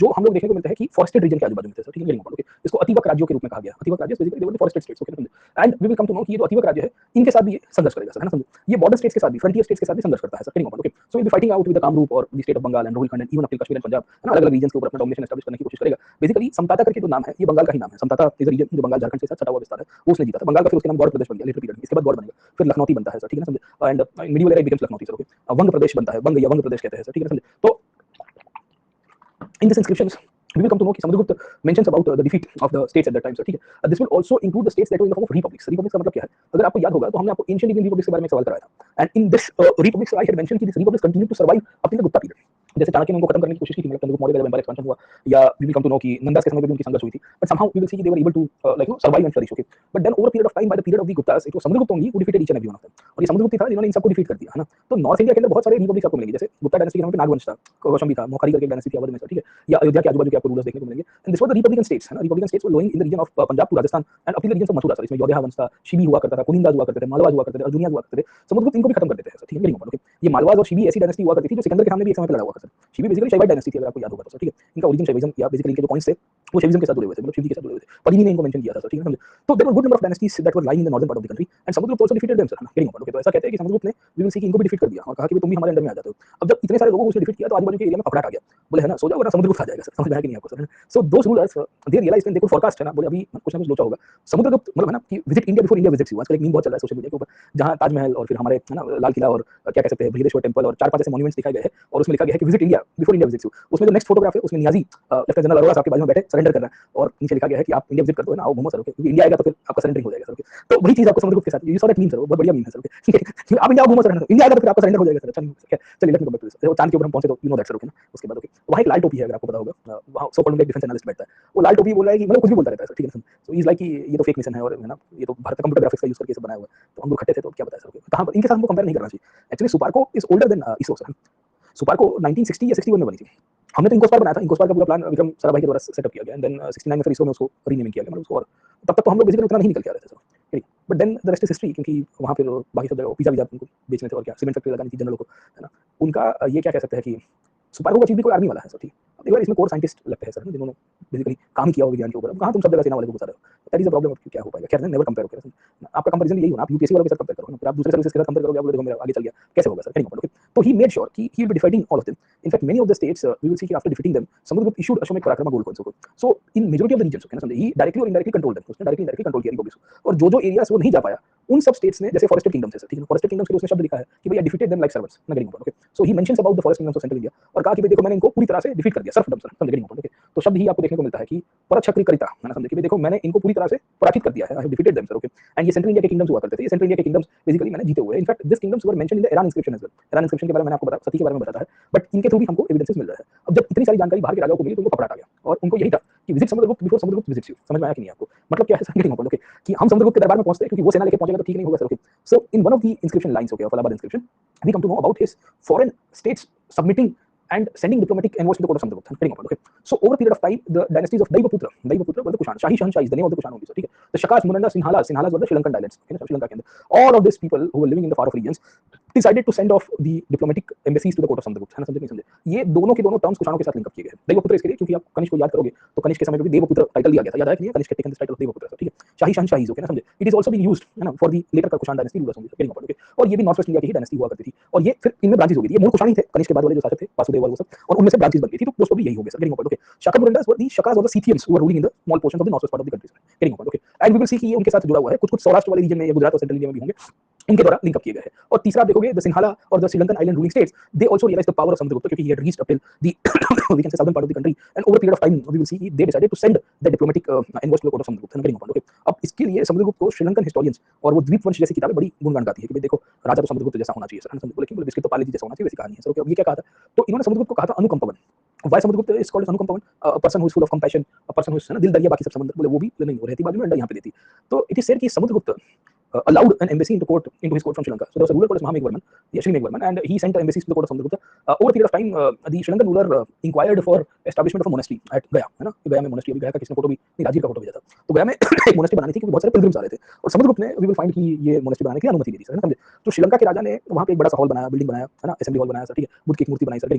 जो हम लोग देखने को मिलता है कि फॉरेस्टेड रीजन के आजू-बाजू में थे, सर. ठीक है, वेरी इंपॉर्टेंट. इसको अतिवक राज्यों के रूप में कहा गया. अतिवक राज्य basically they were the forested states, okay. And we will come to know कि ये जो अतिवक राज्य है इनके साथ भी ये संघर्ष करेगा, सर. है ना, समझो. ये बॉर्डर स्टेट्स के साथ भी फ्रंटियर स्टेट्स के साथ भी संघर्ष करता है, sir. Very important. Okay, so we will be fighting out with the Kamarup और the state of Bengal and Rohilkhand and even up till Kashmir and Punjab, है ना. अलग-अलग रीजन्स के ऊपर अपना डोमिनेशन एस्टैब्लिश करने की कोशिश करेगा. बेसिकली समताता करके जो नाम है ये बंगाल का ही नाम है. समताता इज अ रीजन जो बंगाल झारखंड के साथ सटा हुआ विस्तार है, वो उसने जीता था. बंगाल का फिर उसके नाम गौड़ प्रदेश बन गया लेटर पीरियड में. इसके बाद गौड़ बनेगा, फिर लखनौती बनता है, सर. ठीक है ना, समझे. And medieval era becomes Lakhnauti, sir. Okay, Vanga Pradesh बनता है, वंग या वंग प्रदेश कहते हैं, सर. ठीक है ना, समझे. तो in this inscriptions we will come to know कि Samudragupta mentions about the defeat of the states at that time, sir. ठीक है, this will also include the states that were in the form of republics. Republics का मतलब क्या है? अगर आपको याद होगा तो हमने आपको ancient Indian republics के बारे में सवाल कराया था. And in this republics I had mentioned कि this republics continued to survive up till the Gupta period. जैसे चाणक्य ने उनको खत्म करने की कोशिश की थी, मतलब चंद्रगुप्त मौर्य का जब एम्पायर एक्सपेंशन हुआ, या we will come to know कि नंदास के समय पे भी उनकी संघर्ष हुई थी, but somehow we will see कि they were able to like you know survive and flourish, okay. But then over a period of time by the period of the Guptas it was Samudragupta only who defeated each and every one of them. और ये समुद्रगुप्त ही था जिन्होंने इन सबको defeat कर दिया, है ना. तो नॉर्थ इंडिया के अंदर बहुत सारे रिपब्लिक्स आपको मिलेंगे, जैसे गुप्ता डायनेस्टी के नाम पे नागवंश था, कौशंबी था, मोखारी करके डायनेस्टी थी अवध में, सर. ठीक है, या अयोध्या के आजू-बाजू के आपको रूलर्स देखने को मिलेंगे. And this was the republican states, है ना. Republican states were lying in the region of Punjab to Rajasthan and up till the region of Mathura, sir. इसमें योधया वंश था, शिबी हुआ करता था, कुनिंदा हुआ करते थे, मालवाज हुआ करते थे, अर्जुनिया हुआ करते थे. समुद्रगुप्त इनको भी खत्म कर देते हैं, सर. ठीक है, वेरी इंपॉर्टेंट. ओके, ये मालवाज और शिबी ऐसी डायनेस्टी हुआ करती थी जो सिकंदर के सामने भी एक समय पे लड़ा हुआ था, सर. शिबी बेसिकली शैवाइट डायनेस्टी थी, अगर आपको याद होगा तो, सर. ठीक है, इनका ओरिजिन शैविज्म या बेसिकली इनके जो पॉइंट्स थे वो शैविज्म के साथ जुड़े हुए थे, मतलब शिव जी के साथ जुड़े हुए थे. पद्मिनी ने इनको मेंशन किया था, सर. ठीक है, समझे. तो there were good number of dynasties that were lying in the northern part of the country and Samudragupta also defeated them, sir. Very important. Okay, तो ऐसा कहते हैं कि समुद्रगुप्त ने वी विल सी कि इनको भी डिफीट कर दिया और कहा कि तुम भी हमारे अंडर में आ जाते हो. अब जब इतने सारे लोगों को उसने डिफीट किया तो आजू-बाजू के एरिया में फफड़ाट आ गया. बोले है ना, सो जाओ वरना समुद्रगुप्त आ जाएगा, सर. समझ में आया कि नहीं आपको, sir? So those rulers they realized and they could forecast, है ना. बोले अभी कुछ ना कुछ लोचा होगा. समुद्रगुप्त मतलब है ना कि visit India before India visits you. आजकल एक मीम बहुत चल रहा है सोशल मीडिया के ऊपर, जहां ताजमहल और फिर हमारे है ना लाल किला और क्या कह सकते हैं बृहदेश्वर टेंपल और 4-5 ऐसे मॉन्यूमेंट्स दिखाए गए हैं और उसमें लिखा गया है कि visit India before India visits you. उसमें जो नेक्स्ट फोटोग्राफ है उसमें नियाजी लेफ्टिनेंट जनरल अरोड़ा साहब के बाजू में बैठे सरेंडर कर रहा है और नीचे लिखा गया है कि आप इंडिया विजिट कर दो ना, आओ घूमो, सर. ओके, क्योंकि इंडिया आएगा तो फिर आपका सरेंडरिंग हो जाएगा, सर. ओके, तो वही चीज आपको समुद्रगुप्त के साथ you saw that meme, sir. बहुत बढ़िया मीम है, सर. ओके, आप इंडिया घूमो, सर. इंडिया आएगा तो फिर आपका सरेंडर हो जाएगा, सर. अच्छा नहीं, चलिए let me go back to this. वो चांद के ऊपर हम पहुंचे तो you know that, sir. Okay ना, उसके बाद ओके वहां एक लाल टोपी है, अगर आपको पता होगा, वहां सो कॉल्ड डिफेंस एनालिस्ट बैठता है. वो लाल टोपी बोल रहा है कि मतलब कुछ भी बोलता रहता है, सर. ठीक है, सो इज लाइक कि ये तो फेक मिशन है और है ना ये तो भारत का कंप्यूटर ग्राफिक्स का यूज करके सब बनाया हुआ है, तो हम लोग खट्टे थे तो क्या बताया, सर. कहां इनके साथ हमको कंपेयर नहीं करना चाहिए. Actually SUPARCO is older than ISRO, sir. SUPARCO 1960 या 61 में बनी थी. हमने तो इनकोस्पायर बनाया था. इनकोस्पायर का पूरा प्लान विक्रम साराभाई के द्वारा सेटअप किया गया एंड देन 69 में फिर इसरो में उसको रीनेमिंग किया गया, मतलब उसको. और तब तक तो हम लोग बेसिकली उतना नहीं निकल के आ रहे थे, sir. But then the rest is history, क्योंकि वहां फिर बाकी सब जगह पिज़्ज़ा विज़्ज़ा उनको बेचने थे और क्या सीमेंट फैक्ट्री लगानी थी जनरलों को, है ना. उनका ये क्या कह सकते हैं कि सुपार्को का चीफ भी कोई आर्मी वाला है, सर. ठीक. अब एक बार इसमें कोर साइंटिस्ट लगते हैं, सर, जिन्होंने बेसिकली काम किया हो विज्ञान के ऊपर. अब कहां तुम सब जगह सेना वाले को घुसा रहे हो. That is a problem. अब क्या हो पाएगा. खैर नेवर कंपेयर करो. आपका कंपैरिजन यही हो ना, आप यूपीएससी वालों के साथ कंपेयर करो ना, फिर आप दूसरे सर्विसेज के साथ कंपेयर करोगे, आप देखो मेरा आगे चल गया कैसे होगा, सर. ओके, तो ही मेड श्योर कि ही will B defeating all of them. In fact, many of the states we will see कि after defeating them, Samudragupta issued Ashwamedh Parakrama gold coins. So in majority of the regions, okay ना, समझे, he directly or indirectly controlled them. उसने directly indirectly control किया republics को. और जो जो areas वो नहीं जा पाया उन सब स्टेट्स ने जैसे फॉरेस्टेड किंगडम्स है सर, ठीक है, फॉरेस्टेड किंगडम्स के लिए उसने शब्द लिखा है कि भैया डिफीटेड देम लाइक सर्वेंट्स, ना getting okay. So he mentions about the forest kingdoms of central India और कहा कि भाई देखो मैंने इनको पूरी तरह से डिफीट कर दिया, सर्फडम सर, समझ गेटिंग ओके। तो शब्द ही आपको देखने को मिलता है कि परचक्रिकरिता, है ना, समझे कि भाई देखो मैंने इनको पूरी तरह से पराजित कर दिया है, I have defeated them sir, okay. And ये सेंट्रल इंडिया के किंगडम्स हुआ करते थे, ये सेंट्रल इंडिया के किंगडम्स बेसिकली मैंने जीते हुए, in fact this kingdoms were mentioned in the Eran inscription as well. Eran inscription के बारे में मैंने आपको बताया, सती के बारे में बताया है, बट इनके थ्रू भी हमको एविडेंसेस मिल रहा है। अब जब इतनी सारी जानकारी बाहर के राजाओं को मिली तो उनको पकड़ा गया और उनको यही था कि visit Samudragupta before Samudragupta visits you. समझ में आया कि नहीं आपको? मतलब क्या है सर, गेटिंग ओके, कि हम समुद्रगुप्त के दरबार में पहुंचते हैं क्योंकि वो सेना लेके पहुंचेगा तो ठीक नहीं होगा sir, okay. So in one of the inscription lines, okay, of Allahabad inscription, we come to know about his foreign states submitting and sending diplomatic envoys to the court of Samudra Gupta. Okay. So over a period of time, the dynasties of Daivaputra were the Kushan. Shahi is the name of the Kushan only. So, okay. The Shakas, Munanda, Sinhalas were the Sri Lankan dialects. Okay, Sri Lanka. All of these people who were living in the far off regions decided to send off the diplomatic embassies to the court of Samudra Gupta. समझे? ये दोनों के दोनों terms कुशाणों के साथ link up किए गए हैं। दैवपुत्र इसके लिए क्योंकि आप कनिष्क को याद करोगे तो कनिष्क के समय में भी देवपुत्र टाइटल दिया गया था, याद है कि नहीं? Kanishka taken this title of Devaputra, ठीक है। शाही शहनशाही, ओके ना, समझे? It is also being used, है ना, for the later Kushan dynasty rulers only, okay. और ये भी नॉर्थ वेस्ट इंडिया की ही डायनेस्टी हुआ करती थी और ये फिर इनमें ब्रांचेस हो गई थी। ये मूल कुशाणी थे, कनिष्क के बाद वाले जो शासक थे वासुदेव और वो सब, और उनमें से ब्रांचेस बन गई थी, तो पोस्ट ऑफ यही हो गया sir, getting okay. Shaka Murundas were the Shakas और the Scythians who were ruling in the small portion of the north west part of the country, getting okay. And we will see कि ये उनके साथ जुड़ा हुआ है, कुछ कुछ सौराष्ट्र वाले रीजन में या गुजरात और सेंट्रल इंडिया में भी होंगे, इनके द्वारा लिंक अप किए गए हैं। और तीसरा आप देखोगे द सिंहाला और the Sri Lankan island ruling states, they also realized the power of Samudragupta क्योंकि he had reached up till the we can say southern part of the country and over a period of time we will see they decided to send the diplomatic envoys to the court of Samudragupta, okay। अब इसके लिए समुद्रगुप्त को Sri Lankan historians और वो द्वीप वंश जैसी किताबें बड़ी गुणगान गाती है कि भाई देखो राजा तो समुद्रगुप्त जैसा होना चाहिए सर, लेकिन बोले बिस्किट तो पाली जी जैसा होना चाहिए, वैसी कहानी है सर, ओके। अब ये क्या कहा था? तो इन्होंने समुद्रगुप्त को कहा था अनुकंपवन। Why Samudragupta is called as Anukampavan? A person who is full of compassion, a person who is, है ना, दिल दरिया बाकी सब समंदर, बोले वो भी नहीं, वो रहती बाद में अंडा यहाँ पे देती। तो इट इज सेड कि Samudragupta allowed an embassy into his court from Sri Lanka. So there was a ruler called as Mahamegvarman, Shri Megvarman, and he sent embassies to the court of Samudragupta. Over a period of time, the Sri Lankan ruler inquired for establishment of a monastery at Gaya, है ना, गया में monastery, अभी गया का किसने photo भी नहीं, राजीव का फोटो भेजा था, तो गया में एक मोनेस्ट्री बनानी थी क्योंकि बहुत सारे पिलग्रिम्स आ रहे थे और समुद्रगुप्त ने वी विल फाइंड कि ये मोनेस्ट्री बनाने की अनुमति दे दी सर, समझे? तो श्रीलंका के राजा ने वहां पे एक बड़ा सा हॉल बनाया, बिल्डिंग बनाया, है ना, असेंबली हॉल बनाया सर, ठीक है, बुद्ध की एक मूर्ति बनाई सर,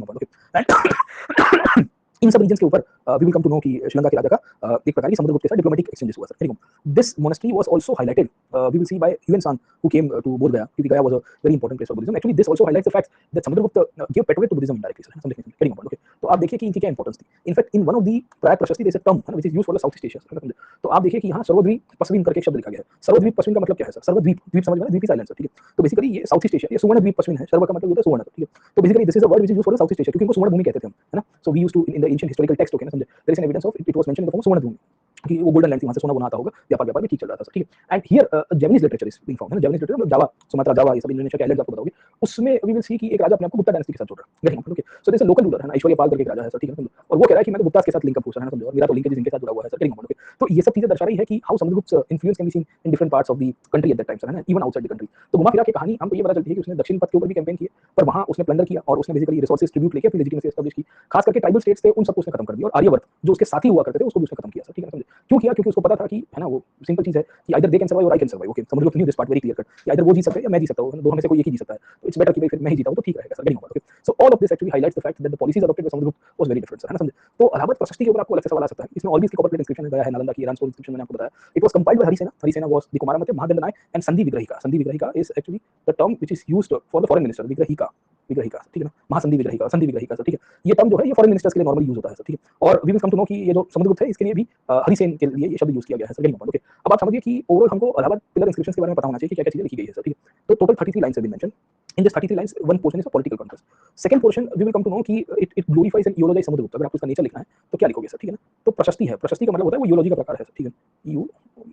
एंड इन सब रीजन्स के ऊपर we will come to know कि श्रीलंका के राजा का एक प्रकार की समुद्रगुप्त के साथ डिप्लोमेटिक एक्सचेंजेस हुआ sir. This monastery was also highlighted, we will see by Hiuen Tsang who came to Bodh Gaya, क्योंकि Gaya was a very important place for Buddhism. Actually this also highlights the fact that Samudragupta give patronage to Buddhism indirectly sir, समझे? तो आप देखिए कि इनकी क्या importance थी। In fact in one of the prior prashasti there is a term which is used for the south east Asia, समझे? तो आप देखिए कि यहां सर्वद्वीप पश्चिम करके एक शब्द लिखा गया है। सर्वद्वीप पश्चिम का मतलब क्या है सर? सर्वद्वीप, द्वीप समझ में, द्वीप आइलैंड सर, ठीक है। तो बेसिकली ये साउथ ईस्ट एशिया, ये सुवर्ण द्वीप पश्चिम है, सर्व का मतलब होता है सुवर्ण, ठीक है। तो basically this is a word which is used for the south east Asia, क्योंकि इनको सुवर्ण भूमि कहते थे हम, है ना। So we used to in the ancient historical text, okay ना, समझे? There is an evidence of it was mentioned in the form of Suvarnabhumi कि वो गोल्डन लैंड थी, वहां से सोना बनाता होगा, व्यापार भी ठीक चल रहा था, ठीक है। And here Japanese literature is being found, है ना, जैपनीज लिटरेचर मतलब जावा, सुमात्रा जावा, ये सब इंडोनेशिया के आइलैंड्स आपको बताओगे, उसमें वी विल सी कि एक राजा अपने आप को गुप्ता डायनेस्टी के साथ जोड़ रहा है, okay. So this is a local ruler, है ना, ऐश्वर्या पाल करके एक राजा है सर, ठीक है, और वो कह रहा है कि मैं तो गुप्ता के साथ लिंक अप है ना, समझो, और मेरा तो लिंकेज इनके साथ जुड़ा हुआ है सर, ओके। तो ये सब चीजें दर्शा रही है कि how Samudragupta influence can be seen in different parts of the country at that time sir, है ना, इवन आउटसाइड द कंट्री। तो घुमा फिरा के कहानी हमको ये पता चलती है कि उसने दक्षिण पथ के ऊपर भी कैंपेन किया, पर वहां उसने प्लंडर किया और उसने बेसिकली रिसोर्सेज ट्रिब्यूट लेके अपनी लेजिटिमेसी एस्टैब्लिश की, खास करके ट्राइबल स्टेट्स थे उन सबको उसने खत्म कर दिया, और आर्यवर्त जो उसके साथी हुआ करते थे उसको भी उसने खत्म किया सर, ठीक है, समझे? क्यों किया? क्योंकि उसको पता था कि, है ना, वो सिंपल चीज है कि आइदर दे कैन सर्वाइव और I can survive, okay. Samudragupta new this part very clear cut कि आइदर वो जी सकते हैं या मैं जी सकता हूं, दोनों में से कोई एक ही जी सकता है, तो इट्स बेटर कि भाई फिर मैं ही जीता हूं तो ठीक रहेगा sir, getting okay. So all of this actually highlights the fact that the policies adopted by Samudragupta was very different sir, है ना, समझे? तो इलाहाबाद प्रशस्ति के ऊपर आपको अलग से सवाल आ सकता है, इसमें ऑल की कॉपर प्लेट इंस्क्रिप्शन गया है, नालंदा की ईरान स्टोन इंस्क्रिप्शन मैंने आपको बताया, it was compiled by Harisena, Harisena was the kumaramatya mahadandanayaka and sandhi vigrahika. Sandhi vigrahika is actually the term which is used for the foreign minister, vigrahika, vigrahika, ठीक है ना, महासंधि विग्रहिका, संधि विग्रहिका सर, ठीक है। ये टर्म जो है ये फॉरेन मिनिस्टर्स के लिए नॉर्मली यूज होता है सर, ठीक है। और we will come to know कि ये जो समुद्रगुप्त है इसके लिए भी हरिसेन के लिए ये शब्द यूज किया गया है सर, गेटिंग ओके। अब आप समझिए कि ओवरऑल हमको इलाहाबाद पिलर इंस्क्रिप्शंस के बारे में पता होना चाहिए कि क्या-क्या चीजें लिखी गई है सर, ठीक है। तो total 33 lines have been mentioned. In this 33 lines one portion is a political context. Second portion we will come to know कि it glorifies and eulogizes Samudragupta. अगर आपको इसका नेचर लिखना है तो क्या लिखोगे सर, ठीक है ना। तो प्रशस्ति है, प्रशस्ति का मतलब होता है वो यूलोजी का प्रकार है सर, ठीक है।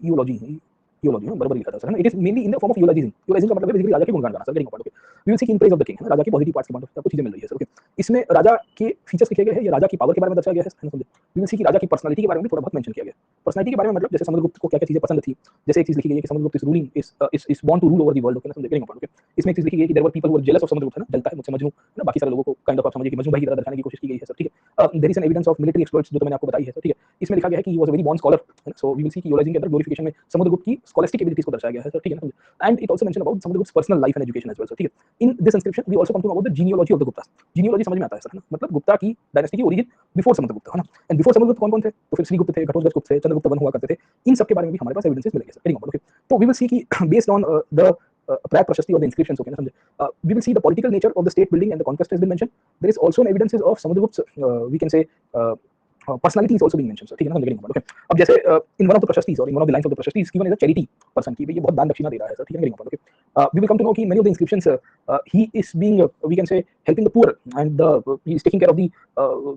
यूलोजी, यूलोजी बराबर लिखा था sir, it is mainly in the form of eulogism. Eulogism का मतलब है बेसिकली राजा के गुणगान गाना sir, getting okay. We will see in praise of the king, राजा की पॉजिटिव पार्ट्स के बारे में आपको चीजें मिल रही है सर, ओके। इसमें राजा के फीचर्स लिखे गए हैं, ये राजा की पावर के बारे में दर्शाया गया है, समझे? वी विल सी कि राजा की पर्सनालिटी के बारे में भी थोड़ा बहुत मेंशन किया गया। पर्सनालिटी के बारे में मतलब जैसे समुद्रगुप्त को क्या-क्या चीजें पसंद थी, जैसे एक चीज लिखी गई है कि Samudragupta is ruling is born to rule over the world, okay ना, समझे? Getting okay. इसमें एक चीज लिखी गई है कि there were people who were jealous of Samudragupta, है ना, जलता है मुझसे मजनू, है ना, बाकी सारे लोगों को काइंड ऑफ आप समझिए कि मजनू भाई की तरह दर्शाने की कोशिश की गई है सर, ठीक है। There is an evidence of military experts जो तो मैंने आपको बताई है सर, ठीक है। इसमें लिखा गया है कि ही was a very born scholar, है ना। सो वी विल सी कि यूलोजिज्म के अंदर ग्लोरिफिकेशन में समुद्रगुप्त की स्कॉलास्टिक एबिलिटीज को दर्शाया गया है सर, ठीक है ना। And it also mention about Samudragupta's personal life and education as well sir, ठीक है। In this inscription we also come to know about the genealogy of the Guptas. Genealogy समझ में आता है सर, है ना, मतलब गुप्ता की डायनेस्टी की ओरिजिन बिफोर समुद्रगुप्त, है ना। एंड बिफोर समुद्रगुप्त कौन-कौन थे? तो फिर श्रीगुप्त थे, घटोत्कच गुप्त थे, चंद्रगुप्त वन हुआ करते थे। इन सब के बारे में भी हमारे पास एविडेंसेस मिलेंगे सर, गेटिंग ओके। तो वी विल सी कि बेस्ड ऑन द प्रायर प्रशस्ति और द इंस्क्रिप्शंस, ओके ना, समझे? We will see the political nature of the state building and the conquest has been mentioned. There is also an evidences of Samudragupta's we can say personality is also being mentioned, ठीक है ना, getting okay. अब जैसे in one of the prashastis और in one of the lines of the prashasti is given as a charity person की, ये बहुत दान दक्षिणा दे रहा है सर, ठीक है, getting okay. We will come to know कि many of the inscriptions he is being we can say helping the poor and the he is taking care of the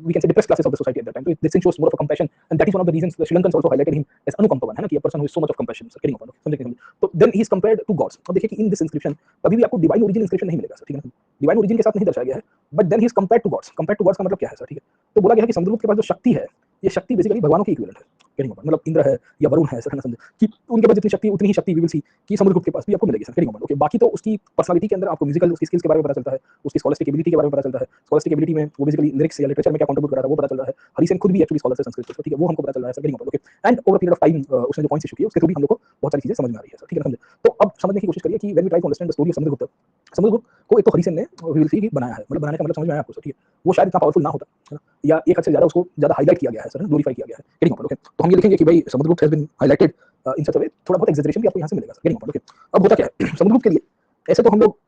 we can say depressed classes of the society at that time, तो this shows more of compassion and that is one of the reasons the Sri Lankans also highlighted him as anukampavan, है ना, कि a person who is so much of compassion sir, getting okay, समझे, तो then he is compared to gods. अब देखिए कि इन this inscription कभी भी आपको डिवाइन ओरिजिन इंस्क्रिप्शन नहीं मिलेगा सर, ठीक है ना, डिवाइन ओरिजिन के साथ नहीं दर्शाया गया है, but then he is compared to gods. Compared to gods का मतलब क्या है सर, ठीक है, तो बोला गया है कि समुद्रगुप्त के पास जो शक्ति है, ये शक्ति बेसिकली भगवानों के इक्विवेलेंट है, गेटिंग ओके, मतलब इंद्र है या वरुण है सर, समझे कि उनके पास जितनी शक्ति उतनी ही शक्ति वी विल सी कि समुद्रगुप्त के पास भी आपको मिलेगी सर, गेटिंग ओके। बाकी तो उसकी पर्सनालिटी के अंदर आपको म्यूजिकल उसकी स्किल्स के बारे में पता चलता है, उसकी स्कॉलस्टिक एबिलिटी के बारे में पता चलता है, स्कॉलस्टिक एबिलिटी में वो बेसिकली लिरिक्स या लिटरेचर में क्या कंट्रीब्यूट कर रहा है वो पता चल रहा है। हरिसेन खुद भी एक्चुअली स्कॉलर है संस्कृत, ठीक है, वो हमको पता चल रहा है sir, getting okay. And over period of time उसने जो पॉइंट्स इशू किए उसके थ्रू भी हम लोग को बहुत सारी चीजें समझ में आ रही है सर, ठीक है, समझे। तो अब समझने की कोशिश करिए कि when we try to understand the story of Samudragupta, Samudragupta को एक तो हरिसेन ने वी विल सी कि बनाया है, मतलब बनाने का मतलब समझ में आया आपको सर, ठीक है, वो शायद इतना पावरफुल ना होता, है ना, या एक हद से ज्यादा उसको ज्यादा हाईलाइट किया गया है सर, ग्लोरीफाई किया गया है, गेटिंग ओके। तो हम ये लिखेंगे कि भाई Samudragupta has been highlighted in such a वे, थोड़ा बहुत एक्सेजरेशन भी आपको यहाँ से मिलेगा सर, गेटिंग ओके। अब होता क्या है समुद्रगुप्त के लिए, ऐसे तो हम लोग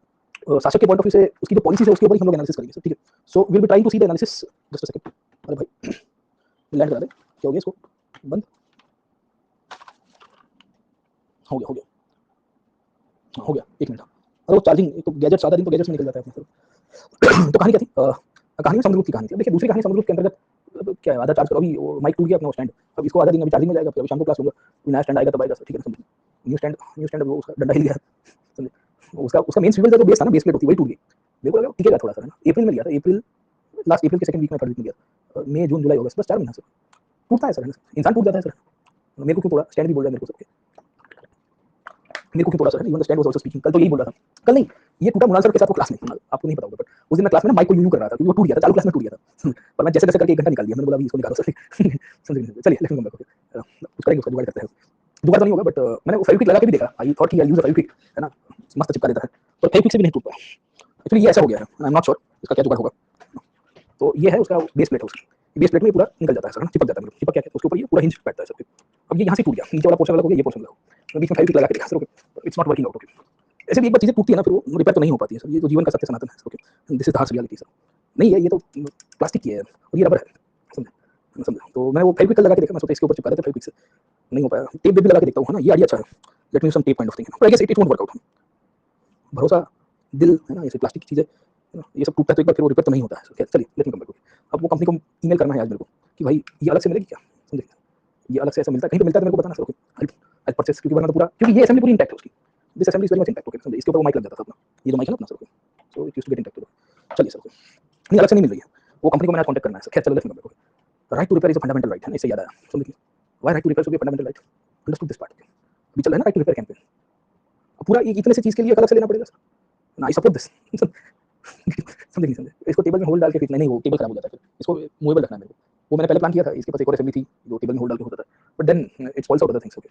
शासक के पॉइंट ऑफ व्यू से उसकी जो पॉलिसीज है उसके ऊपर ही हम लोग एनालिसिस करेंगे सर, ठीक है। So we will be trying to see the analysis, just a second, अरे भाई लैंड करा दे, क्या हो गया इसको बंद, हो गया हो गया, एक मिनट, अरे वो चार्जिंग तो गैजेट सादा दिन तो गैजेट्स में निकल जाता है अपने सर। तो कहानी क्या थी, कहानी में समुद्रगुप्त की कहानी थी। देखिए दूसरी कहानी समुद्रगुप्त के अंतर्गत क्या है, आधा चार्ज करो, अभी वो माइक टूट गया अपना स्टैंड, अब इसको आधा दिन अभी चार्जिंग में जाएगा, फिर शाम को क्लास लूंगा, नया स्टैंड आएगा तब आएगा सर, ठीक है, समझिए। न्यू स्टैंड वो उसका डंडा हिल गया, समझे, उसका उसका मेन स्विvel का जो बेस था ना, बेस प्लेट होती है वही टूट गई, मेरे को लगा टिकेगा थोड़ा सा, है ना, अप्रैल में लिया था, अप्रैल लास्ट अप्रैल के सेकंड वीक में थर्ड वीक में लिया, मई जून जुलाई अगस्त बस 4 महीना सर, टूटता है सर, है ना, इंसान टूट जाता है सर, मेरे को क्यों थोड़ा स्टैंड भी बोल रहा है मेरे को सर, मेरे को क्यों थोड़ा सा है, even the stand was also speaking, कल तो यही बोल रहा था, कल नहीं, ये टूटा मुनाल सर के साथ वो क्लास में, आपको नहीं पता होगा, बट उस दिन मैं क्लास में ना माइक को यूं कर रहा था क्योंकि वो टूट गया था, चालू क्लास में टूट गया था, पर मैं जैसे जैसे करके 1 घंटा निकाल दिया, मैंने बोला अभी इसको निकालो सर, समझ गए, चलिए लेकिन हम कुछ करेंगे, उसका जुगाड़ करते हैं, जुगाड़ तो नहीं होगा, बट मैंने वो फेविक्विक लगा के भी देखा, आई थॉट कि आई यूज अ फेविक्विक, है ना, मस्त चिपका देता है, पर फेविक्विक से भी नहीं टूट पाया, एक्चुअली ये ऐसा हो गया है, आई एम नॉट श्योर इसका क्या जुगाड़ होगा। तो ये है उसका बेस प्लेट है उसकी, बेस प्लेट में पूरा निकल जाता है सर, चिपक जाता है, चिपक क्या है उसके ऊपर, ये पूरा हिंज बैठता है सर, अब ये यहाँ से टूट गया, नीचे वाला पोर्शन अलग हो गया, ये पोर्शन अलग हो गया, बीच में फेविक्विक लगा के देखा sir, okay, it's not working out, okay. ऐसे भी एक बार चीजें टूटती है ना, फिर वो रिपेयर तो नहीं हो पाती है सर, ये तो जीवन का सत्य सनातन है, okay, this is the harsh reality sir, नहीं है ये तो प्लास्टिक की है और ये रबर है, समझे, समझे, तो मैंने वो फेविक्विक लगा के देखा, मैं सोचा इसके ऊपर चिपका देता फेविक्विक से, नहीं हो पाया, टेप भी लगा के देखता हूँ, है ना, ये आइडिया अच्छा है, let me use some tape kind of thing, I guess it won't work out, भरोसा, दिल, है ना, ये सब प्लास्टिक की चीजें, है ना, ये सब टूटता है तो एक बार फिर वो रिपेयर तो नहीं होता है, चलिए लेट मी कम बैक, अब वो कंपनी को ईमेल करना है आज मेरे को कि भाई ये अलग से मिलेगी क्या, समझे, ये अलग से ऐसा मिलता है, कहीं पे मिलता है तो मेरे को बताना सर, ओके, आई परचेस, क्योंकि वरना तो पूरा, क्योंकि ये असेंबली पूरी इंटैक्ट है उसकी, this assembly is very much intact, okay, समझे, इसके ऊपर वो माइक लग जाता था अपना, ये जो माइक है ना अपना sir, okay, so it used to get intact, चलिए सर, ओके, नहीं अलग से नहीं मिल रही है, वो कंपनी को मैंने कांटेक्ट करना है सर, खैर चलो let's go, right to repair is a fundamental right, है ना, इससे याद आया, समझिए, why right to repair should be fundamental right, understood this part, अभी चल रहा है ना राइट टू रिपेयर कैंपेन, पूरा ये इतने से चीज के लिए अलग से लेना पड़ेगा सर, आई सपोर्ट दिस, समझे नहीं समझे, इसको टेबल में होल्ड डाल के फिर नहीं, वो टेबल खराब हो जाता है, फिर इसको मूवेबल रखना है मेरे को, वो मैंने पहले प्लान किया था, इसके पास एक और असेंबली थी जो टेबल में होल्ड डाल के होता था, but then it spoils out other things, okay.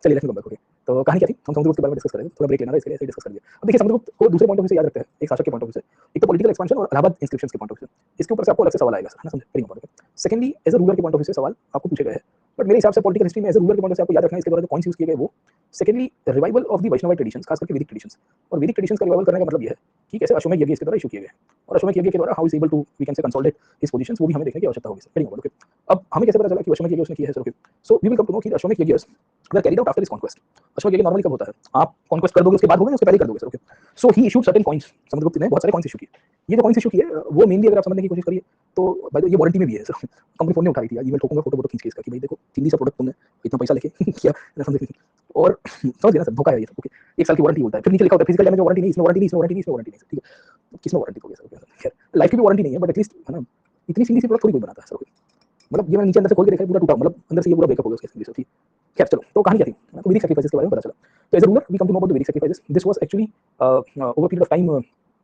चलिए लेट्स गो बैक, ओके। तो कहानी क्या थी, हम समुद्रगुप्त के बारे में डिस्कस कर रहे थे, थोड़ा ब्रेक लेना था इसके लिए डिस्कस कर लिया। अब देखिए समुद्रगुप्त को दूसरे पॉइंट ऑफ व्यू से याद रखते हैं, एक शासक के पॉइंट ऑफ व्यू से, एक तो पॉलिटिकल एक्सपेंशन और इलाहाबाद इंस्क्रिप्शंस के पॉइंट ऑफ व्यू से, इसके ऊपर से आपको अलग से सवाल आएगा सर, है ना, समझे, very important. Secondly as a ruler के पॉइंट ऑफ व्यू से सवाल आपको पूछे गए हैं, बट मेरे हिसाब से पॉलिटिकल हिस्ट्री में एज अ रूलर के पॉइंट ऑफ से आपको याद रखना है इसके द्वारा जो पॉइंट्स यूज किए गए वो, secondly revival of the Vaishnava traditions, खास करके वैदिक ट्रेडिशंस, और वैदिक ट्रेडिशंस का रिवाइवल करने का मतलब ये है कि कैसे अश्वमेध यज्ञ इसके द्वारा इशू किए गए, और अश्वमेध यज्ञ के द्वारा how is able to we can say consolidate his positions, वो भी हमें देखने की आवश्यकता होगी सर, वेरी इंपॉर्टेंट, ओके। अब हमें कैसे पता चला कि अश्वमेध यज्ञ उसने किया है sir, okay, so we will come to know कि अश्वमेध यज्ञ were carried out after his conquest. अश्वमेध यज्ञ नॉर्मली कब होता है, आप कॉन्क्वेस्ट कर दोगे उसके बाद होगा या उसके पहले कर दोगे sir, okay. So he issued certain coins, Samudragupta ने बहुत सारे कॉइन्स इशू किए, ये जो कॉइन्स इशू किए वो मेनली अगर आप समझने की कोशिश करिए तो भाई ये वारंटी में भी है सर, कंपनी फोन नहीं उठा रही थी, ईमेल ठोकूंगा फोटो खींच के इसका कि भाई देखो हिंदी सा प्रोडक्ट तुमने इतना पैसा लेके किया, समझ, और समझ गए ना सर, धोखा है ये सब, ओके। 1 साल की वारंटी बोलता है, फिर नीचे लिखा होता है फिजिकल डैमेज वारंटी नहीं, इसमें वारंटी नहीं, इसमें वारंटी नहीं, इसमें वारंटी नहीं, ठीक है, किसमें वारंटी दोगे सर, खैर लाइफ की भी वारंटी नहीं है, बट एटलीस्ट, है ना, इतनी सीधी सी प्रोडक्ट थोड़ी कोई बनाता है सर, मतलब ये मैं नीचे अंदर से खोल के देखा पूरा टूटा, मतलब अंदर से ये पूरा ब्रेकअप हो गया उसके ठीक। खैर चलो, तो कहानी क्या थी, तो वैदिक सैक्रिफाइसेस के बारे में पता चला। तो as a ruler we come to know about the Vedic sacrifices, this was actually over period of time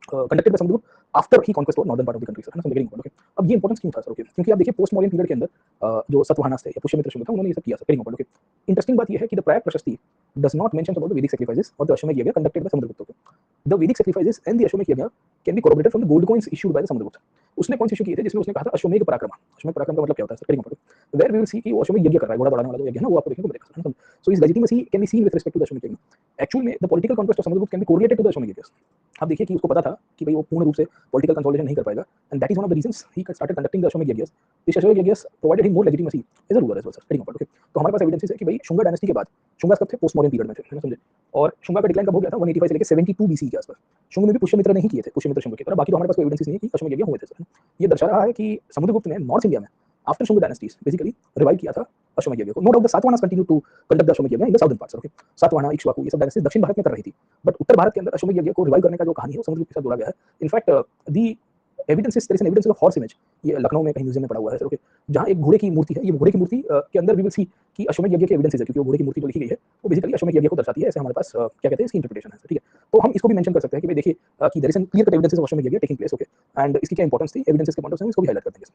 conducted by Samudragupta after he conquest northern part of the country sir, समझ गए, ओके। अब ये इंपॉर्टेंस क्यों था sir, okay, क्योंकि आप देखिए post modern period के अंदर जो सतवाहनास थे या पुष्यमित्र शुंग था, उन्होंने ये सब किया sir, very important, okay. Interesting बात ये है कि द प्रायर प्रशस्ति does not mention about the Vedic sacrifices और द अश्वमेध यज्ञ conducted by Samudragupta, okay. The Vedic sacrifices and the अश्वमेध यज्ञ can be corroborated from the gold coins issued by the Samudragupta. उसने कौन से इशू किए थे जिसमें उसने कहा था अश्वमेध पराक्रम, अश्वमेध पराक्रम का मतलब क्या होता है sir, very important, where we will see कि वो अश्वमेध यज्ञ कर रहा है, घोड़ा बढ़ाने वाला जो यज्ञ है ना, वो आपको देखने को मिलेगा सर, सो इस legitimacy can be seen with respect to the अश्वमेध यज्ञ। एक्चुअल में the political conquest of Samudragupta can be correlated to the अश्वमेध यज्ञ, आप देखिए कि उसको पता था कि भाई वो पूर्ण रूप से पॉलिटिकल कंसोलिडेशन नहीं कर पाएगा, and that is one of the reasons he started conducting the अश्वमेध yajna. This Ashwamedha yajna provided him more legitimacy as a ruler as well sir, very important. Okay, तो हमारे पास एविडेंसेस है कि भाई शुंगा डायनेस्टी के बाद, शुंगा कब थे, पोस्ट मॉडर्न पीरियड में थे, है ना, समझे। और शुंगा का डिक्लाइन कब हो गया था, 185 से लेकर 72 बीसी के आसपास। शुंग में भी पुष्यमित्र नहीं किए थे, पुष्यमित्र शुंग की तरह, बाकी तो हमारे पास कोई एविडेंसेस नहीं है कि अश्वमेध यज्ञ हुए थे सर। ये दर्शा रहा है कि समुद्रगुप्त ने नॉर्थ इंडिया में after Shunga dynasties basically revive किया था अश्वमेध यज्ञ को। No doubt the Satavahanas continue to conduct the अश्वमेध yajna in the southern parts, okay. Satavahana, Ikshvaku, ये सब डायनेस्टीज दक्षिण भारत में कर रही थी, बट उत्तर भारत के अंदर अश्वमेध यज्ञ को रिवाइव करने का जो कहानी है वो समुद्रगुप्त के साथ जोड़ा गया है। In fact the evidences, there is an evidence of horse image, ये लखनऊ में कहीं म्यूजियम में पड़ा हुआ है सर, ओके, जहां एक घोड़े की मूर्ति है। ये घोड़े की मूर्ति के अंदर वी विल सी कि अश्वमेध यज्ञ के एविडेंसेस है, क्योंकि वो घोड़े की मूर्ति जो लिखी गई है वो बेसिकली अश्वमेध यज्ञ को दर्शाती है, ऐसे हमारे पास क्या कहते हैं इसकी इंटरप्रिटेशन है, ठीक है। तो हम इसको भी मेंशन कर सकते हैं कि भाई देखिए कि there is an clear cut evidences of Ashvamedha yajna taking place, okay, and इसकी क्या इंपॉर्टेंस थी एविडेंसेस के पॉइंट ऑफ व्यू से, इसको भी हाईलाइट कर देंगे,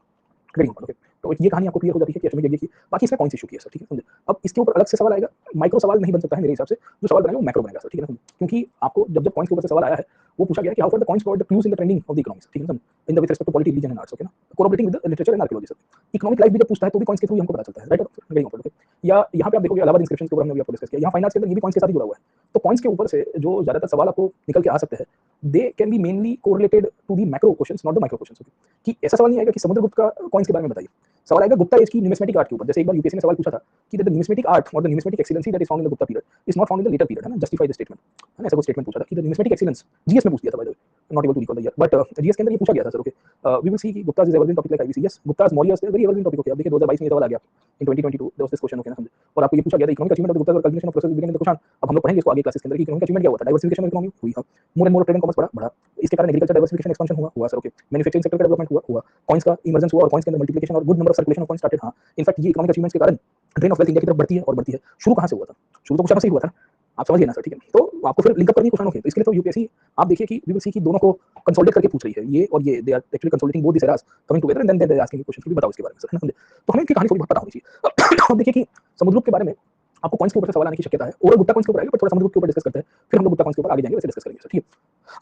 वेरी इंपॉर्टेंट, ओके। तो ये कहानी आपको क्लियर हो जाती है कि अश्वमेध यज्ञ की। बाकी इसमें कौन सी इशू की है सर, ठीक है, समझे। अब इसके ऊपर अलग से सवाल आएगा, माइक्रो सवाल नहीं बन सकता है मेरे हिसाब से, जो सवाल बनेगा वो मैक्रो बनेगा सर, ठीक है ना, क्योंकि आपको जब पॉइंट्स के ऊपर से सवाल आया है वो पूछा गया कि how far the coins provide the clues in the trending of the economics, ठीक है ना, in the with respect to polity, religion and arts, okay ना, collaborating with the literature and archaeology sir. Economic life भी जब पूछता है तो भी कॉइन्स के थ्रू हमको पता चलता है, राइट, वेरी इंपॉर्टेंट, ओके। या यहाँ पे आप देखोगे इलाहाबाद इंस्क्रिप्शन के ऊपर हमने अभी आपको डिस्कस किया, यहाँ फाइन आर्ट्स के अंदर ये भी कॉइन्स के साथ ही जुड़ा हुआ है। तो कॉइन्स के ऊपर से जो ज्यादातर सवाल आपको निकल के आ सकते हैं, they can be mainly correlated to the macro questions, not the micro questions, okay. कि ऐसा सवाल नहीं आएगा कि समुद्रगुप्त का कॉइन्स के बारे में बताइए, सवाल आएगा गुप्ता एज की न्यूमिस्मेटिक आर्ट के ऊपर। जैसे एक बार यूपीएससी ने सवाल पूछा था कि द न्यूमिस्मेटिक आर्ट और the numismatic excellency that is found in the Gupta period is not found in the letter period, है ना, जस्टिफाई द स्टेटमेंट, है ना, ऐसा कुछ स्टेटमेंट पूछा था कि द न्यूमिस्मेटिक एक्सीलेंस, जीएस में पूछ दिया था, by the way, not able to recall the year, but GS के अंदर ये पूछा गया था sir, okay. We will see कि Gupta is evergreen topic like IBC, yes, Gupta Maurya is very evergreen topic, okay. अब देखिए 2022 में ये सवाल आ गया, in 2022 there was this question, okay ना, समझे। और आपको ये पूछा गया था economic achievement of the Gupta और cultivation of process beginning in the Kushan. अब हम लोग पढ़ेंगे इसको आगे क्लासेस के अंदर कि इकोनॉमिक अचीवमेंट क्या हुआ था, डाइवर्सिफिकेशन ऑफ इकोनॉमी हुई, हाँ, more and more trade and commerce बढ़ा, इसके कारण एग्रीकल्चर डाइवर्सिफिकेशन एक्सपेंशन हुआ सर, ओके। मैन्युफैक्चरिंग सेक्टर का डेवलपमेंट हुआ, कॉइन्स का इमर्जेंस हुआ और कॉइन्स के अंदर मल्टीप्लिकेशन और good number of circulation of coins started, हाँ। इनफैक्ट ये इकोनॉमिक अचीवमेंट्स के कारण ड्रेन ऑफ वेल्थ इंडिया की तरफ बढ़ती है और बढ़ती है। शुरू कहां से हुआ था, शुरू तो कुषाण से ही हुआ था, आप समझिए ना सर, ठीक है। तो आपको फिर लिंकअप करनी है कुषाणों के, तो इसके लिए तो यूपीएससी आप देखिए कि वी विल सी कि दोनों को कंसोलिडेट करके पूछ रही है, ये और ये, they are actually consolidating both this eras coming together and then they are asking question कि बताओ इसके बारे में सर, है ना। तो हमें इनकी कहानी थोड़ी बहुत पता होनी चाहिए। अब देखिए कि समुद्रगुप्त के बारे में आपको कॉइन्स के ऊपर से सवाल आने की शक्यता है, और गुप्ता कॉइन्स के ऊपर आएगा, पर थोड़ा समुद्रगुप्त के ऊपर डिस्कस करते हैं, फिर हम लोग गुप्ता कॉइन्स के ऊपर आगे जाएंगे, वैसे डिस्कस करेंगे सर, ठीक है।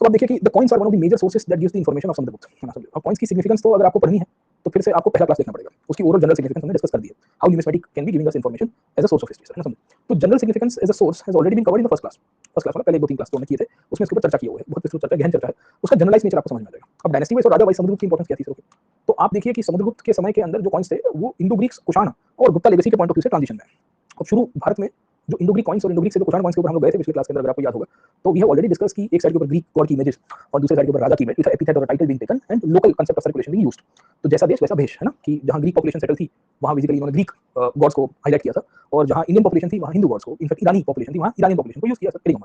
अब आप देखिए कि the coins are one of the major sources that gives the information of Samudragupta, है ना, समझिए। अब कॉइन्स की सिग्निफिकेंस तो अगर आपको पढ़नी है तो फिर से आपको पहला क्लास देखना पड़ेगा, उसकी ओवरऑल जनरल सिग्निफिकेंस हमने डिस्कस कर दी है, how numismatic can be giving us information as a source of history sir, है ना, समझिए। तो general significance as a source has already been covered in the first class, first class मतलब पहले 2-3 क्लास तो हमने किए थे, उसमें इसके ऊपर चर्चा की हुई है, बहुत विस्तृत चर्चा, गहन चर्चा है, उसका जनरलाइज नेचर आपको समझ में आ जाएगा। अब डायनेस्टी वाइज और राजा वाइज समुद्रगुप्त की इंपॉर्टेंस क्या थी सर, तो आप देखिए कि समुद्रगुप्त के समय के अंदर जो कॉइन्स थे वो इंडो ग्रीक्स, कुषाण और गुप्ता लेगेसी के पॉइंट ऑफ व्यू से ट्रांजिशन में। अब शुरू भारत में जो इंडो ग्रीक कॉइन्स और इंडो ग्रीक से जो कुषाण कॉइन्स के ऊपर हम लोग गए थे पिछले क्लास के अंदर, अगर आपको याद होगा, तो वी हैव ऑलरेडी डिस्कस की एक साइड के ऊपर ग्रीक गॉड की इमेजेस और दूसरे साइड के ऊपर राजा की इमेज, विद एपिथेट और title being taken and local concept of circulation being used. तो जैसा देश वैसा भेष, है ना, कि जहां ग्रीक पॉपुलेशन सेटल थी वहां बेसिकली इन्होंने ग्रीक गॉड्स को हाईलाइट किया था, और जहां इंडियन पॉपुलेशन थी वहां हिंदू गॉड्स को, इनफैक्ट ईरानी पॉपुलेशन थी वहां ईरानी पॉपुलेशन को यूज किया था।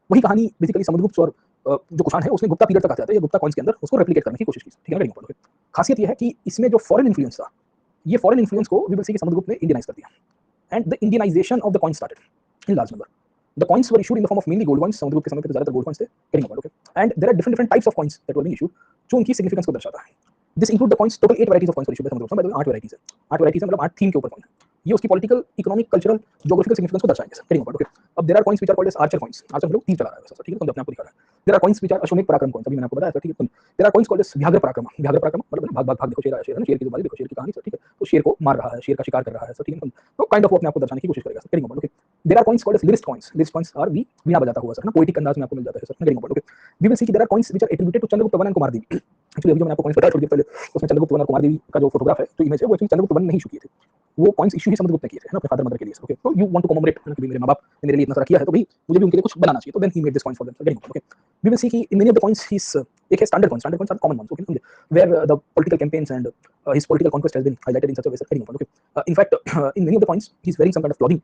वही कहानी बेसिकली समुद्रगुप्त और जो कुषाण है उसने गुप्ता पीरियड तक आता है, ये गुप्ता कॉइन्स के अंदर उसको रेप्लिकेट करने की कोशिश की, ठीक है ना। खासियत यह है कि इसमें जो फॉरेन इन्फ्लुएंस था, ये फॉरेन इन्फ्लुएंस को वी विल सी कि समुद्रगुप्त ने इंडियनाइज कर दिया, and the Indianization of the coin started in large number. The coins were issued in the form of mainly gold coins. Samudragupta के समय पे तो ज्यादातर gold coins थे, getting about, okay? And there are different types of coins that were being issued, जो उनकी significance को दर्शाता है। This include the coins, total 8 varieties of coins were issued by Samudragupta, by the way 8 varieties है, 8 varieties है, मतलब 8 theme के ऊपर coin है। ये उसकी political, economic, cultural, geographical significance को दर्शाएंगे सर, getting about, okay? अब there are coins which are called as archer coins, Archer हम लोग तीर चला रहा है सर, ठीक है, तो अपने आप को दिखा रहा है। There are coins which are अश्वमेध पराक्रम coins, अभी मैंने आपको बताया था, ठीक है। There are coins called as व्याघ्र पराक्रम, व्याघ्र पराक्रम मतलब भाग भाग भाग, देखो शेर आया, शेर है ना, शेर की जुबानी देखो, शेर की कहानी सर, ठीक है, तो शेर को मार रहा है, शेर का शिकार कर रहा है सर, ठीक है, तो काइंड ऑफ वो अपने आप को दर्शाने की कोशिश करेगा sir, getting about, okay? There are coins called as lyrist coins, lyrist coins are the वीणा बजाता हुआ सर, ना, पोएटिक अंदाज में आपको मिल जाता है sir, getting about, okay? We will see कि there are coins which are attributed to Chandragupta one and Kumar Devi. Actually अभी जो मैंने आपको कॉइन्स बताया थोड़ी देर पहले, उसमें चंद्रगुप्त वन और कुमार देवी का जो फोटोग्राफ है, जो इमेज है, वो एक्चुअली चंद्रगुप्त वन ने ही इशू किए थे, वो कॉइन्स इशू ही समुद्रगुप्त ने किए थे, है ना, अपने फादर मदर के लिए, ओके। तो यू वांट टू कमेमोरेट कि मेरे माँ-बाप ने मेरे लिए इतना सारा किया है, तो भाई मुझे भी उनके लिए कुछ बनाना चाहिए, तो then he made this coins for them, getting, okay. We will see कि in many of the coins he is एक है standard coins are common ones, okay, where the political campaigns and his political conquest has been highlighted in such a way sir, getting, okay. In fact in many of the coins he is wearing some kind of clothing,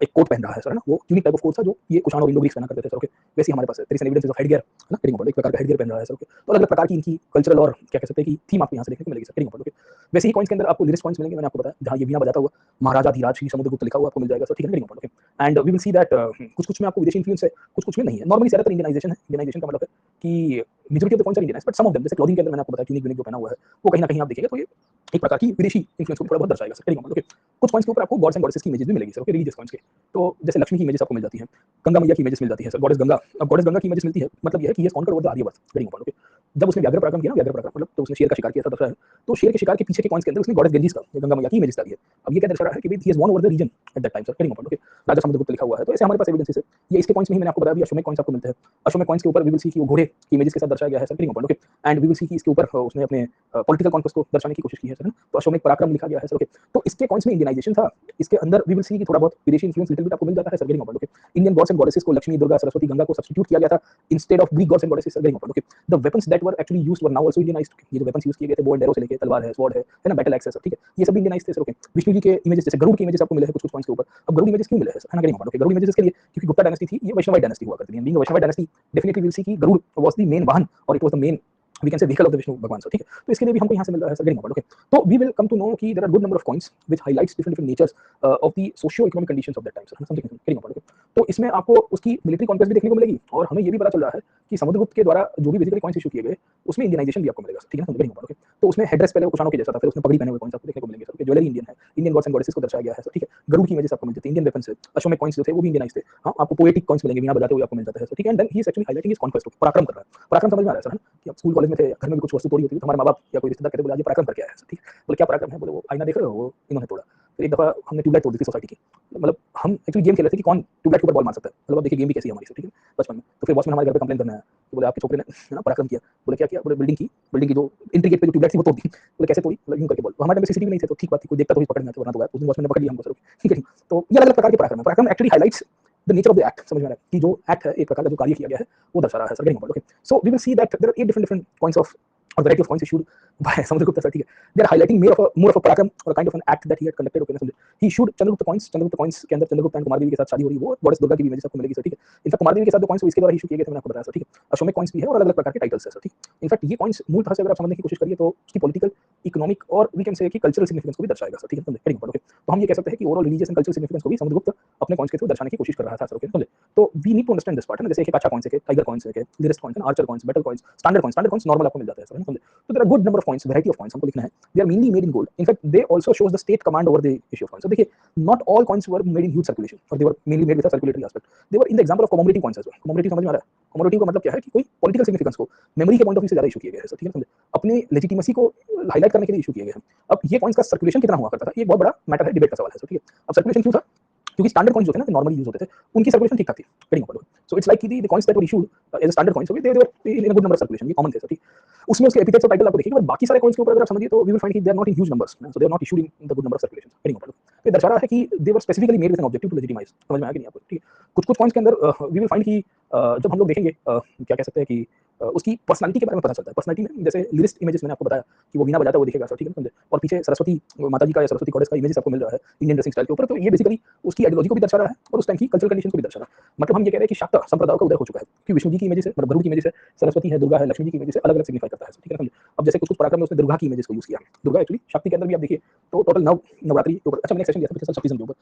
एक coat पहन रहा है sir, है ना, वो unique type of coat था जो ये कुषाण और इंडो ग्रीक्स पहना करते थे सर, ओके। वैसे हमारे पास है, there is an evidence of headgear, है ना, गेटिंग, एक प्रकार का हेडगियर पहन रहा है सर, ओके। तो अलग-अलग प्रकार की इनकी कल्चरल और क्या कह सकते हैं कि थीम आपको यहाँ से देखने को मिलेगी सर, गेटिंग, ओके। वैसे ही कॉइन्स के अंदर आपको लिरिस्ट कॉइन्स मिलेंगे, मैंने आपको बताया, जहाँ ये वीणा बजाता हुआ महाराजा धीराज श्री समुद्रगुप्त लिखा हुआ आपको मिल जाएगा सर, ठीक है, getting, okay. And we will see that कुछ-कुछ में आपको विदेशी इन्फ्लुएंस है, कुछ-कुछ में नहीं है। नॉर्मली ज्यादातर इंडियनाइजेशन है, इंडियनाइजेशन का मतलब है कि majority of the coins are Indianized, but some of them, जैसे क्लॉथिंग के अंदर मैंने आपको बताया यूनिक जो पहना हुआ है, वो कहीं न कहीं आप देखिएगा तो ये एक प्रकार की विदेशी इन्फ्लुएंस को थोड़ा बहुत दर्शाएगा सर, गेटिंग, ओके। कुछ कॉइन्स के ऊपर आपको गॉड्स एंड गॉडेसेस की इमेजेस भी मिलेगी सर, ओके, रिलीजियस कॉइन्स के। तो जैसे लक्ष्मी की इमेजेस आपको मिल जाती हैं, गंगा मैया की इमेजेस मिल जाती है सर, गॉडेस गंगा। अब गॉडेस गंगा की इमेजेस मिलती है, मतलब ये है कि he has conquered over the Aryavarta, getting, okay. जब उसने व्याघ्र पराक्रम किया ना, व्याघ्र पराक्रम मतलब तो उसने शेर का शिकार किया था दर्शाया है। तो शेर के शिकार के पीछे के कॉइन्स के अंदर उसने गॉडेस गंजीस का, गंगा मैया की इमेजेस डाली है। अब ये क्या दर्शा रहा है कि भाई he has won over the region at that time sir, करेंगे ओके, राजा समुद्रगुप्त लिखा हुआ है। तो ऐसे हमारे पास एविडेंसेस है। ये इसके कॉइन्स में ही मैंने आपको बताया, अभी अश्वमेध कॉइन्स आपको मिलते हैं। अश्वमेध कॉइन्स के ऊपर वी विल सी कि वो घोड़े की इमेजेस के साथ दर्शाया गया है सर, करेंगे okay, and we will see कि इसके ऊपर उसने अपने पॉलिटिकल कॉन्क्वेस्ट को दर्शाने की कोशिश की है सर। तो अश्वमेध पराक्रम लिखा गया है सर, ओके। तो इसके कॉइन्स में इंडियनाइजेशन था, इसके अंदर वी विल सी कि थोड़ा बहुत विदेशी इन्फ्लुएंस लिटिल बिट आपको मिल जाता है सर, करेंगे okay. Indian God's and goddesses को लक्ष्मी, दुर्गा, सरस्वती, गंगा को सब्स्टिट्यूट किया गया था instead of Greek gods and goddesses sir, करेंगे okay. The weapons that were actually used were now also Indianized. ये जो वेपन्स यूज किए गए थे बो एंड एरो से लेके तलवार है, स्वॉर्ड है ना, बैटल एक्स है सर, ठीक है, ये सब इंडियनाइज्ड थे सर, ओके। विष्णु जी के इमेजेस जैसे गरुड़ के इमेजेस आपको मिले हैं कुछ कुछ पॉइंट्स के ऊपर। अब गरुड़ इमेजेस क्यों मिले हैं सर, है ना, करेंगे ओके। गरुड़ इमेजेस के लिए क्योंकि गुप्ता डायनेस्टी थी, ये वैष्णव डायनेस्टी हुआ करती थी। Being Vaishnav dynasty definitely will see कि Garuda was the main vahan और it was the main we can say vehicle of the Vishnu Bhagwan sir, ठीक है। तो इसके लिए भी हमको यहाँ से मिल रहा है सर, गेटिंग ओके। तो we will come to know कि there are good number of coins which highlights different different natures of the socio economic conditions of that time sir, समझिए गेटिंग ओके। तो इसमें आपको उसकी मिलिट्री कॉन्क्वेस्ट भी देखने को मिलेगी और हमें ये भी पता चल रहा है कि समुद्रगुप्त के द्वारा जो भी बेसिकली कॉइन्स इशू किए गए उसमें इंडियनाइजेशन भी आपको मिलेगा सर, ठीक है ना, गेटिंग ओके। तो उसमें हेड्रेस पहले कुशाणों के जैसा था, फिर उसमें पगड़ी पहने हुए कॉइन्स आपको देखने को मिलेंगे सर, ज्वेलरी इंडियन है, इंडियन गॉड्स एंड गॉडेसेस को दर्शाया गया है सर, ठीक है। गरुड़ की इमेजेस आपको मिलती है, इंडियन वेपन्स है। अश्वमेध कॉइन्स जो थे वो भी इंडियनाइज्ड थे। हां, आपको पोएटिक कॉइन्स मिलेंगे, वीणा बजाते हुए आपको मिल जाता है सर, ठीक है। And then he is actually highlighting his conquest, पराक्रम कर रहा है। पराक्रम समझ में आ रहा है सर, है ना? कि आप स्कूल कॉलेज में थे, घर में भी कुछ वस्तु तोड़ी होती थी, तो हमारे माँ-बाप या कोई रिश्तेदार कहते बोले आज ये पराक्रम करके आया है सर, ठीक है। बोले क्या पराक्रम है? बोले वो आईना देख रहे हो, वो इन्होंने तोड़ा। फिर एक दफा हमने ट्यूबलाइट तोड़ दी थी सोसाइटी की। मतलब हम एक्चुअली गेम खेल रहे थे कि कौन ट्यूबलाइट के ऊपर बॉल मार सकता है। मतलब आप देखिए गेम भी कैसी है हमारी सर, ठीक है, बचपन में। तो फिर वॉचमैन हमारे घर पे कंप्लेंट करने आया कि बोले आपके छोकरे ने है ना पराक्रम किया। बोले क्या किया? बोले बिल्डिंग की जो एंट्री गेट पे जो ट्यूबलाइट थी वो तोड़ दी। बोले कैसे तोड़ी? मतलब यूं करके बोल। तो हमारे टाइम में सीसीटीवी नहीं थे, तो ठीक बात थी, कोई देखता तो ही पकड़ में आते, वरना तो उस दिन वॉचमैन ने पकड़ लिया हमको सर, ठीक है। तो ये अलग-अलग प्रकार के पराक्रम है। पराक्रम actually highlights the nature of the act, समझ में आ रहा है कि जो एक्ट है एक प्रकार का जो कार्य किया गया है वो दर्शा रहा है sir, getting okay. So we will see that there are 8 different points of or variety of coins issued by Samudragupta sir, ठीक है। They are highlighting more of a parakram or a kind of an act that he had conducted, okay ना, समझे। He issued Chandragupta coins, Chandragupta coins के अंदर Chandragupta and Kumar देवी के साथ शादी हो रही है, वो गॉडेस दुर्गा की भी इमेजेस आपको मिलेगी सर, ठीक है। इनफैक्ट कुमार देवी के साथ जो कॉइन्स इसके द्वारा इशू किए गए थे मैंने आपको बताया सर, ठीक है। अश्वमेध कॉइन्स भी है और अलग-अलग प्रकार के टाइटल्स है सर, ठीक है। इनफैक्ट ये कॉइन्स मूलतः से अगर आप समझने की कोशिश करिए तो उसकी पॉलिटिकल, इकोनॉमिक और वी कैन से कि कल्चरल सिग्निफिकेंस को भी दर्शाएगा सर, ठीक है, समझे, गेटिंग ओके। तो हम ये कह सकते हैं कि overall religious and cultural significance को भी समुद्रगुप्त अपने कॉइन्स के थ्रू दर्शाने की कोशिश कर रहा था सर, ओके, समझे। तो we need to understand this part, है ना। जैसे एक अच्छा कॉइन्स है, टाइगर कॉइन्स है, लिरिस्ट कॉइन्स है, archer coins, battle coins, standard coins normal आपको मिल जाते हैं सर, समझे। तो there are good number of coins, variety of coins हमको लिखना है। They are mainly made in gold. In fact, they also shows the state command over the issue of coins. So देखिए, not all coins were made in huge circulation, or they were mainly made with a circulatory aspect. They were in the example of commemorative coins as well. Commemorative समझ में आ रहा है? Commemorative का मतलब क्या है कि कोई पॉलिटिकल सिग्निफिकेंस को मेमोरी के पॉइंट ऑफ व्यू से ज्यादा इशू किए गए हैं सर, ठीक है, समझे। अपने लेजिटिमेसी को हाईलाइट करने के लिए इशू किए गए हैं। अब ये कॉइन्स का सर्कुलेशन कितना हुआ करता था, ये एक बहुत बड़ा मैटर है, डिबेट का सवाल है सर, ठीक है। अब सर्कुलेशन क्यों था? क्योंकि स्टैंडर्ड कॉइन्स जो थे ना, नॉर्मली यूज होते थे, उनकी सर्कुलेशन ठीक ठाक थी, getting okay. So it's like कि the coins that were issued as a standard coins, okay, they were in a good number circulation, ये कॉमन थे सर, ठीक। उसमें उसके एपिथेट्स और टाइटल आपको देखिए, बाकी सारे कॉइन्स के ऊपर अगर आप समझिए तो वी विल फाइंड कि they are not in huge numbers, so they are not issued in the good number circulation, getting okay. ये दर्शा रहा है कि they were specifically made with an objective to legitimize, समझ में आया कि नहीं आपको, ठीक है। कुछ-कुछ कॉइन्स के अंदर वी विल फाइंड कि जब हम लोग देखेंगे क्या कह सकते हैं कि उसकी पर्सनैलिटी के बारे में पता चलता है। पर्सनैलिटी में जैसे लिरिस्ट इमेजेस मैंने आपको बताया कि वो वीणा बजाता हुआ दिखेगा सर, ठीक है, समझे। और पीछे सरस्वती माता जी का या सरस्वती गॉडेस का इमेजेस आपको मिल रहा है इंडियन ड्रेसिंग स्टाइल के ऊपर, तो ये बेसिकली उसकी आइडियोलॉजी को भी दर्शा रहा है और उस टाइम की कल्चरल कंडीशन को भी दर्शा रहा है। मतलब हम ये कह रहे हैं कि शाक्त संप्रदाय का उदय हो चुका है कि विष्णु जी की इमेजेस है, मतलब गरुड़ की इमेजेस है, सरस्वती है, दुर्गा है, लक्ष्मी जी की इमेजेस है, अलग-अलग सिग्निफाई करता है, ठीक है ना, समझे। अब जैसे कुछ-कुछ पराक्रम में उसने दुर्गा की इमेजेस को यूज़ किया। दुर्गा एक्चुअली शक्ति के अंदर भी आप देखिए तो टोटल नवरात्रि के ऊपर, अच्छा मैंने एक सेशन दिया था पिछले साल शक्तिज्म के ऊपर,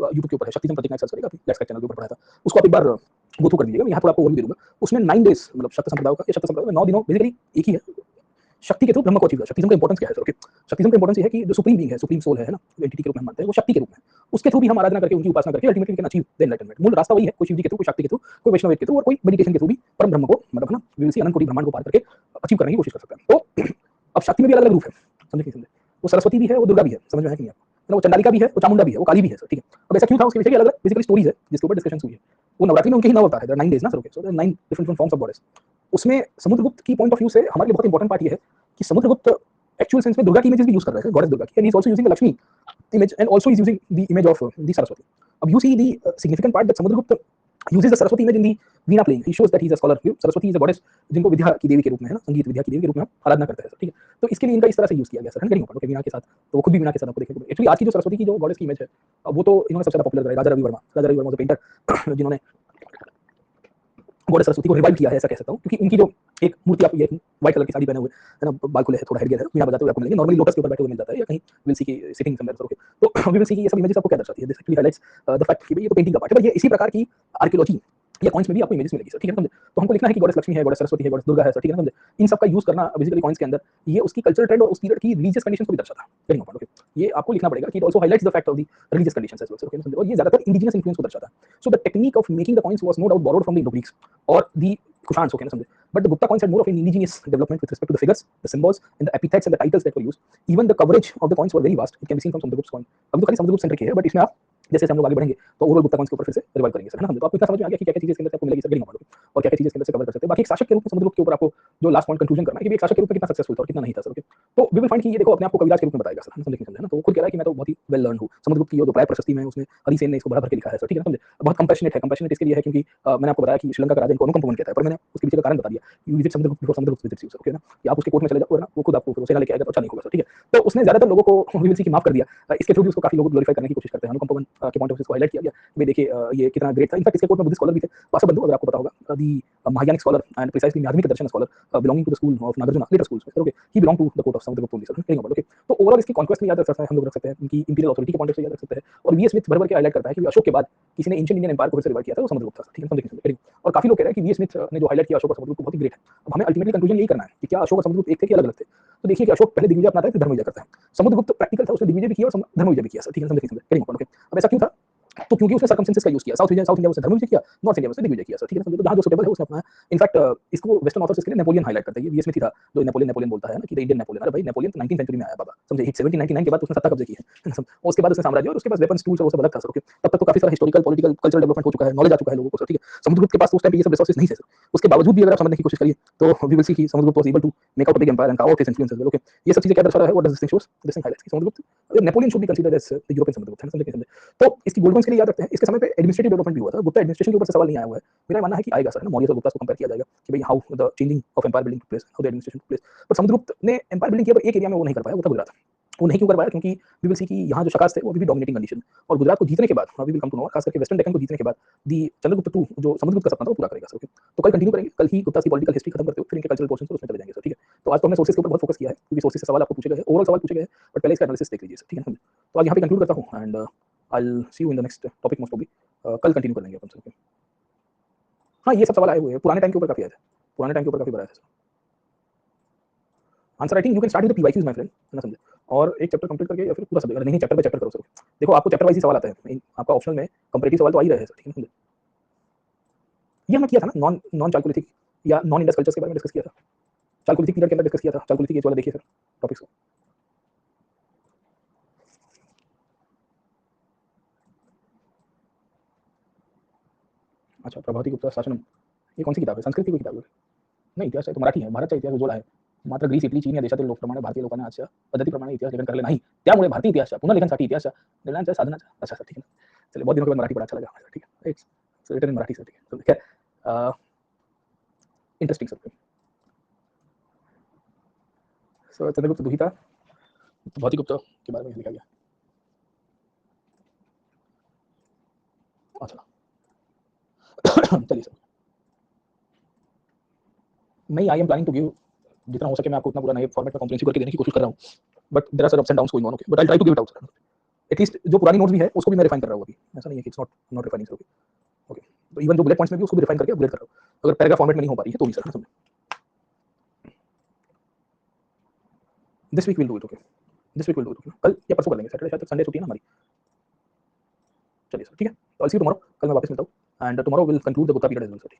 यूट्यूब के ऊपर है, शक्तिज्म प्रतीक सर्च करिएगा, लेट्स चैनल के ऊपर पढ़ाया था। उसको आप एक बार गो थ्रू कर लीजिएगा, मैं यहाँ थोड़ा आपको ओवरव्यू दे दूँगा। उसमें 9 डेज़ मतलब शक्त संप्रदायों का, ये शक्त संप्रदाय में 9 दिनों बेसिकली एक ही है, शक्ति के थ्रू ब्रह्म को अचीव किया। शक्तिज्म का इंपॉर्टेंस क्या है सर, ओके। शक्तिज्म का इंपॉर्टेंस ये है कि जो सुप्रीम बीइंग है, सुप्रीम सोल है ना, एंटिटी के रूप में हम मानते हैं, वो शक्ति के रूप में है। उसके थ्रू भी हम आराधना करके, उनकी उपासना करके ultimately we can achieve the enlightenment. मूल रास्ता वही है, कोई शिव जी के थ्रू, कोई शक्ति के थ्रू, कोई वैष्णव के थ्रू और कोई मेडिटेशन के थ्रू भी परम ब्रह्म को मतलब है ना, वी विल सी अनंत कोटि ब्रह्मांड को पार करके अचीव करने की कोशिश कर सकते हैं। तो अब शक्ति में भी अलग-अलग रूप है, समझे कि नहीं समझे। वो सरस्वती भी है, वो दुर्गा भी है, समझ में आया कि नहीं आपको? है ना, वो चंडालिका भी है, वो चामुंडा भी है, वो काली भी है सर, ठीक है। अब ऐसा क्यों था, उसके पीछे की अलग-अलग बेसिकली स्टोरीज है जिसके ऊपर डिस्कशंस हुई है। वो नवरात्रि में उनके ही 9 अवतार है, देयर आर 9 डेज़ ना sir, okay. So there are 9 different forms of goddess. उसमें समुद्रगुप्त की पॉइंट ऑफ व्यू से हमारे लिए बहुत इंपॉर्टेंट पार्ट ये है कि समुद्रगुप्त एक्चुअल सेंस में दुर्गा की इमेजेस भी यूज कर रहे हैं, गॉडेस दुर्गा की, and he is also using the Lakshmi image and also he's using the image of the Saraswati. Ab you see the significant part that Samudragupta uses the Saraswati image in the Veena playing. He shows that he is a scholar. Saraswati is a goddess जिनको विद्या की देवी के रूप में है ना, संगीत विद्या की देवी के रूप में हम आराधना करते हैं सर, ठीक है। तो इसके लिए इनका इस तरह से यूज किया गया सर, करेंगे ओके, वीणा के साथ। तो वो खुद भी वीणा के साथ आपको देखने को मिलेगा। एक्चुअली आज की जो सरस्वती की जो गॉडेस की इमेज है वो तो इन्होंने सबसे ज्यादा पॉपुलर कराई, राजा रवि वर्मा जो पेंटर जिन्होंने गॉडेस सरस्वती को रिवाइव किया है, ऐसा कह सकता हूँ, क्योंकि उनकी जो एक मूर्ति आपको ये व्हाइट कलर की साड़ी पहने हुए है ना, बाल खुले है, थोड़ा हेड गियर है, वीणा बजाते हुए आपको मिलेंगे। नॉर्मली लोटस के ऊपर बैठे हुए मिल जाता है या कहीं विल सी की सिटिंग समवेयर, ओके। तो वी विल सी की ये सब इमेजेस आपको क्या दर्शाती है, this actually highlights the fact कि भाई ये तो पेंटिंग का पार्ट है, पर ये इसी प्रकार की आर्कियोलॉजी या कॉइन्स में भी आपको इमेजेस मिलेगी सर, ठीक है ना, समझे। तो हमको लिखना है कि गॉडेस लक्ष्मी है, गॉडेस सरस्वती है, गॉडेस दुर्गा है सर, ठीक है ना, समझे। इन सब का यूज करना बेसिकली कॉइन्स के अंदर ये उसकी कल्चरल ट्रेंड और उस पीरियड की रिलीजियस कंडीशंस को भी दर्शाता है, करेंगे ओके। ये आपको लिखना पड़ेगा कि it also highlights the fact of the religious conditions as well sir, okay, समझे। और ये ज्यादातर इंडिजिनस इन्फ्लुएंस को दर्शाता है। So the technique of making the coins was no doubt borrowed from the Indo Greeks और द कुशाण ओके ना समझे. But the Gupta coins had more of an indigenous development with respect to the figures, the symbols, and the epithets and the titles that were used. Even the coverage of the coins were very vast. It can be seen from Samudrugupta's coin. अभी तो खाली Samudragupta centre की है, but इसमें आप जैसे हम लोग आगे बढ़ेंगे तो ओवरऑल गुप्ता कॉइन्स के ऊपर फिर से रिवाइव करेंगे सर, है ना समझे. तो आपको इतना समझ में आ गया कि क्या-क्या चीजें इसके अंदर से आपको मिलेगी सर, गिनेंगे हम लोग, और क्या-क्या चीजें इसके अंदर से कवर कर सकते हैं. बाकी एक शासक के रूप में समुद्रगुप्त के ऊपर आपको जो लास्ट पॉइंट कंक्लूजन करना है कि एक शासक के रूप में कितना सक्सेसफुल था और कितना नहीं था सर. ओके, तो वी विल फाइंड कि ये देखो अपने आप को कविराज के रूप में बताएगा सर, समझे समझे ना. तो खुद कह रहा है कि मैं तो बहुत ही वेल लर्न हूं. समुद्रगुप्त की जो प्राय प्रशस्ति में उसमें हरिसेन ने इसको भर भर के लिखा है सर, ठीक है ना समझे. बहुत कंपैशनेट है. कंपैशनेट इसके लिए है क्योंकि मैंने आपको बताया कि श्रीलंका का राजा इनको अनुकंप कहता है, पर मैंने उसके पीछे का कारण बता दिया. You visit Samudragupta before Samudragupta visits you sir, okay ना, कि आप उसके कोर्ट में चले जाओ ना, वो खुद आपको फिर सेना लेके आएगा तो अच्छा नहीं होगा सर, ठीक है. तो उसने ज्यादातर लोगों को वी विल सी कि माफ कर दिया. इसके थ्रू भी उसको काफी लोग ग्लोरीफाई करने की कोशिश करते हैं. अनुकंप के पॉइंट ऑफ व्यू को हाईलाइट किया गया. भाई देखिए ये कितना ग्रेट था. इनफैक्ट इसके कोर्ट में बुद्धिस्ट स्कॉलर भी थे. वासुबंधु, अगर आपको पता होगा, दी महायानिक scholar and precisely Madhyamika Darshan scholar belonging to the school of Nagarjuna later schools, okay, he belong to the court of Samudragupta only sir, okay. तो ओवरऑल इसकी कॉन्क्वेस्ट में याद रख सकते हैं हम लोग, रख सकते हैं इनकी इंपीरियल अथॉरिटी के पॉइंट ऑफ व्यू से याद रख सकते हैं. और वी एस स्मिथ भर भर के हाईलाइट करता है कि अशोक के बाद किसी ने एंशिएंट इंडियन एम्पायर को फिर से रिवाइव किया था, वो समुद्रगुप्त था, ठीक है समझे. और काफी लोग कह रहे हैं कि वी एस स्मिथ ने जो हाईलाइट किया अशोक और समुद्रगुप्त बहुत ही ग्रेट है. अब हमें अल्टीमेटली कंक्लूजन यही करना है कि क्या अशोक और समुद्रगुप्त एक थे कि अलग अलग थे. तो देखिए कि अशोक पहले दिग्विजय अपनाता है फिर धर्मविजय करता है. समुद्रगुप्त प्रैक्टिकल था, उसने दिग्विजय भी किया और धर्मविजय भी किया सर, ठीक है समझे. ओके, अब ऐसा क्यों था? तो क्योंकि उसने सर्कमस्टेंसेस का यूज किया. साउथ इंडिया में उसने धर्मविजय किया, नॉर्थ इंडिया में उसने दिग्विजय किया सर, ठीक है समझे. तो जहां जो सुटेबल है उसने अपना. इनफैक्ट इसको वेस्टर्न ऑथर्स इसके लिए नेपोलियन हाईलाइट करते हैं. ये स्मिथ ही था जो नेपोलियन बोलता है ना कि द इंडियन नेपोलियन. अरे भाई नेपोलियन तो 19th सेंचुरी में आया बाबा, समझे. 1799 के बाद उसने सत्ता कब्जे की है और उसके बाद उसने साम्राज्य और उसके पास वेपन्स टूल्स और वो सब अलग था सर, ओके. तब तक तो काफी सारा हिस्टोरिकल पॉलिटिकल कल्चरल डेवलपमेंट हो चुका है, नॉलेज आ चुका है लोगों को सर, ठीक है. समुद्रगुप्त के पास उस टाइम पे ये सब रिसोर्सेज नहीं थे सर. उसके बावजूद भी अगर आप समझने की कोशिश करिए तो वी विल सी कि Samudragupta was able to make out a big empire and carve out his influence, okay. ये सब चीजें क्या दर्शा रहा है, what does this thing shows, this thing highlights कि Samudragupta Napoleon should be considered as the European Samudragupta, है समझे. तो इसकी गोल्ड कॉइन्स के लिए याद रखते हैं. इसके समय पे एडमिनिस्ट्रेटिव डेवलपमेंट भी हुआ था. गुप्ता एडमिनिस्ट्रेशन के ऊपर से सवाल नहीं आया हुआ है. मेरा मानना है कि आएगा सर, ना मौर्य और गुप्ता को कंपेयर किया जाएगा कि भाई how the changing of empire building took place, how the administration took place. But Samudragupta ने एम्पायर बिल्डिंग किया पर एक एरिया में वो नहीं कर पाया, वो था गुजरात. वो नहीं क्यों कर पाया? क्योंकि वी विल सी कि यहाँ जो शकास थे वो अभी भी डोमिनेटिंग कंडीशन. और गुजरात को जीतने के बाद we will come to know, खास करके वेस्टर्न डेक्कन को जीतने के बाद दी चंद्रगुप्त टू जो समुद्रगुप्त का सपना था वो पूरा करेगा सर, ओके. तो कल कंटिन्यू करेंगे. कल ही गुप्ता की पॉलिटिकल हिस्ट्री खत्म करते हुए फिर इनके कल्चरल पोर्शन पर उसमें चले जाएंगे सर, ठीक है. तो आज तो हमने सोर्सेस के ऊपर बहुत फोकस किया है क्योंकि सोर्सेस से सवाल आपको पूछे गए, ओवरऑल सवाल पूछे गए, बट पहले इसका एनालिसिस देख लीजिए सर, ठीक है. तो आज यहाँ पे कंक्लूड करता हूँ and I will see you in the next topic most probably. कल कंटिन्यू कर लेंगे अपन सर. हाँ ये सब सवाल आए हुए हैं, पुराने टाइम के ऊपर काफी आए थे, पुराने टाइम के ऊपर काफी बड़ा है sir. Answer writing you can start with the PYQs my friend, है ना समझे. और एक चैप्टर कंप्लीट करके या फिर पूरा सब्जेक्ट, अगर नहीं चैप्टर बाय चैप्टर करो सर. देखो आपको चैप्टर वाइज ही सवाल आता है, आपका ऑप्शनल में कंपैरेटिव सवाल तो आ ही रहे हैं सर, ठीक है समझे. ये हमने किया था ना नॉन नॉन चालकोलिथिक या नॉन इंडस कल्चर्स के बारे में डिस्कस किया था. चालकोलिथिक पीरियड के अंदर डिस्कस किया था. चालकोलिथिक एज वाला देखिए सर टॉपिक्स को. अच्छा, प्रभावती गुप्ता शासनम, ये कौन सी किताब है? संस्कृत की किताब है? नहीं, इतिहास है तो मराठी आहे. भारतचा इतिहास उज्ज्वल आहे. मात्र ग्रीस, इटली, चीन या देशातील लोकप्रमाणे भारतीय लोकांना आजच्या पद्धतीप्रमाणे इतिहास लेखन करायला नाही. त्यामुळे भारतीय इतिहासाच्या पुनर्लेखनासाठी इतिहासाच्या निर्णयांच्या साधनाच्या अच्छा ठीक है. चलिए बहुत दिनों के बाद मराठी पढ़ा, अच्छा लगा, ठीक है. It's written in Marathi sir, ठीक है. तो खैर इंटरेस्टिंग सर. सो चंद्रगुप्त दुहिता भौतिक गुप्त के बारे में लिखा गया. अच्छा चलिए सर. नहीं, I am planning to give जितना हो सके मैं आपको उतना पूरा नए फॉर्मेट में कॉम्प्रिहेंसिव करके देने की कोशिश कर रहा हूँ. But there are some ups and downs going on, okay. But I try to give it out sir. At least जो पुरानी नोट्स भी है उसको भी मैं रिफाइन कर रहा हूँ अभी. ऐसा नहीं है कि it's not not refining sir, okay. Okay, तो इवन जो बुलेट पॉइंट्स में भी उसको भी रिफाइन करके अपग्रेड कर रहा हूँ. अगर पैराग्राफ फॉर्मेट में नहीं हो पा रही है तो भी सर, समझ. This week will do it, okay. This week will do it, कल या परसों कर लेंगे. सैटरडे शायद संडे छुट्टी है ना हमारी. चलिए सर, ठीक है. तो आई सी यू टुमारो. कल मैं वापस मिलता हूँ and tomorrow will conclude the Gupta period as well sir.